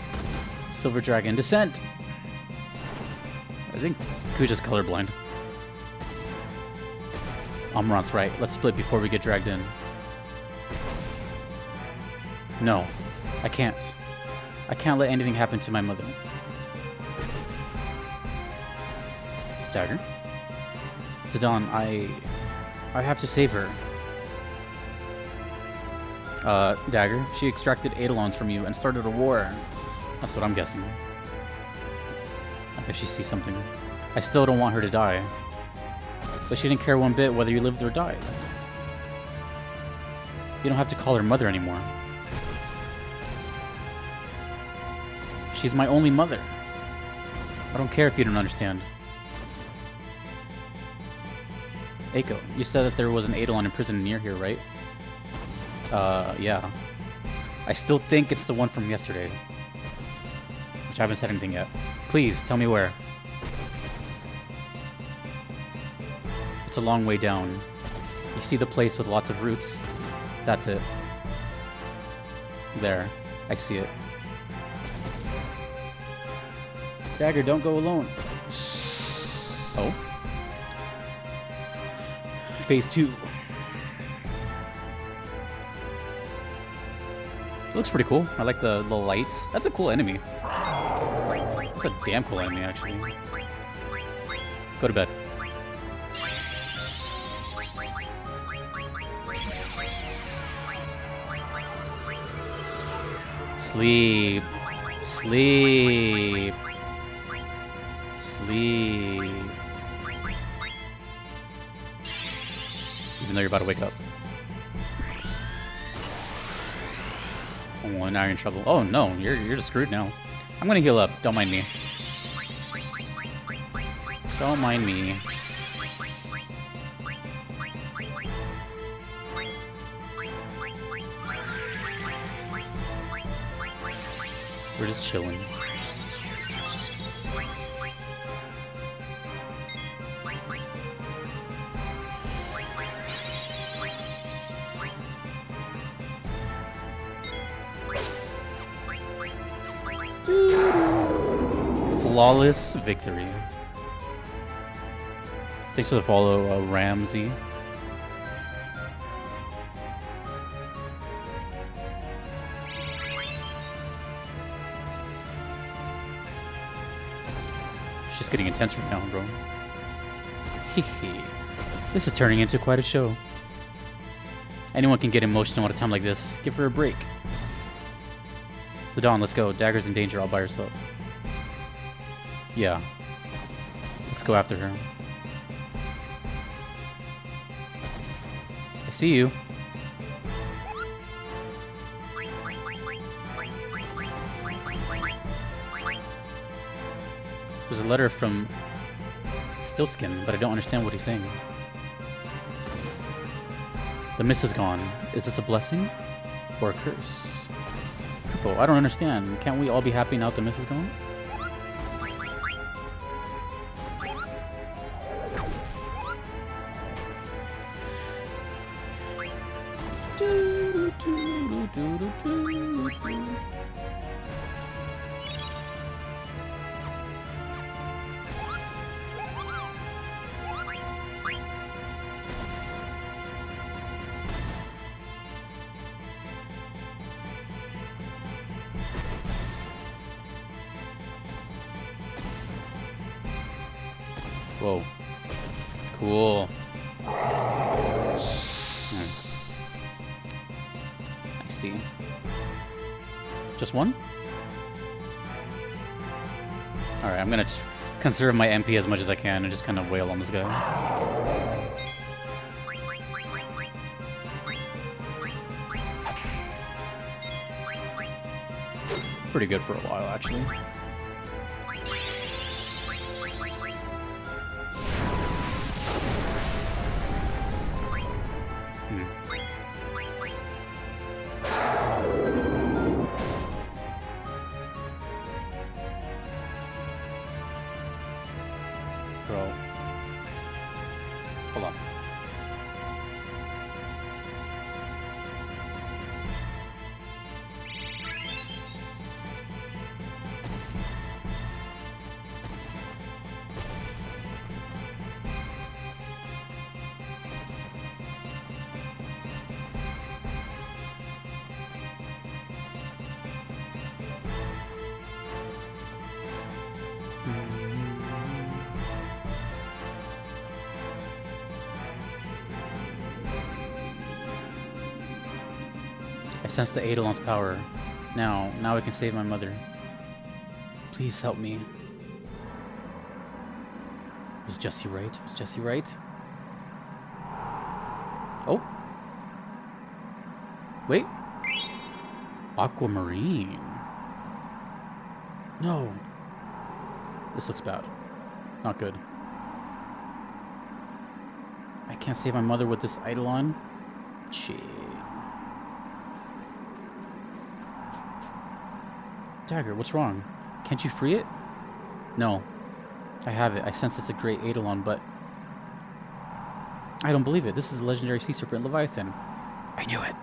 Silver Dragon Descent. I think Kuja's colorblind. Amarant's right. Let's split before we get dragged in. No, I can't. I can't let anything happen to my mother. Dagger? Zidane, I have to save her. Dagger, she extracted Eidolons from you and started a war. That's what I'm guessing. I guess she sees something. I still don't want her to die. But she didn't care one bit whether you lived or died. You don't have to call her mother anymore. She's my only mother. I don't care if you don't understand. Eiko, you said that there was an Eidolon in prison near here, right? Yeah. I still think it's the one from yesterday. Which I haven't said anything yet. Please, tell me where. It's a long way down. You see the place with lots of roots? That's it. There. I see it. Dagger, don't go alone. Oh? Phase 2. It looks pretty cool. I like the lights. That's a cool enemy. That's a damn cool enemy, actually. Go to bed. Sleep. Sleep. Sleep. Even though you're about to wake up. Oh, now you're in trouble. Oh no, you're just screwed now. I'm gonna heal up. Don't mind me. Don't mind me. We're just chilling. Flawless victory. Thanks for the follow, Ramsey. It's just getting intense right now, bro. Hehe. This is turning into quite a show. Anyone can get emotional at a time like this. Give her a break. Zidane, let's go. Dagger's in danger all by herself. Yeah. Let's go after her. I see you. There's a letter from Stillskin, but I don't understand what he's saying. The mist is gone. Is this a blessing or a curse? Hippaul, I don't understand. Can't we all be happy now that the mist is gone? Whoa. Cool. I see. Just one? Alright, I'm gonna conserve my MP as much as I can and just kind of wail on this guy. Pretty good for a while, actually. Bro. Hold on. I sense the Eidolon's power. Now I can save my mother. Please help me. Was Jesse right? Was Jesse right? Oh. Wait. Aquamarine. No. This looks bad. Not good. I can't save my mother with this Eidolon. Shit. Dagger, what's wrong? Can't you free it? No. I have it. I sense it's a great Eidolon, but I don't believe it. This is the legendary sea serpent Leviathan. I knew it.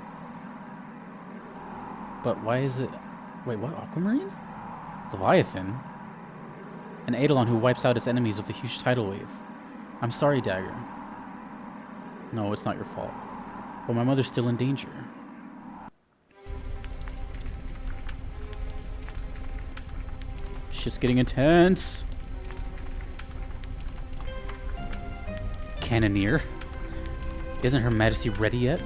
But why is it... Wait, what? Aquamarine? Leviathan? An Eidolon who wipes out its enemies with a huge tidal wave. I'm sorry, Dagger. No, it's not your fault. But my mother's still in danger. Shit's getting intense. Cannoneer? Isn't Her Majesty ready yet?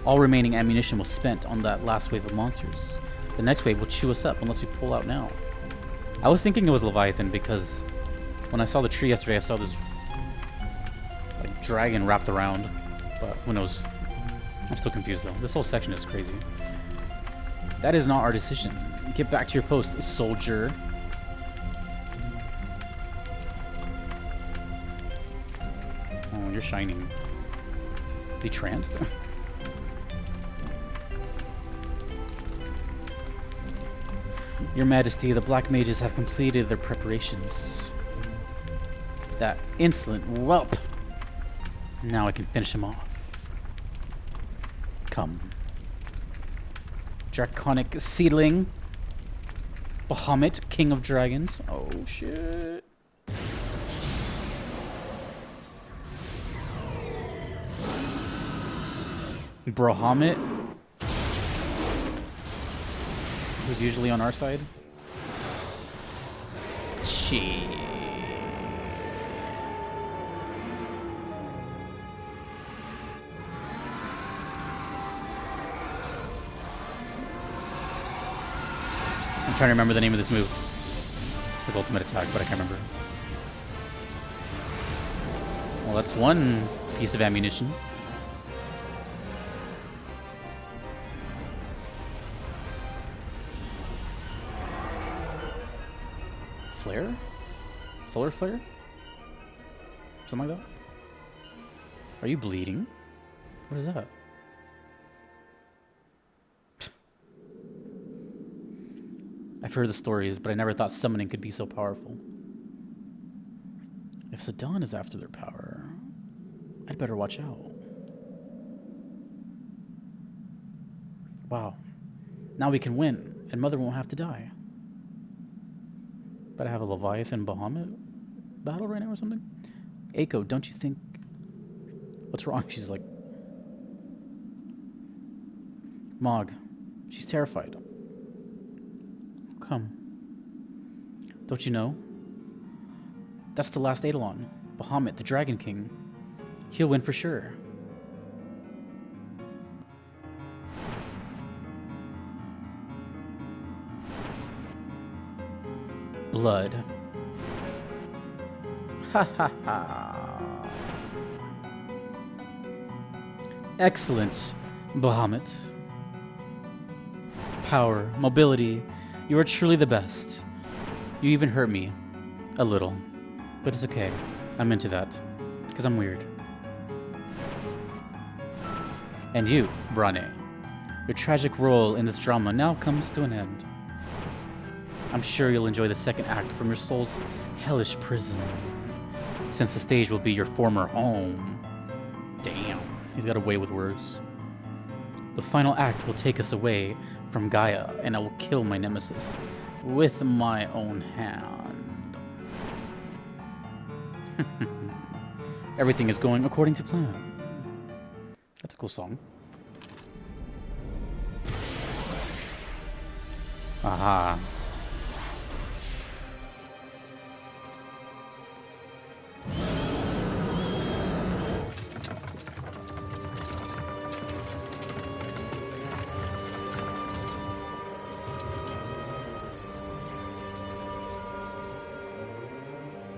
All remaining ammunition was spent on that last wave of monsters. The next wave will chew us up unless we pull out now. I was thinking it was Leviathan because when I saw the tree yesterday, I saw this like dragon wrapped around. But who knows? I'm still confused though. This whole section is crazy. That is not our decision. Get back to your post, soldier. Oh, you're shining. Is he tranced? Your Majesty, the Black Mages have completed their preparations. That insolent whelp. Now I can finish him off. Come. Draconic seedling. Bahamut, king of dragons. Oh shit. Bahamut, who's usually on our side. Shit. I'm trying to remember the name of this move. His ultimate attack, but I can't remember. Well, that's one piece of ammunition. Flare? Solar flare? Something like that? Are you bleeding? What is that? I've heard the stories, but I never thought summoning could be so powerful. If Zidane is after their power, I'd better watch out. Wow. Now we can win, and Mother won't have to die. But I have a Leviathan Bahamut battle right now or something? Eiko, don't you think... What's wrong? She's like... Mog. She's terrified. Come. Don't you know? That's the last Eidolon. Bahamut, the Dragon King. He'll win for sure. Blood. Ha ha ha. Excellent, Bahamut. Power, mobility, you are truly the best. You even hurt me. A little. But it's okay. I'm into that. Because I'm weird. And you, Brahne. Your tragic role in this drama now comes to an end. I'm sure you'll enjoy the second act from your soul's hellish prison, since the stage will be your former home. Damn, he's got a way with words. The final act will take us away from Gaia, and I will kill my nemesis with my own hand. Everything is going according to plan. That's a cool song. Aha.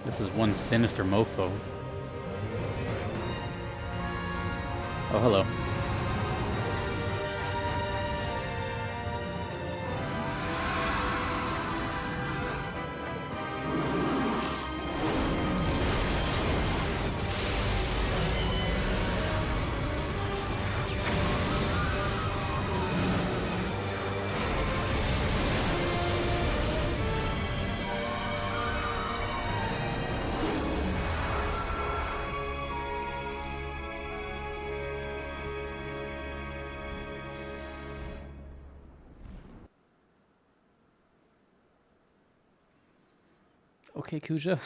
This is one sinister mofo. Oh, hello. Okay, Kuja.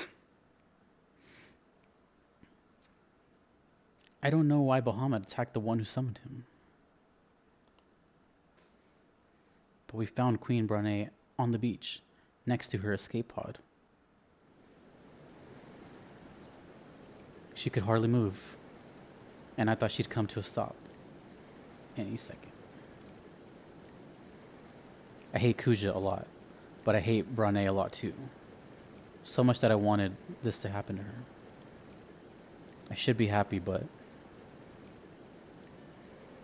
I don't know why Bahamut attacked the one who summoned him. But we found Queen Brahne on the beach, next to her escape pod. She could hardly move, and I thought she'd come to a stop any second. I hate Kuja a lot, but I hate Brahne a lot too. So much that I wanted this to happen to her. I should be happy, but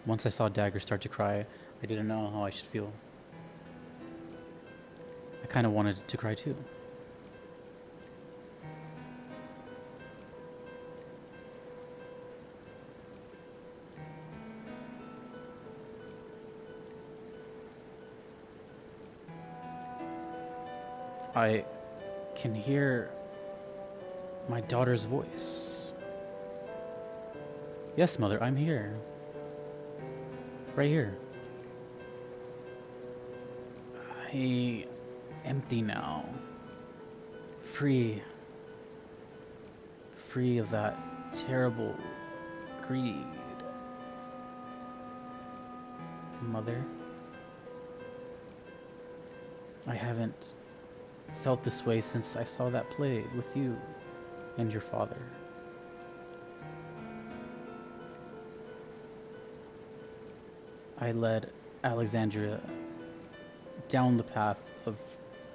once I saw Dagger start to cry, I didn't know how I should feel. I kind of wanted to cry too. I can hear my daughter's voice. Yes, Mother, I'm here. Right here. I empty now. Free. Free of that terrible greed. Mother, I haven't felt this way since I saw that play with you and your father. I led Alexandria down the path of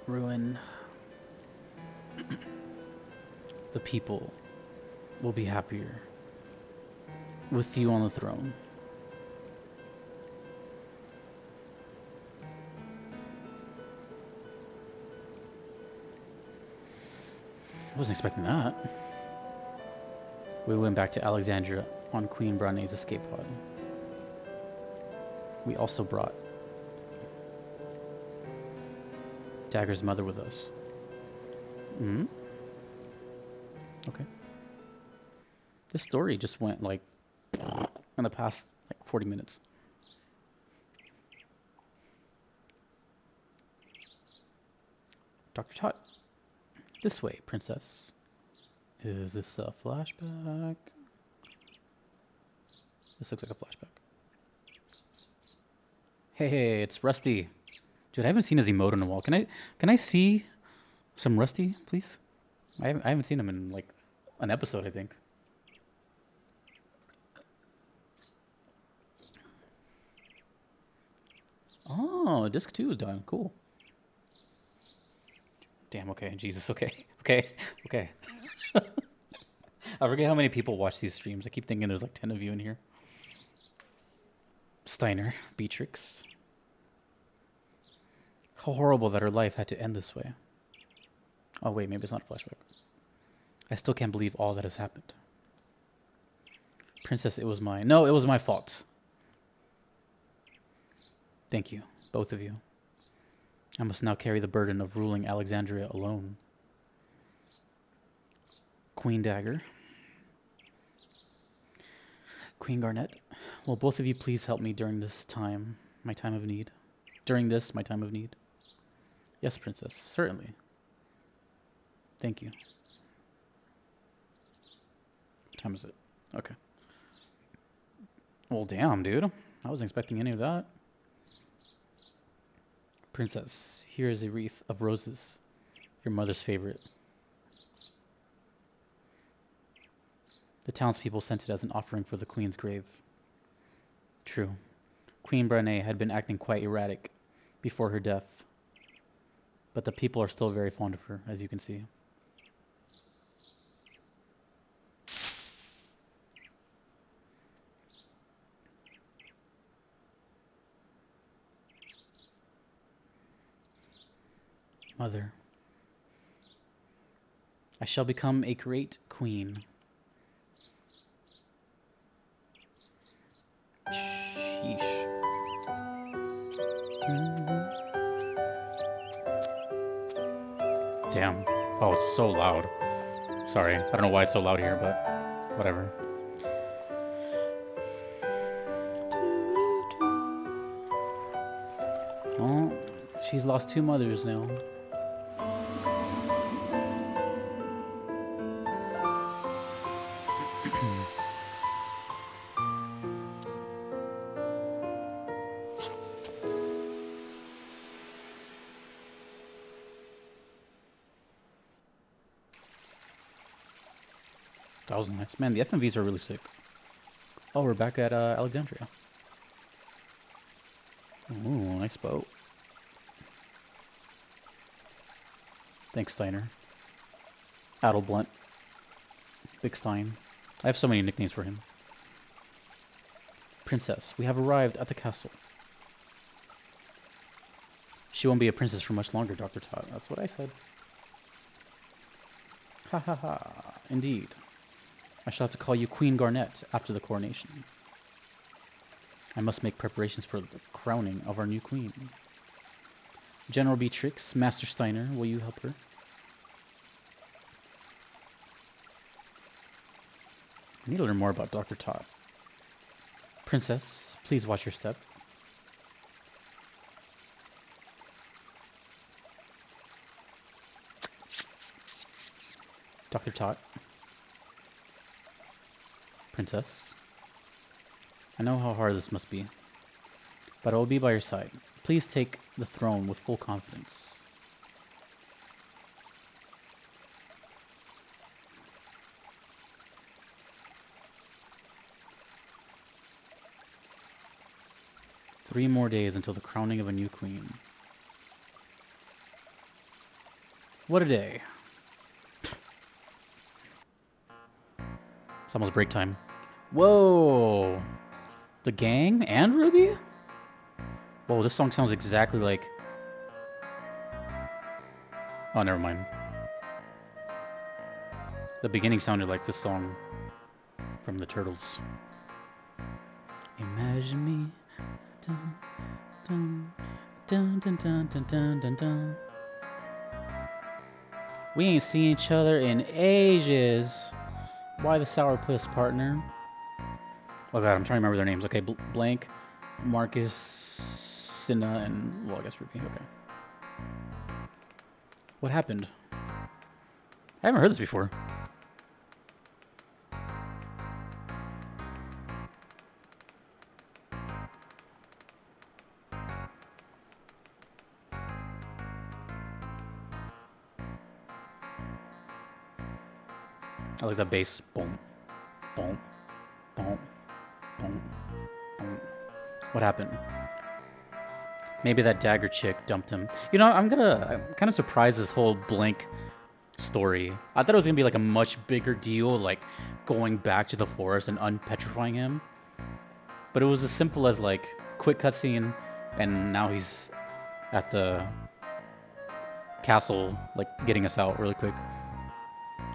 ruin. The people will be happier with you on the throne. I wasn't expecting that. We went back to Alexandria on Queen Brahne's escape pod. We also brought Dagger's mother with us. Hmm? Okay. This story just went like in the past like 40 minutes. Dr. Tot. This way, princess. Is this a flashback? This looks like a flashback. Hey, it's Rusty. Dude, I haven't seen his emote in a while. Can I see some Rusty, please? I haven't seen him in like an episode, I think. Oh, disc 2 is done. Cool. Damn, okay. Jesus, okay. Okay. I forget how many people watch these streams. I keep thinking there's like 10 of you in here. Steiner, Beatrix. How horrible that her life had to end this way. Oh, wait, maybe it's not a flashback. I still can't believe all that has happened. Princess, it was mine. No, it was my fault. Thank you, both of you. I must now carry the burden of ruling Alexandria alone. Queen Dagger. Queen Garnet, will both of you please help me during this time, my time of need? During this, my time of need? Yes, Princess, certainly. Thank you. What time is it? Okay. Well, damn, dude. I wasn't expecting any of that. Princess, here is a wreath of roses, your mother's favorite. The townspeople sent it as an offering for the queen's grave. True. Queen Brahne had been acting quite erratic before her death, but the people are still very fond of her, as you can see. Mother, I shall become a great queen. Sheesh. Damn. Oh, it's so loud. Sorry. I don't know why it's so loud here, but whatever. Oh, she's lost 2 mothers now. That was nice. Man, the FMVs are really sick. Oh, we're back at Alexandria. Ooh, nice boat. Thanks, Steiner. Adelblunt. Big Stein. I have so many nicknames for him. Princess, we have arrived at the castle. She won't be a princess for much longer, Dr. Tot. That's what I said. Ha ha ha. Indeed. I shall have to call you Queen Garnet after the coronation. I must make preparations for the crowning of our new queen. General Beatrix, Master Steiner, will you help her? I need to learn more about Dr. Tot. Princess, please watch your step. Dr. Tot. Princess. I know how hard this must be, but I will be by your side. Please take the throne with full confidence. Three more days until the crowning of a new queen. What a day. It's almost break time. Whoa! The gang and Ruby? Whoa, this song sounds exactly like... Oh, never mind. The beginning sounded like this song from the Turtles. Imagine me. Dun, dun, dun, dun, dun, dun, dun, dun, dun. We ain't seen each other in ages. Why the sourpuss, partner? Oh god, I'm trying to remember their names. Okay, Blank, Marcus, Cinna, and... Well, I guess Ruby. Okay. What happened? I haven't heard this before. I like that bass. Boom, boom, boom, boom, boom. What happened? Maybe that Dagger chick dumped him. You know, I'm kind of surprised this whole Blink story. I thought it was gonna be like a much bigger deal, like going back to the forest and unpetrifying him. But it was as simple as like quick cutscene, and now he's at the castle, like getting us out really quick.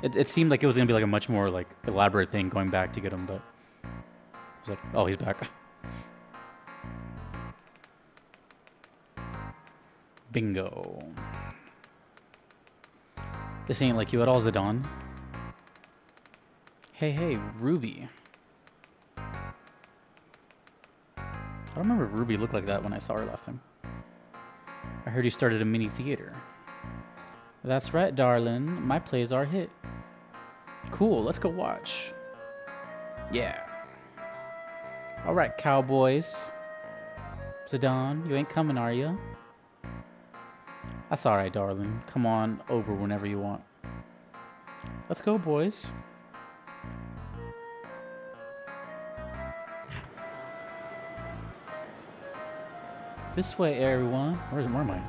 It seemed like it was gonna be like a much more like elaborate thing going back to get him, but it's like, oh, he's back. Bingo. This ain't like you at all, Zidane. Hey, Ruby. I don't remember if Ruby looked like that when I saw her last time. I heard you started a mini theater. That's right, darling. My plays are a hit. Cool, let's go watch. Yeah. Alright, cowboys. Zidane, you ain't coming, are you? That's alright, darling. Come on over whenever you want. Let's go, boys. This way, everyone. Where am I?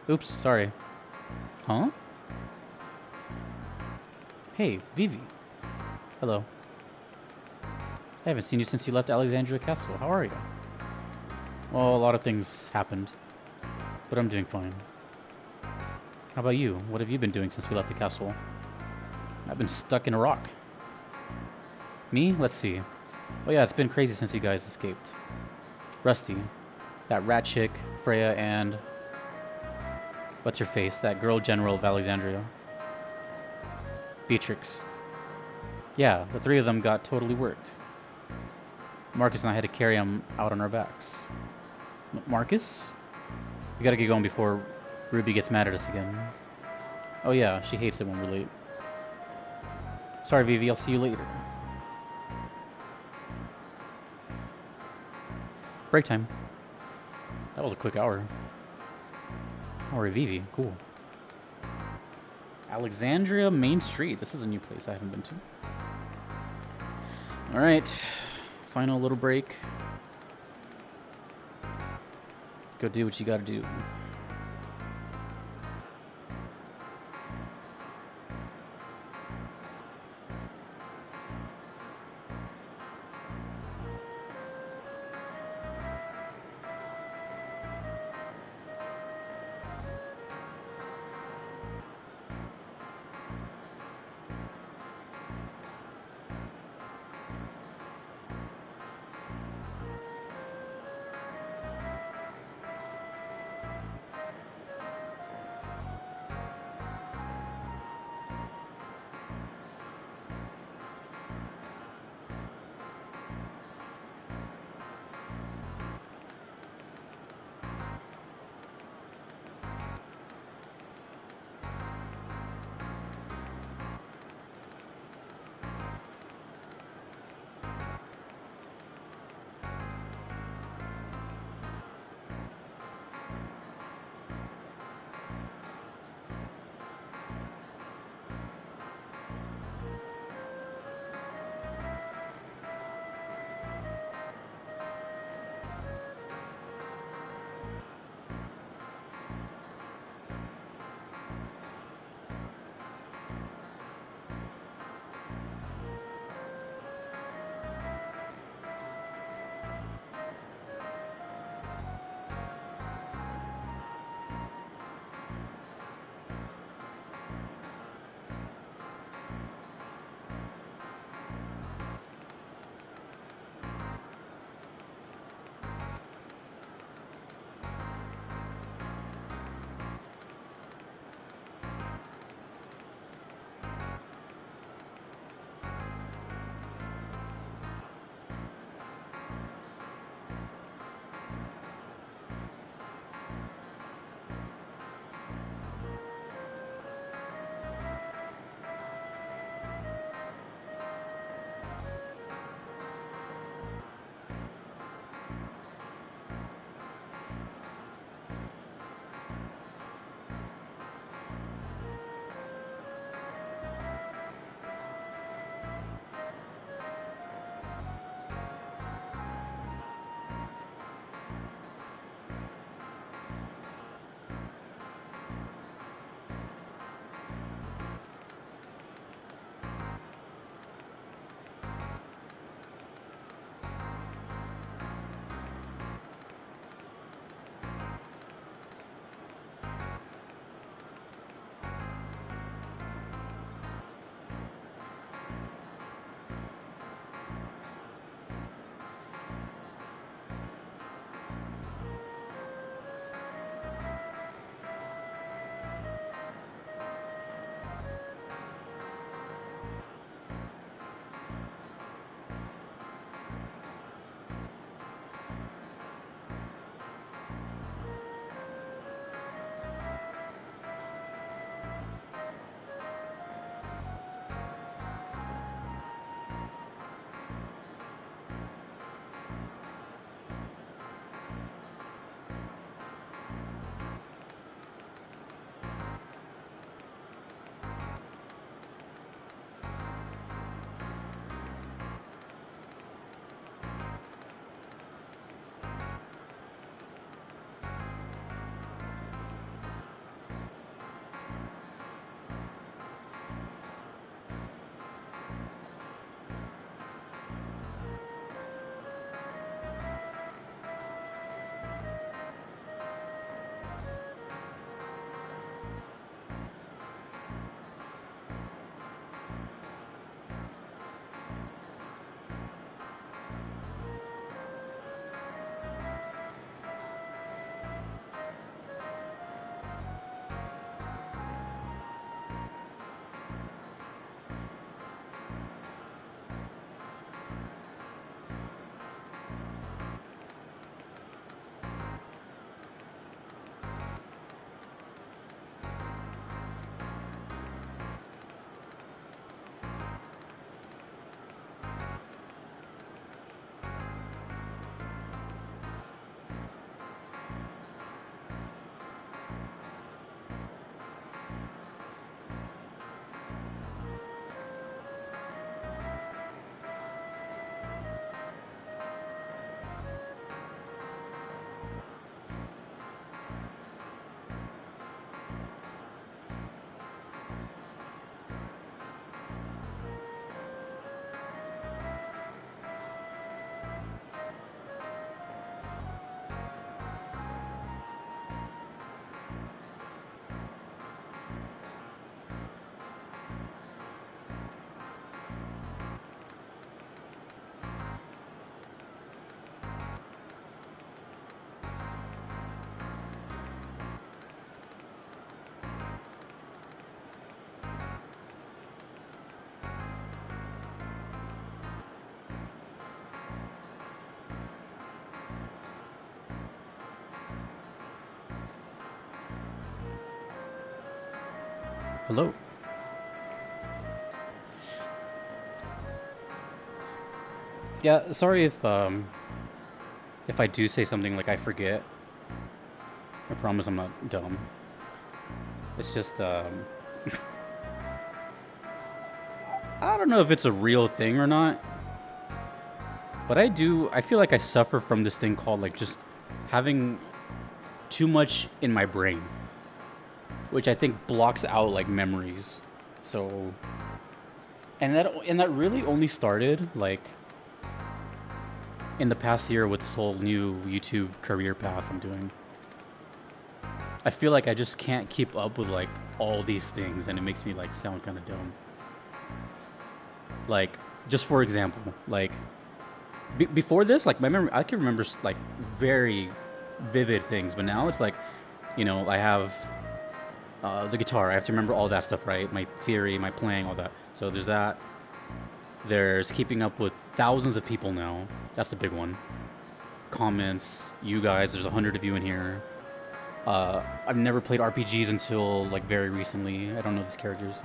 Oops, sorry. Huh? Hey, Vivi. Hello. I haven't seen you since you left Alexandria Castle. How are you? Well, a lot of things happened, but I'm doing fine. How about you? What have you been doing since we left the castle? I've been stuck in a rock. Me? Let's see. Oh yeah, it's been crazy since you guys escaped. Rusty, that rat chick, Freya, and... what's her face? That girl general of Alexandria. Beatrix. Yeah, the three of them got totally worked. Marcus and I had to carry them out on our backs. Marcus? We gotta get going before Ruby gets mad at us again. Oh yeah, she hates it when we're late. Sorry, Vivi, I'll see you later. Break time. That was a quick hour. Alright, Vivi, cool. Alexandria Main Street. This is a new place I haven't been to. Alright. Final little break. Go do what you gotta do. Hello. Yeah, sorry if I do say something like I forget. I promise I'm not dumb. It's just I don't know if it's a real thing or not. But I feel like I suffer from this thing called like just having too much in my brain, which I think blocks out like memories. So and that really only started like in the past year with this whole new YouTube career path I'm doing. I feel like I just can't keep up with like all these things, and it makes me like sound kind of dumb. Like, just for example, like before this, like my memory, I can remember like very vivid things, but now it's like, you know, I have the guitar. I have to remember all that stuff, right? My theory, my playing, all that. So there's that. There's keeping up with thousands of people now. That's the big one. Comments, you guys. There's 100 of you in here. I've never played RPGs until like very recently. I don't know these characters.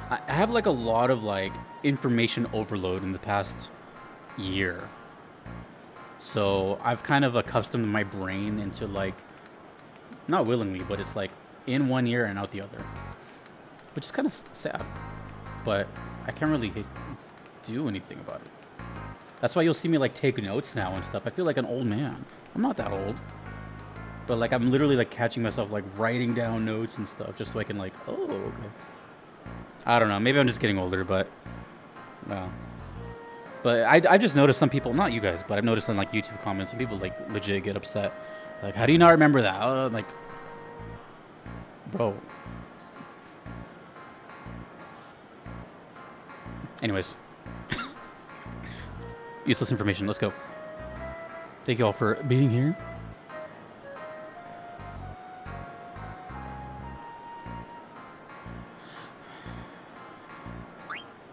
I have like a lot of like information overload in the past year. So I've kind of accustomed my brain into like, not willingly, but it's like in one ear and out the other, which is kind of sad. But I can't really do anything about it. That's why you'll see me like take notes now and stuff. I feel like an old man. I'm not that old. But like I'm literally like catching myself like writing down notes and stuff just so I can like, oh, okay. I don't know. Maybe I'm just getting older, but no. But I just noticed some people, not you guys, but I've noticed in like YouTube comments, some people like legit get upset. Like, how do you not remember that? I'm like, bro. Anyways. Useless information. Let's go. Thank you all for being here.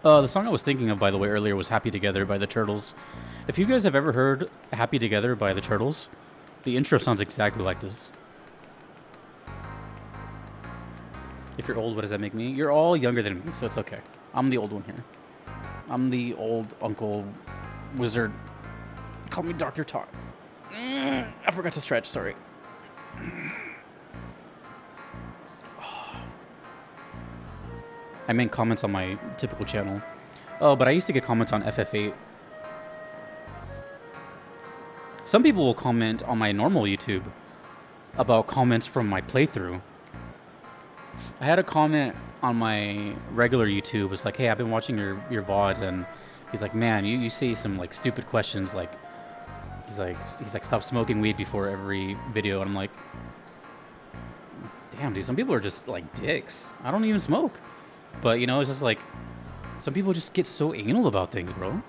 The song I was thinking of, by the way, earlier was Happy Together by the Turtles. If you guys have ever heard Happy Together by the Turtles, the intro sounds exactly like this. If you're old, what does that make me? You're all younger than me, so it's okay. I'm the old one here. I'm the old uncle wizard. Call me Dr. Todd. I forgot to stretch, sorry. I meant comments on my typical channel. Oh, but I used to get comments on FF8. Some people will comment on my normal YouTube about comments from my playthrough. I had a comment on my regular YouTube. It's like, hey, I've been watching your VODs, and he's like, man, you say some like stupid questions. Like, he's like, stop smoking weed before every video. And I'm like, damn, dude, some people are just like dicks. I don't even smoke. But, you know, it's just like, some people just get so anal about things, bro.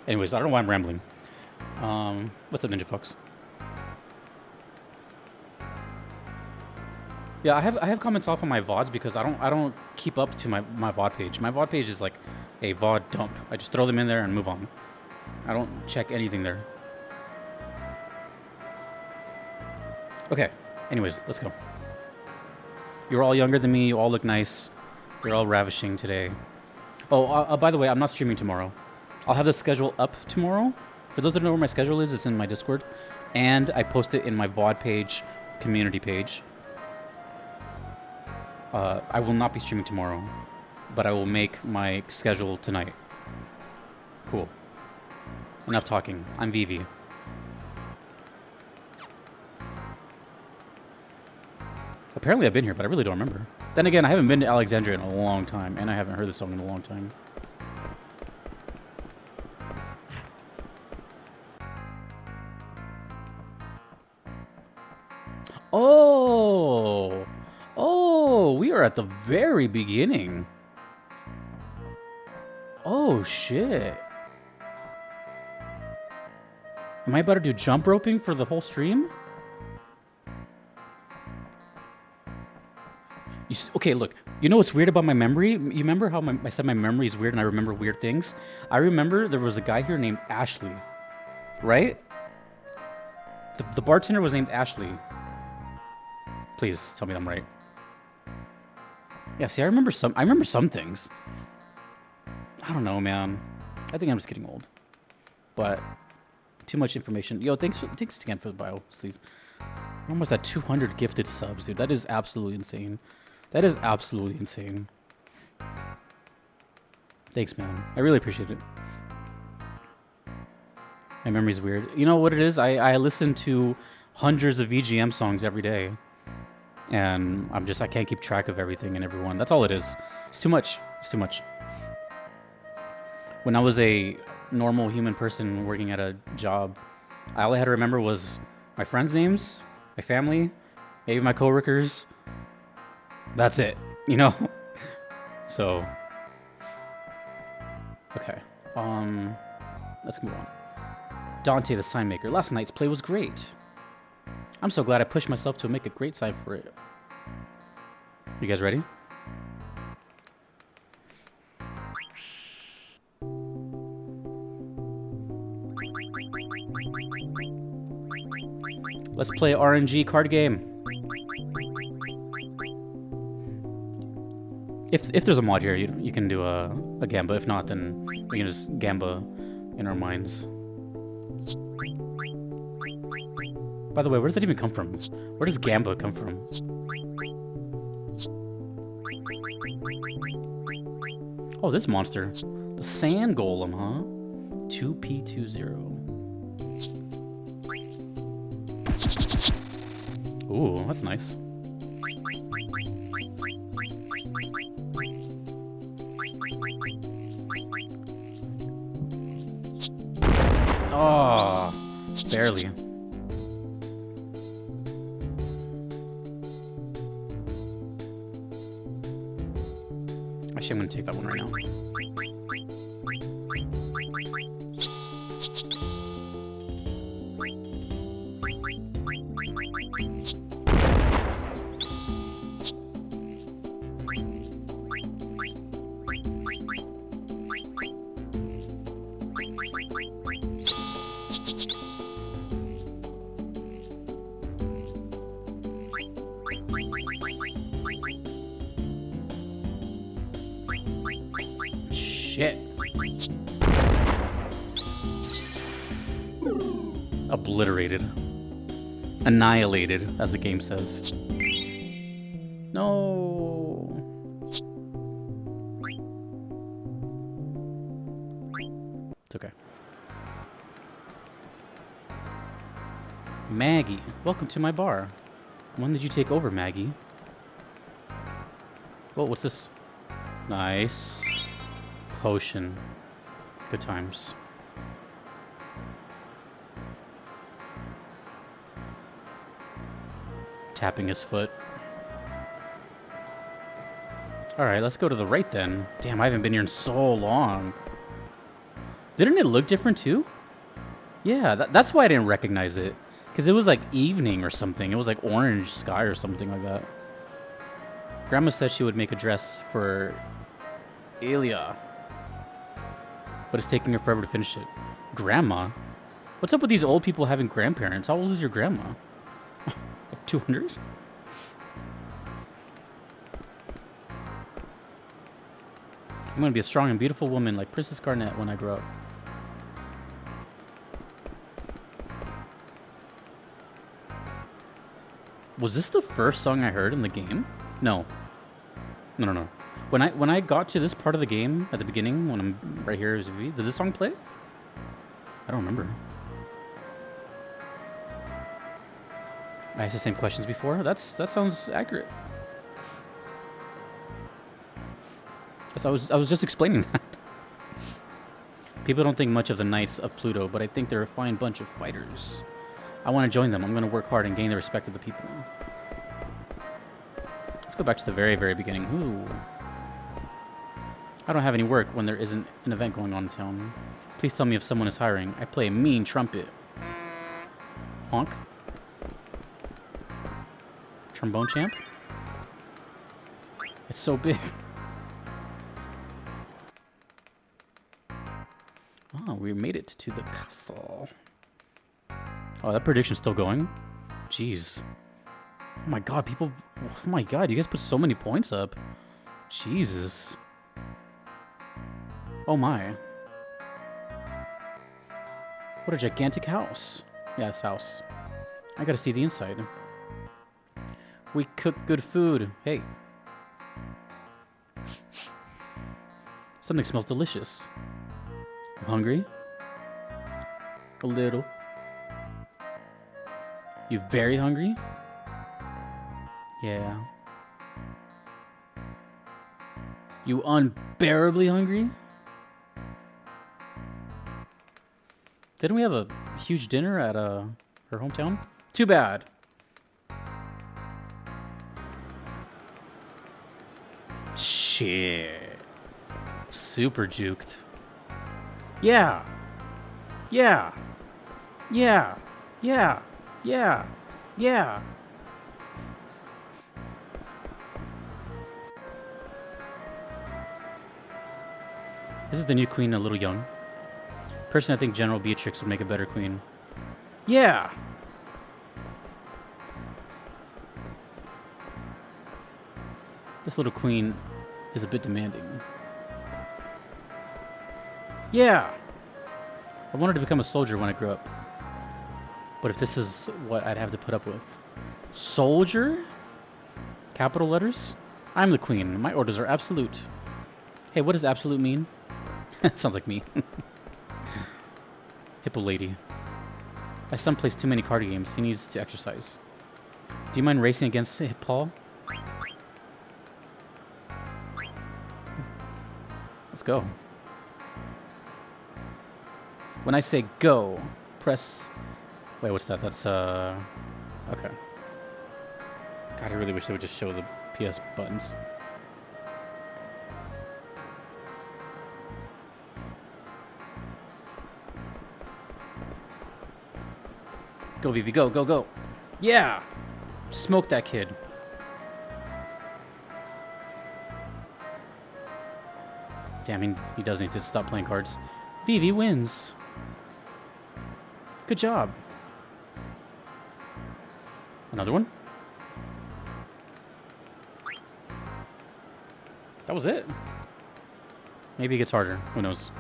Anyways, I don't know why I'm rambling. What's up, Ninja Fox? Yeah, I have comments off on my VODs because I don't keep up to my VOD page. My VOD page is like a VOD dump. I just throw them in there and move on. I don't check anything there. Okay, anyways, let's go. You're all younger than me. You all look nice. You're all ravishing today. Oh, by the way, I'm not streaming tomorrow. I'll have the schedule up tomorrow. For those that don't know where my schedule is, it's in my Discord. And I post it in my VOD page, community page. I will not be streaming tomorrow, but I will make my schedule tonight. Cool. Enough talking. I'm Vivi. Apparently I've been here, but I really don't remember. Then again, I haven't been to Alexandria in a long time, and I haven't heard this song in a long time. Oh! Oh, we are at the very beginning. Oh, shit. Am I about to do jump roping for the whole stream? Okay, look. You know what's weird about my memory? You remember how I said my memory is weird and I remember weird things? I remember there was a guy here named Ashley, right? The bartender was named Ashley. Please tell me I'm right. Yeah, see, I remember some things. I don't know, man. I think I'm just getting old. But too much information. Yo, thanks again for the bio, Steve. We're almost at 200 gifted subs, dude. That is absolutely insane. That is absolutely insane. Thanks, man. I really appreciate it. My memory's weird. You know what it is? I listen to hundreds of VGM songs every day. And I can't keep track of everything and everyone. That's all it is. It's too much. It's too much. When I was a normal human person working at a job, all I had to remember was my friends' names, my family, maybe my coworkers. That's it, you know? So, okay. Let's move on. Dante the sign maker. Last night's play was great. I'm so glad I pushed myself to make a great sign for it. You guys ready? Let's play RNG card game. If there's a mod here, you can do a Gamba. If not, then we can just Gamba in our minds. By the way, where does that even come from? Where does Gamba come from? Oh, this monster. The Sand Golem, huh? 2P20. Ooh, that's nice. Oh, barely. Actually, I'm gonna take that one right now. Shit. Obliterated. Annihilated, as the game says. No. It's okay. Maggie, welcome to my bar. When did you take over, Maggie? Oh, what's this? Nice. Potion. Good times. Tapping his foot. Alright, let's go to the right then. Damn, I haven't been here in so long. Didn't it look different too? Yeah, that's why I didn't recognize it. Because it was like evening or something. It was like orange sky or something like that. Grandma said she would make a dress for Ilya. But it's taking her forever to finish it. Grandma? What's up with these old people having grandparents? How old is your grandma? 200? I'm gonna be a strong and beautiful woman like Princess Garnet when I grow up. Was this the first song I heard in the game? No. No. When I got to this part of the game at the beginning, when I'm right here, did this song play? I don't remember. I asked the same questions before. That sounds accurate. I was just explaining that. People don't think much of the Knights of Pluto, but I think they're a fine bunch of fighters. I want to join them. I'm going to work hard and gain the respect of the people. Let's go back to the very, very beginning. Ooh. I don't have any work when there isn't an event going on in town. Please tell me if someone is hiring. I play a mean trumpet. Honk. Trombone champ? It's so big. Oh, we made it to the castle. Oh, that prediction's still going? Jeez. Oh my god, people... Oh my god, you guys put so many points up. Jesus. Oh my. What a gigantic house. Yeah, it's house. I gotta see the inside. We cook good food. Hey. Something smells delicious. I'm hungry? A little. You very hungry? Yeah. You unbearably hungry? Didn't we have a huge dinner at her hometown? Too bad. Shit. Super juked. Yeah. Yeah. Yeah. Yeah. Yeah. Yeah. Is the new queen a little young? Personally, I think General Beatrix would make a better queen. Yeah. This little queen is a bit demanding. Yeah. I wanted to become a soldier when I grew up. But if this is what I'd have to put up with. Soldier? Capital letters? I'm the queen. My orders are absolute. Hey, what does absolute mean? Sounds like me. Hippo lady. My son plays too many card games. He needs to exercise. Do you mind racing against Hippaul? Let's go. When I say go, press... Wait, what's that? That's, okay. God, I really wish they would just show the PS buttons. Go, Vivi, go, go, go. Yeah! Smoke that kid. Damn, he does need to stop playing cards. Vivi wins. Good job. Another one? That was it. Maybe it gets harder. Who knows?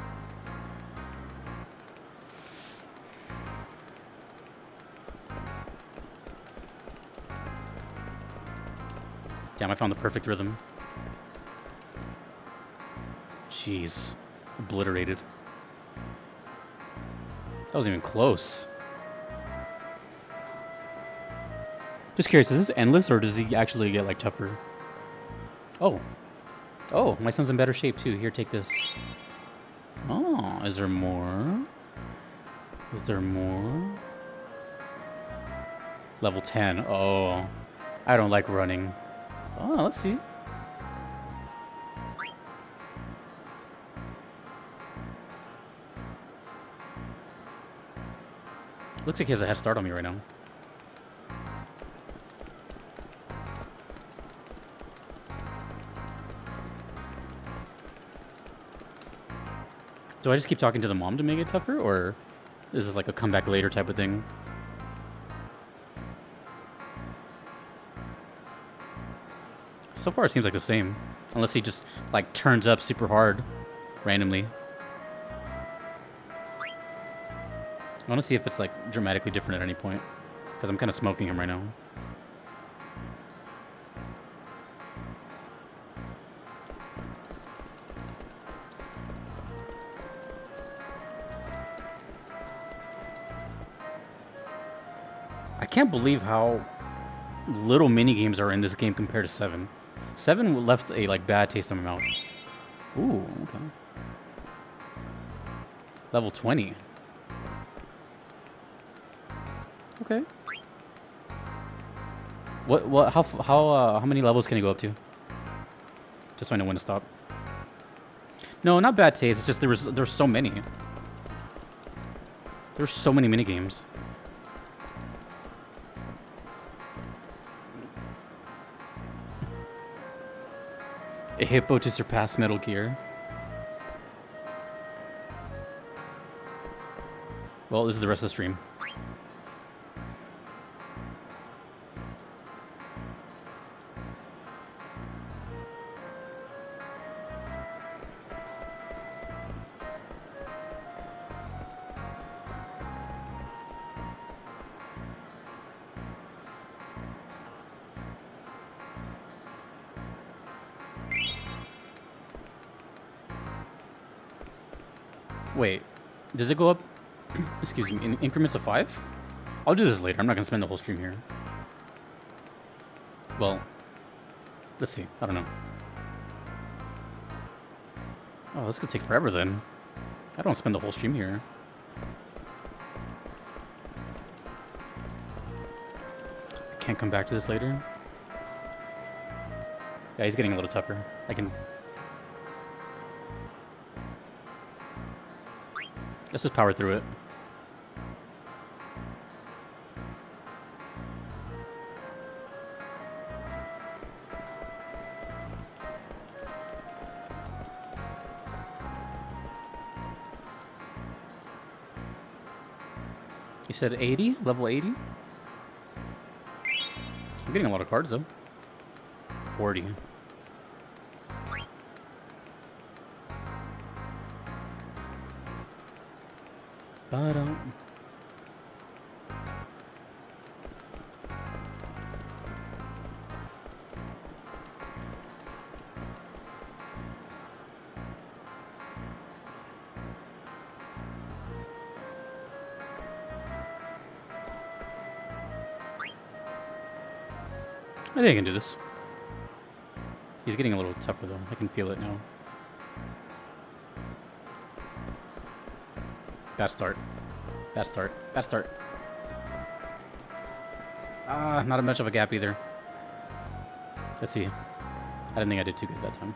Damn, I found the perfect rhythm. Jeez. Obliterated. That wasn't even close. Just curious, is this endless or does he actually get like tougher? Oh. Oh, my son's in better shape too. Here, take this. Oh, is there more? Is there more? Level 10. Oh, I don't like running. Oh, let's see. Looks like he has a head start on me right now. Do I just keep talking to the mom to make it tougher, or is this like a comeback later type of thing? So far, it seems like the same. Unless he just, like, turns up super hard randomly. I want to see if it's, like, dramatically different at any point. Because I'm kind of smoking him right now. I can't believe how little mini games are in this game compared to 7. 7 left a like bad taste in my mouth. Ooh, okay. Level 20. Okay. How many levels can you go up to? Just so I know when to stop. No, not bad taste. It's just there's so many. There's so many mini games. A hippo to surpass Metal Gear. Well, this is the rest of the stream. Wait, does it go up, excuse me, in increments of 5? I'll do this later. I'm not going to spend the whole stream here. Well, let's see. I don't know. Oh, this could take forever then. I don't want to spend the whole stream here. I can't come back to this later. Yeah, he's getting a little tougher. I can... Let's just power through it. You said 80? Level 80? I'm getting a lot of cards, though. 40. Ba-dum. I think I can do this. He's getting a little tougher, though. I can feel it now. Bad start. Bad start. Bad start. Ah, not much of a gap either. Let's see. I didn't think I did too good that time.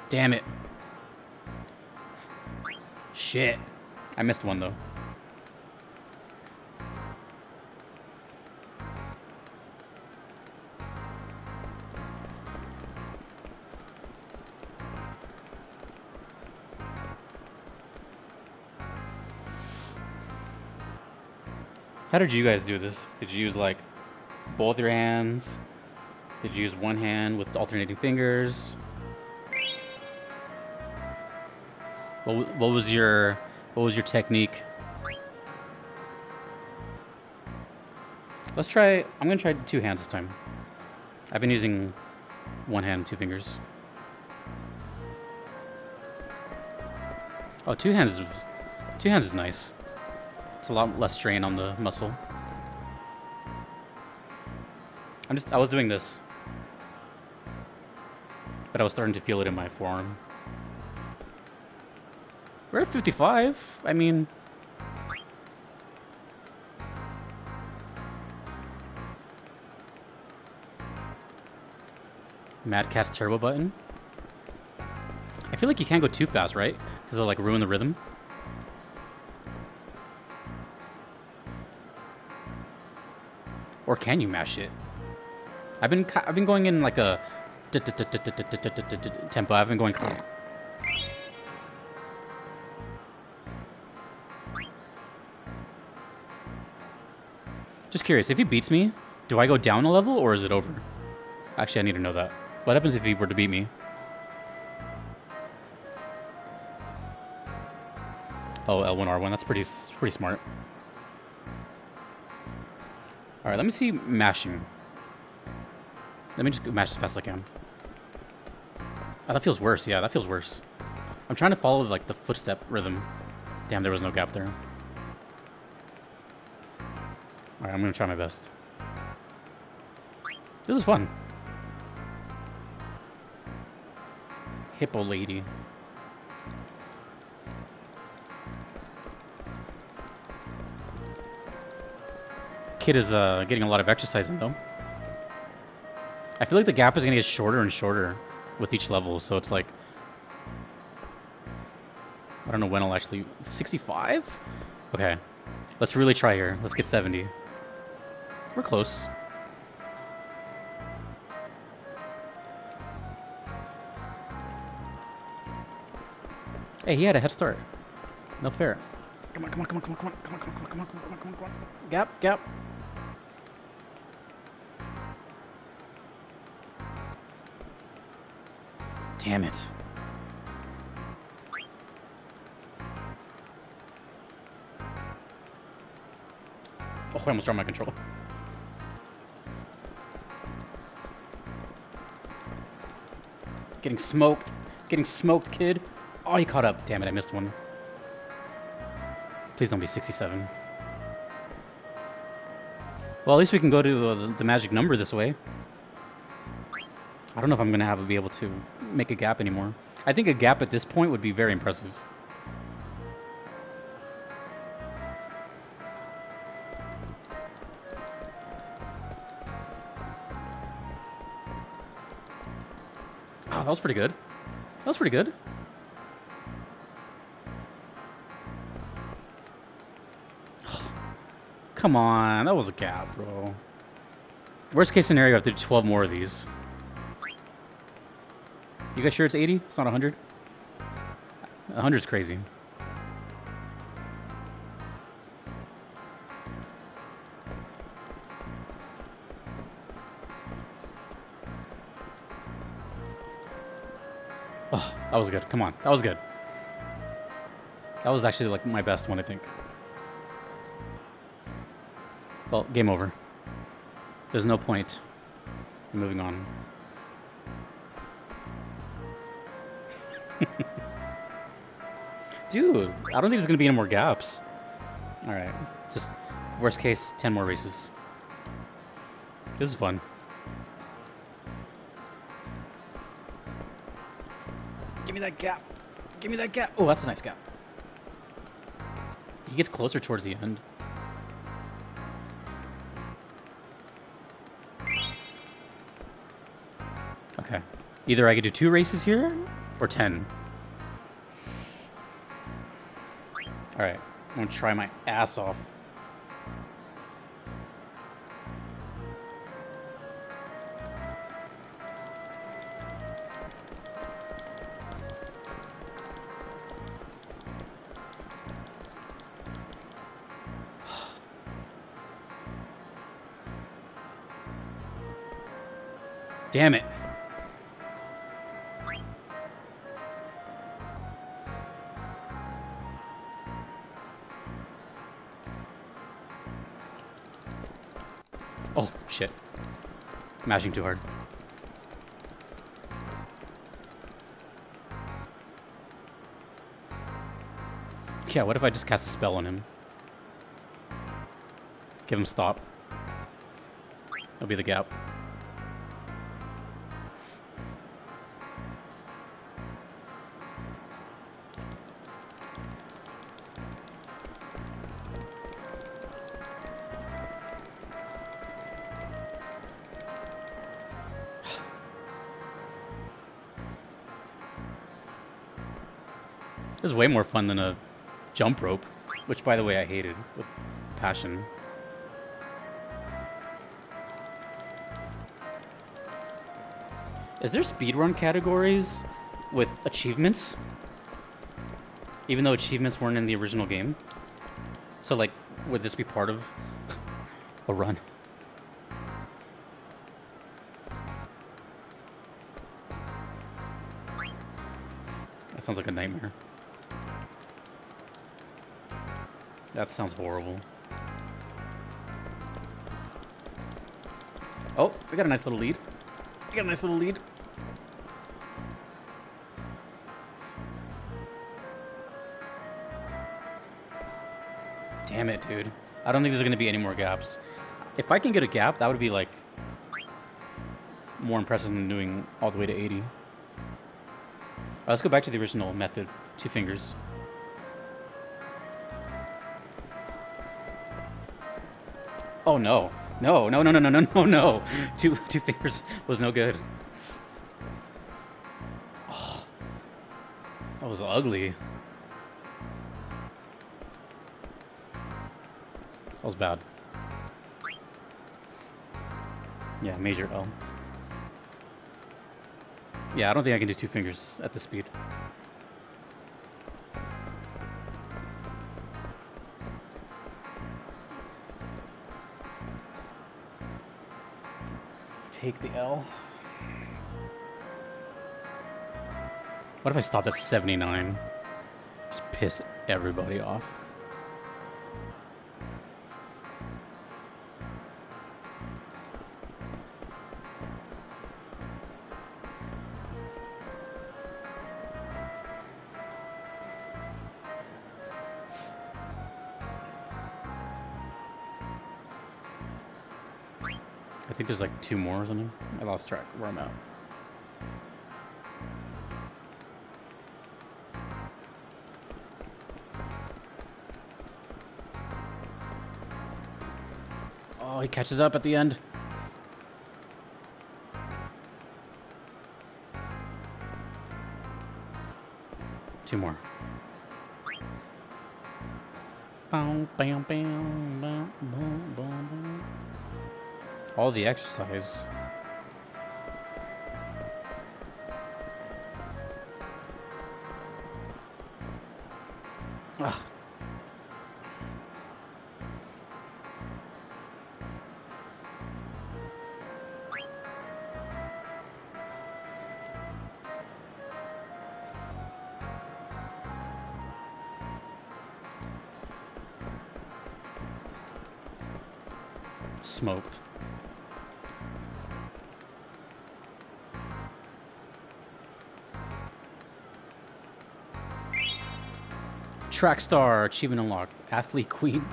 Damn it. Shit. I missed one, though. How did you guys do this? Did you use, like, both your hands? Did you use one hand with alternating fingers? What was your technique? Let's try. I'm gonna try 2 hands this time. I've been using 1 hand, 2 fingers. Oh, 2 hands. 2 hands is nice. It's a lot less strain on the muscle. I was doing this, but I was starting to feel it in my forearm. We're at 55. I mean, Mad Cat's turbo button. I feel like you can't go too fast, right? Because it'll like ruin the rhythm. Or can you mash it? I've been going in like a tempo. I've been going. Just curious, if he beats me, do I go down a level or is it over? Actually, I need to know that. What happens if he were to beat me? Oh, L1, R1. That's pretty smart. All right, let me see mashing. Let me just mash as fast as I can. Oh, that feels worse. Yeah, that feels worse. I'm trying to follow like the footstep rhythm. Damn, there was no gap there. All right, I'm gonna try my best. This is fun. Hippo lady. Kid is getting a lot of exercise in though. I feel like the gap is gonna get shorter and shorter with each level, so it's like I don't know when I'll actually 65? Okay. Let's really try here. Let's get 70. We're close. Hey, he had a head start. No fair. Come on, come on, come on, come on, come on, come on, come on, come on, come on, come on, come on, come on. Gap, gap. Damn it. Oh, I almost dropped my control. Getting smoked. Getting smoked, kid. Oh, he caught up. Damn it, I missed one. Please don't be 67. Well, at least we can go to the magic number this way. I don't know if I'm going to be able to make a gap anymore. I think a gap at this point would be very impressive. Oh, that was pretty good. That was pretty good. Come on, that was a gap, bro. Worst case scenario, I have to do 12 more of these. You guys sure it's 80? It's not 100? 100's crazy. Oh, that was good. Come on. That was good. That was actually like my best one, I think. Well, game over. There's no point in moving on. Dude, I don't think there's going to be any more gaps. All right. Just worst case, 10 more races. This is fun. Give me that gap. Give me that gap. Oh, that's a nice gap. He gets closer towards the end. Okay. Either I could do 2 races here or 10. All right. I'm going to try my ass off. Damn it. Oh, shit. Mashing too hard. Yeah, what if I just cast a spell on him? Give him stop. That'll be the gap. This is way more fun than a jump rope, which, by the way, I hated with passion. Is there speedrun categories with achievements? Even though achievements weren't in the original game? So, like, would this be part of a run? That sounds like a nightmare. That sounds horrible. Oh, we got a nice little lead. We got a nice little lead. Damn it, dude. I don't think there's going to be any more gaps. If I can get a gap, that would be, like, more impressive than doing all the way to 80. Let's go back to the original method. 2 fingers. Oh, no. No, no, no, no, no, no, no, no. Two fingers was no good. Oh, that was ugly. That was bad. Yeah, major L. Yeah, I don't think I can do 2 fingers at this speed. Take the L. What if I stopped at 79? Just piss everybody off. think there's like 2 more or something. I lost track where I'm at. Oh, he catches up at the end. Two more. Bam, bam, bam, bam, bam, bam. All the exercise. Ah. Smoked. Track star achievement unlocked. Athlete queen.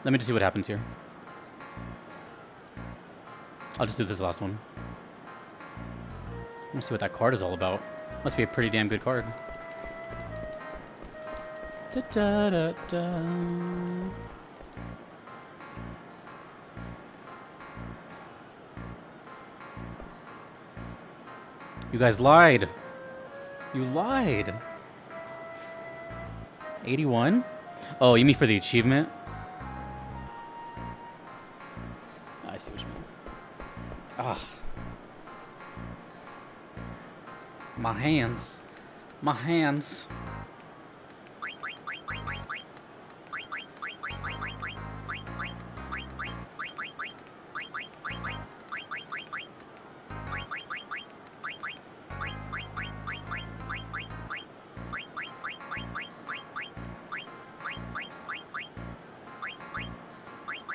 Let me just see what happens here. I'll just do this last one. Let's see what that card is all about. Must be a pretty damn good card. Da, da, da, da. You guys lied. You lied. 81? Oh, you mean for the achievement? I see what you mean. Ah. My hands. My hands.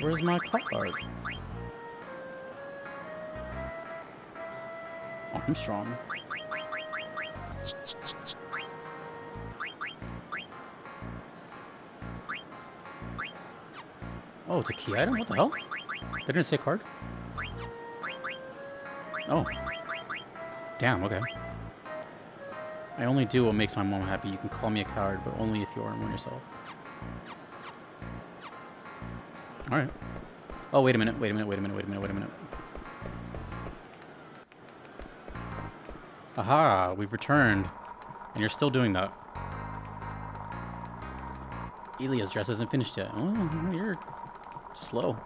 Where's my card? Armstrong. Oh, it's a key item? What the hell? They didn't say card? Oh. Damn, okay. I only do what makes my mom happy. You can call me a coward, but only if you are one yourself. Alright. Oh, wait a minute, wait a minute, wait a minute, wait a minute, wait a minute. Aha, we've returned. And you're still doing that. Elia's dress isn't finished yet. Oh, you're slow.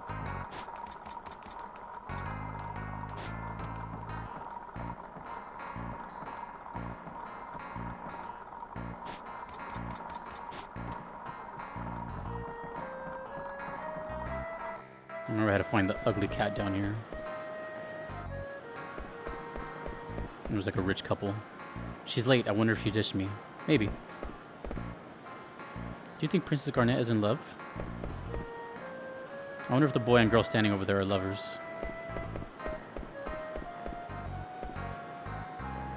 I remember I had to find the ugly cat down here. It was like a rich couple. She's late. I wonder if she ditched me. Maybe. Do you think Princess Garnet is in love? I wonder if the boy and girl standing over there are lovers.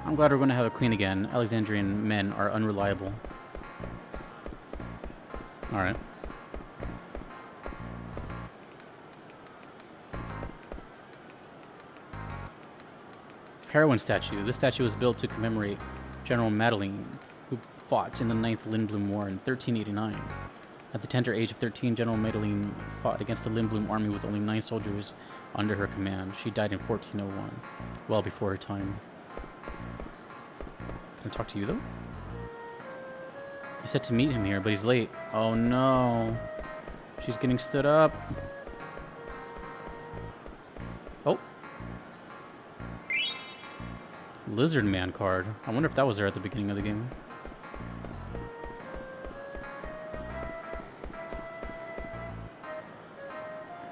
I'm glad we're going to have a queen again. Alexandrian men are unreliable. Alright. Heroine statue. This statue was built to commemorate General Madeline, who fought in the 9th Lindblum War in 1389. At the tender age of 13, General Madeline fought against the Lindblum army with only 9 soldiers under her command. She died in 1401, well before her time. Can I talk to you, though? He said to meet him here, but he's late. Oh, no. She's getting stood up. Oh. Lizard Man card. I wonder if that was there at the beginning of the game.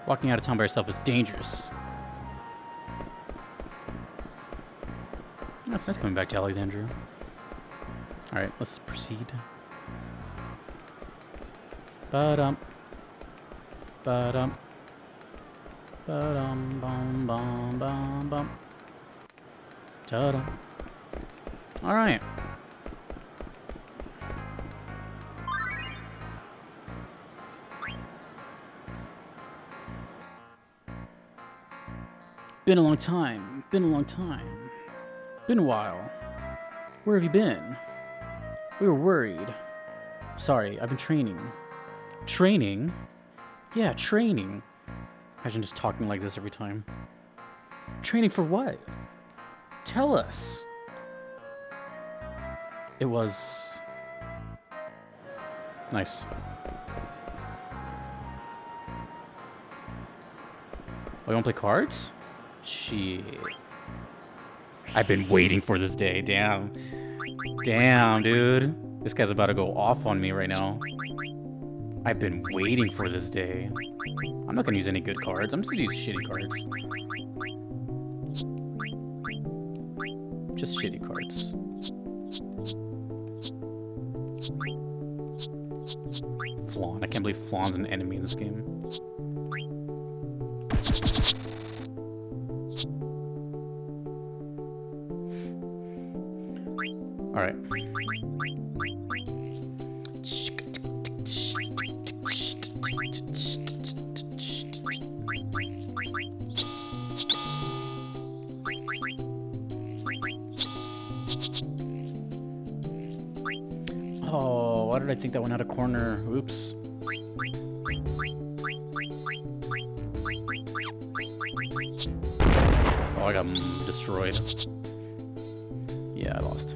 Walking out of town by yourself is dangerous. That's nice coming back to Alexandria. Alright, let's proceed. Ba-dum. Ba-dum. Ba-dum, bum, bum, bum, bum. Ta-da. Alright. Been a long time. Been a long time. Been a while. Where have you been? We were worried. Sorry, I've been training. Training? Yeah, training. Imagine just talking like this every time. Training for what? Tell us. It was... nice. Oh, you want to play cards? Shit. I've been waiting for this day. Damn. Damn, dude. This guy's about to go off on me right now. I've been waiting for this day. I'm not gonna use any good cards. I'm just gonna use shitty cards. Just shitty cards. Flawn. I can't believe Flawn's an enemy in this game. Alright. Oh, why did I think that went out of corner? Oops. Oh, I got destroyed. Yeah, I lost.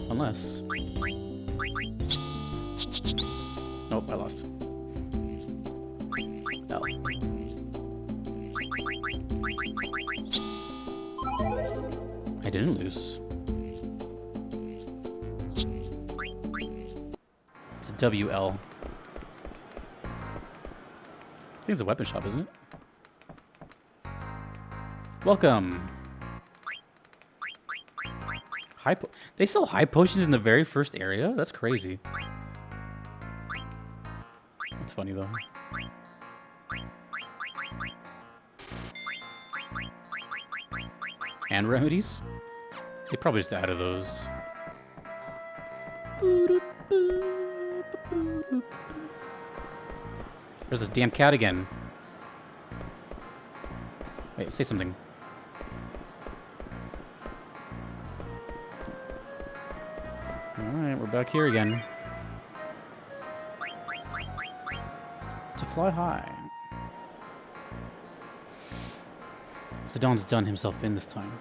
Unless... nope, I lost. L. I didn't lose. It's a WL. I think it's a weapon shop, isn't it? Welcome. They sell high potions in the very first area? That's crazy. That's funny though. And remedies? They probably just added those. There's a damn cat again. Wait, say something. Alright, we're back here again. To fly high. Zidon's done himself in this time.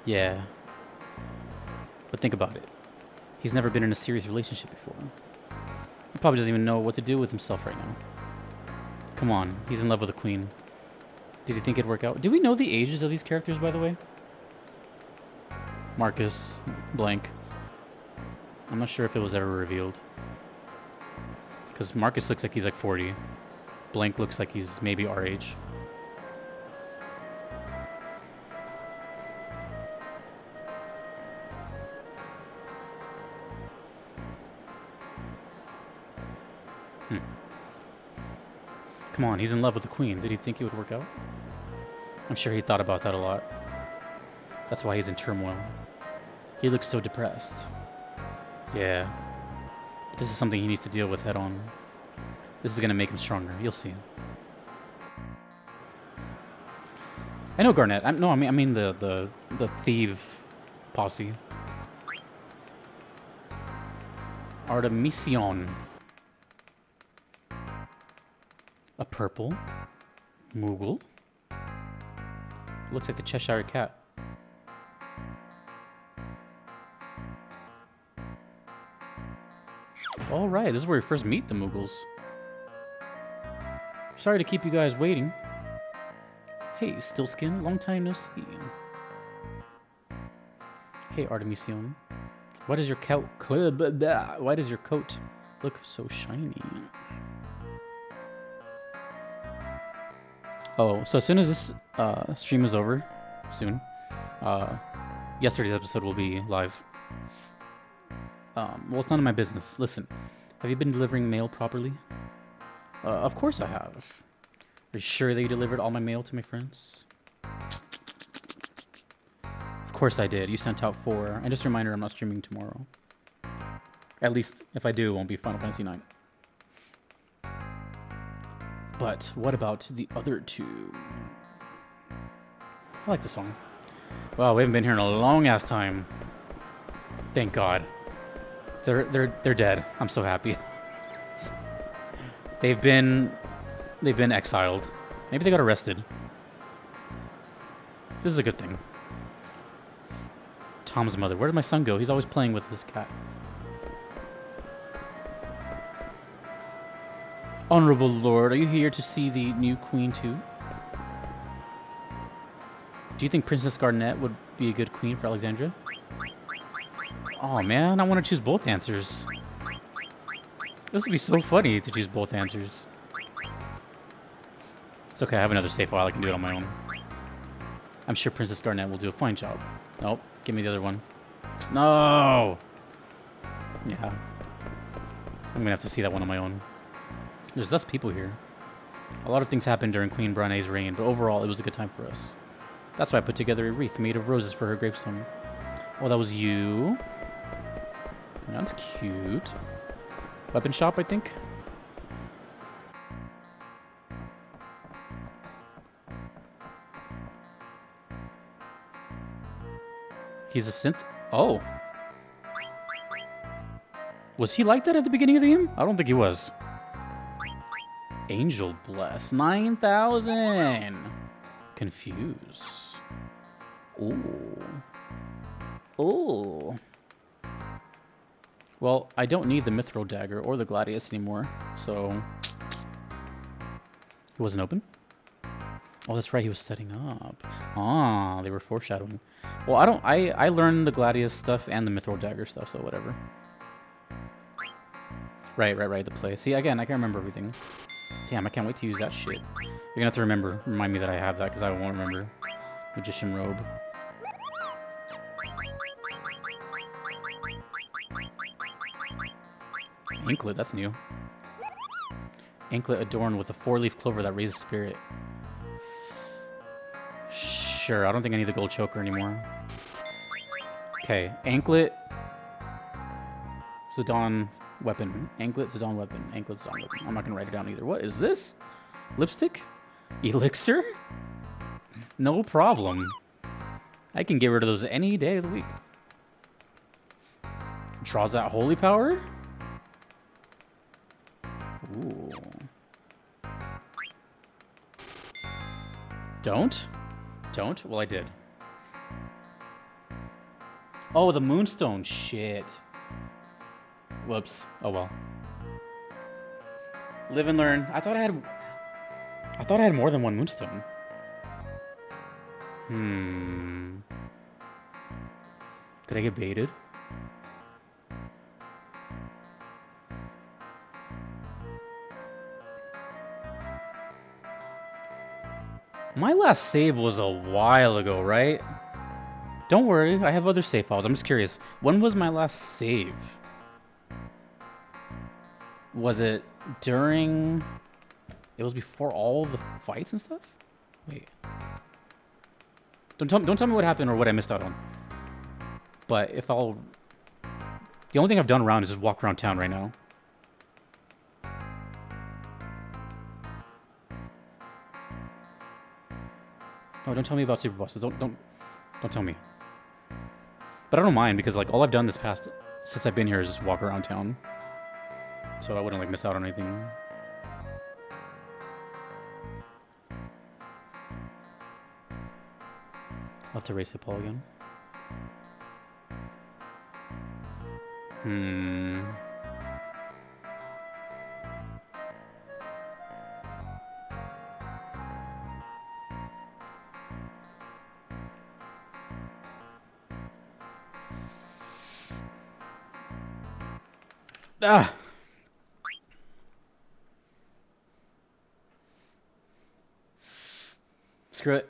Yeah. But think about it. He's never been in a serious relationship before. He probably doesn't even know what to do with himself right now. Come on, he's in love with the queen. Did he think it'd work out? Do we know the ages of these characters, by the way? Marcus, blank. I'm not sure if it was ever revealed. Because Marcus looks like he's like 40. Blank looks like he's maybe our age. Come on, he's in love with the queen. Did he think it would work out? I'm sure he thought about that a lot. That's why he's in turmoil. He looks so depressed. Yeah. But this is something he needs to deal with head on. This is gonna make him stronger. You'll see. I know Garnet. I mean the thief posse. Artemision. A purple Moogle. Looks like the Cheshire Cat. All right, this is where we first meet the Moogles. Sorry to keep you guys waiting. Hey, Stillskin, long time no see. Hey, Artemision. Why does your coat look so shiny? Oh, so as soon as this stream is over, soon, yesterday's episode will be live. Well, it's none of my business. Listen, have you been delivering mail properly? Of course I have. Are you sure that you delivered all my mail to my friends? Of course I did. You sent out 4. And just a reminder, I'm not streaming tomorrow. At least, if I do, it won't be Final Fantasy IX. But what about the other two? I like the song. Wow, we haven't been here in a long ass time. Thank God. They're dead. I'm so happy. They've been exiled. Maybe they got arrested. This is a good thing. Tom's mother. Where did my son go? He's always playing with his cat. Honorable Lord, are you here to see the new queen too? Do you think Princess Garnet would be a good queen for Alexandria? Oh man, I want to choose both answers. This would be so funny to choose both answers. It's okay, I have another save file. I can do it on my own. I'm sure Princess Garnet will do a fine job. Nope, give me the other one. No! Yeah. I'm gonna have to see that one on my own. There's less people here. A lot of things happened during Queen Brahne's reign, but overall, it was a good time for us. That's why I put together a wreath made of roses for her gravestone. Oh, that was you. That's cute. Weapon shop, I think. He's a synth. Oh. Was he like that at the beginning of the game? I don't think he was. Angel Bless. 9,000. Confuse. Ooh. Ooh. Well, I don't need the Mithril Dagger or the Gladius anymore, so... It wasn't open? Oh, that's right, he was setting up. Ah, they were foreshadowing. Well, I learned the Gladius stuff and the Mithril Dagger stuff, so whatever. Right, the play. See, again, I can't remember everything. Damn, I can't wait to use that shit. You're gonna have to remind me that I have that, because I won't remember. Magician Robe. Anklet, that's new. Anklet adorned with a 4-leaf clover that raises spirit. Sure, I don't think I need the gold choker anymore. Okay, anklet. Zidane weapon. Anklet, Zidane weapon. Anklet, Zidane weapon. I'm not gonna write it down either. What is this? Lipstick? Elixir? No problem. I can get rid of those any day of the week. Draws that holy power? Ooh. Don't? Don't? Well, I did. Oh, the moonstone. Shit. Whoops. Oh, well. Live and learn. I thought I had more than one moonstone. Did I get baited? My last save was a while ago, right? Don't worry, I have other save files. I'm just curious. When was my last save? Was it during... It was before all the fights and stuff? Wait. Don't tell me what happened or what I missed out on. But if I'll... The only thing I've done around is just walk around town right now. Oh, don't tell me about super bosses. Don't tell me. But I don't mind because like all I've done since I've been here is just walk around town. So I wouldn't like miss out on anything. I'll have to race Hippaul again. Ah! Screw it.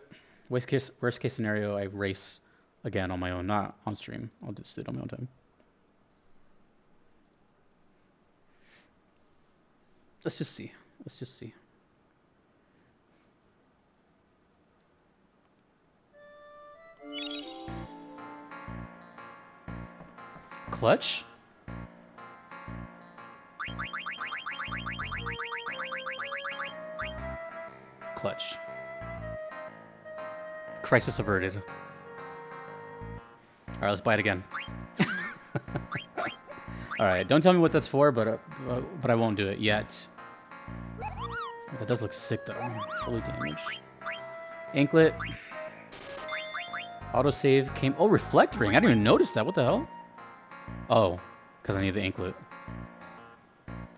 Worst case scenario, I race again on my own, not on stream. I'll just do it on my own time. Let's just see. Clutch? clutch. Crisis averted. All right, let's buy it again. All right, don't tell me what that's for, but I won't do it yet. That does look sick though. Fully damaged. Anklet. Autosave came. Oh, reflect ring. I didn't even notice that. What the hell? Oh, because I need the anklet.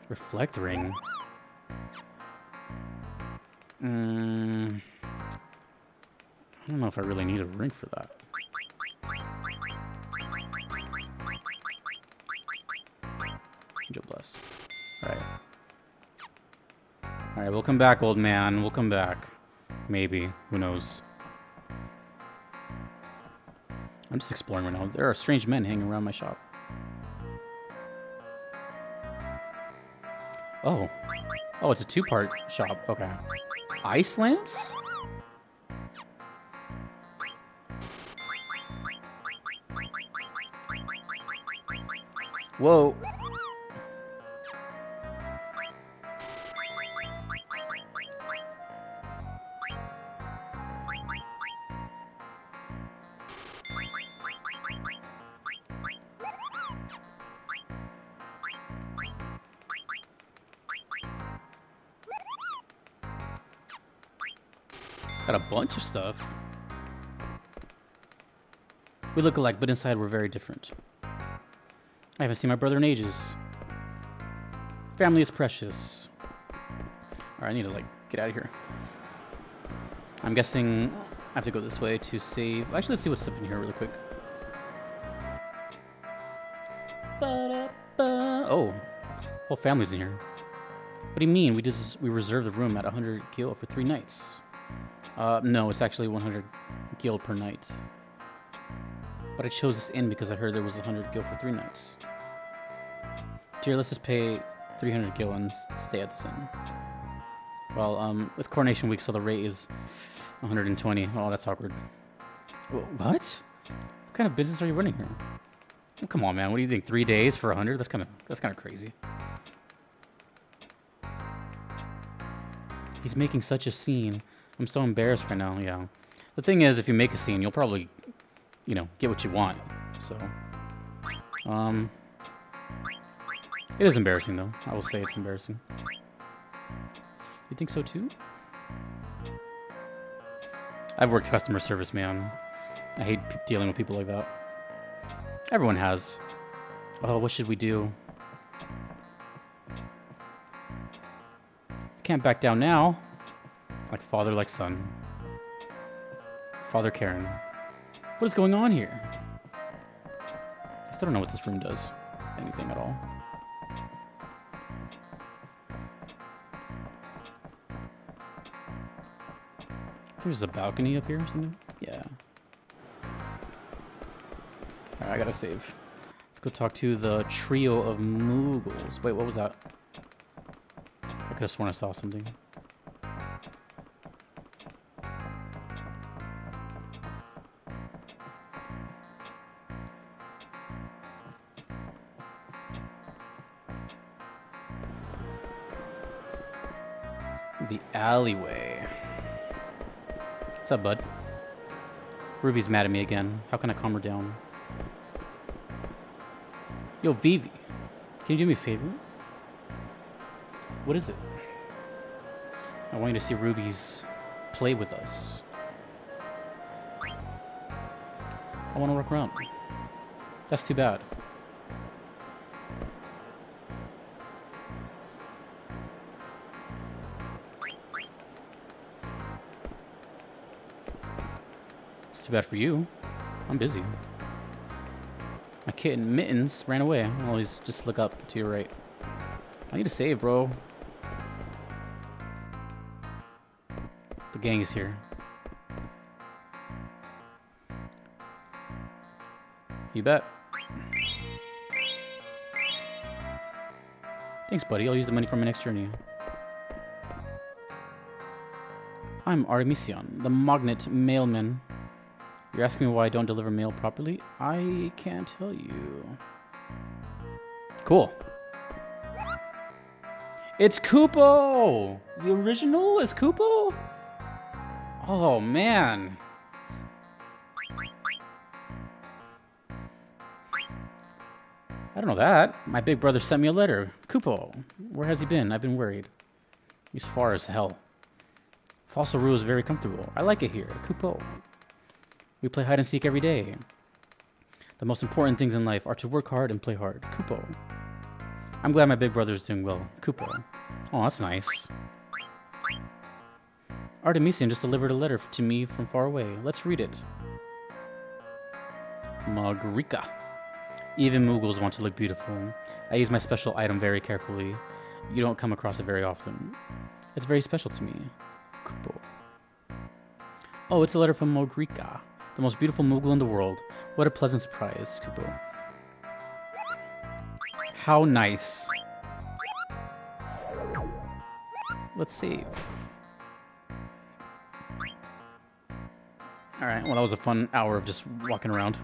Reflect ring. I don't know if I really need a ring for that. Angel bless. Alright. Alright, we'll come back, old man. We'll come back. Maybe. Who knows? I'm just exploring right now. There are strange men hanging around my shop. Oh. Oh, it's a two-part shop. Okay. Ice lance? Whoa. Got a bunch of stuff. We look alike, but inside we're very different. I haven't seen my brother in ages. Family is precious. Alright, I need to, like, get out of here. I'm guessing I have to go this way to save. Actually, let's see what's up in here really quick. Oh, whole family's in here. What do you mean? We reserved the room at 100 gil for 3 nights. No, it's actually 100 gil per night. But I chose this inn because I heard there was 100 gil for 3 nights. Dear, let's just pay 300 gil and stay at this inn. Well, it's Coronation Week, so the rate is 120. Oh, that's awkward. What? What kind of business are you running here? Oh, come on, man. What do you think? 3 days for 100? That's kind of crazy. He's making such a scene. I'm so embarrassed right now. Yeah. The thing is, if you make a scene, you'll probably, you know, get what you want. So, it is embarrassing though. I will say it's embarrassing. You think so too? I've worked customer service, man. I hate dealing with people like that. Everyone has. Oh, what should we do? Can't back down now. Like father, like son. Father Karen. What is going on here? I still don't know what this room does. Anything at all. There's a balcony up here or something? Yeah. Alright, I gotta save. Let's go talk to the trio of Moogles. Wait, what was that? I could have sworn I saw something. The alleyway. What's up, bud? Ruby's mad at me again. How can I calm her down? Yo, Vivi. Can you do me a favor? What is it? I want you to see Ruby's play with us. I want to work around. That's too bad. It's too bad for you. I'm busy. My kitten Mittens ran away. I'll always just look up to your right. I need to save, bro. The gang is here. You bet. Thanks, buddy. I'll use the money for my next journey. I'm Artemisian, the Magnet Mailman. You're asking me why I don't deliver mail properly? I can't tell you. Cool. It's Kupo! The original is Kupo? Oh, man. I don't know that. My big brother sent me a letter. Kupo, where has he been? I've been worried. He's far as hell. Fossil Roo is very comfortable. I like it here. Kupo. We play hide and seek every day. The most important things in life are to work hard and play hard. Kupo. I'm glad my big brother is doing well. Kupo. Oh, that's nice. Artemisian just delivered a letter to me from far away. Let's read it. Magrika. Even Moogles want to look beautiful. I use my special item very carefully. You don't come across it very often. It's very special to me. Kupo. Oh, it's a letter from Magrika, the most beautiful Moogle in the world. What a pleasant surprise, Kupo. How nice. Let's see. Alright, well that was a fun hour of just walking around.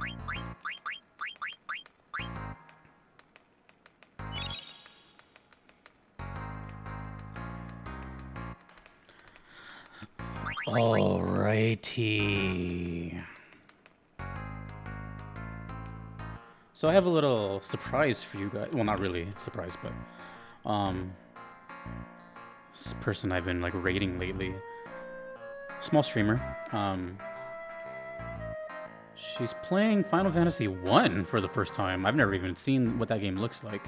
Alrighty. So I have a little surprise for you guys. Well, not really a surprise, but this person I've been like rating lately. Small streamer. She's playing Final Fantasy 1 for the first time. I've never even seen what that game looks like.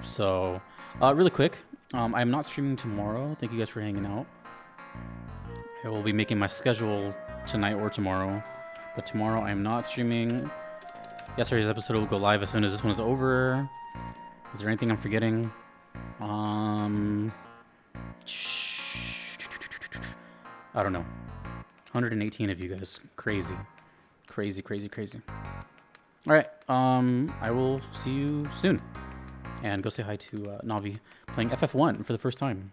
So, really quick, I'm not streaming tomorrow. Thank you guys for hanging out. I will be making my schedule tonight or tomorrow. But tomorrow I'm not streaming. Yesterday's episode will go live as soon as this one is over. Is there anything I'm forgetting? I don't know. 118 of you guys. Crazy. Crazy, crazy, crazy. Alright, I will see you soon. And go say hi to Navi playing FF1 for the first time.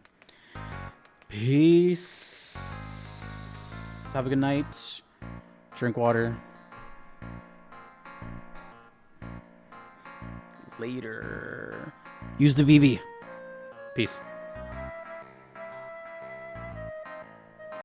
Peace. Have a good night. Drink water. Later. Use the VV. Peace.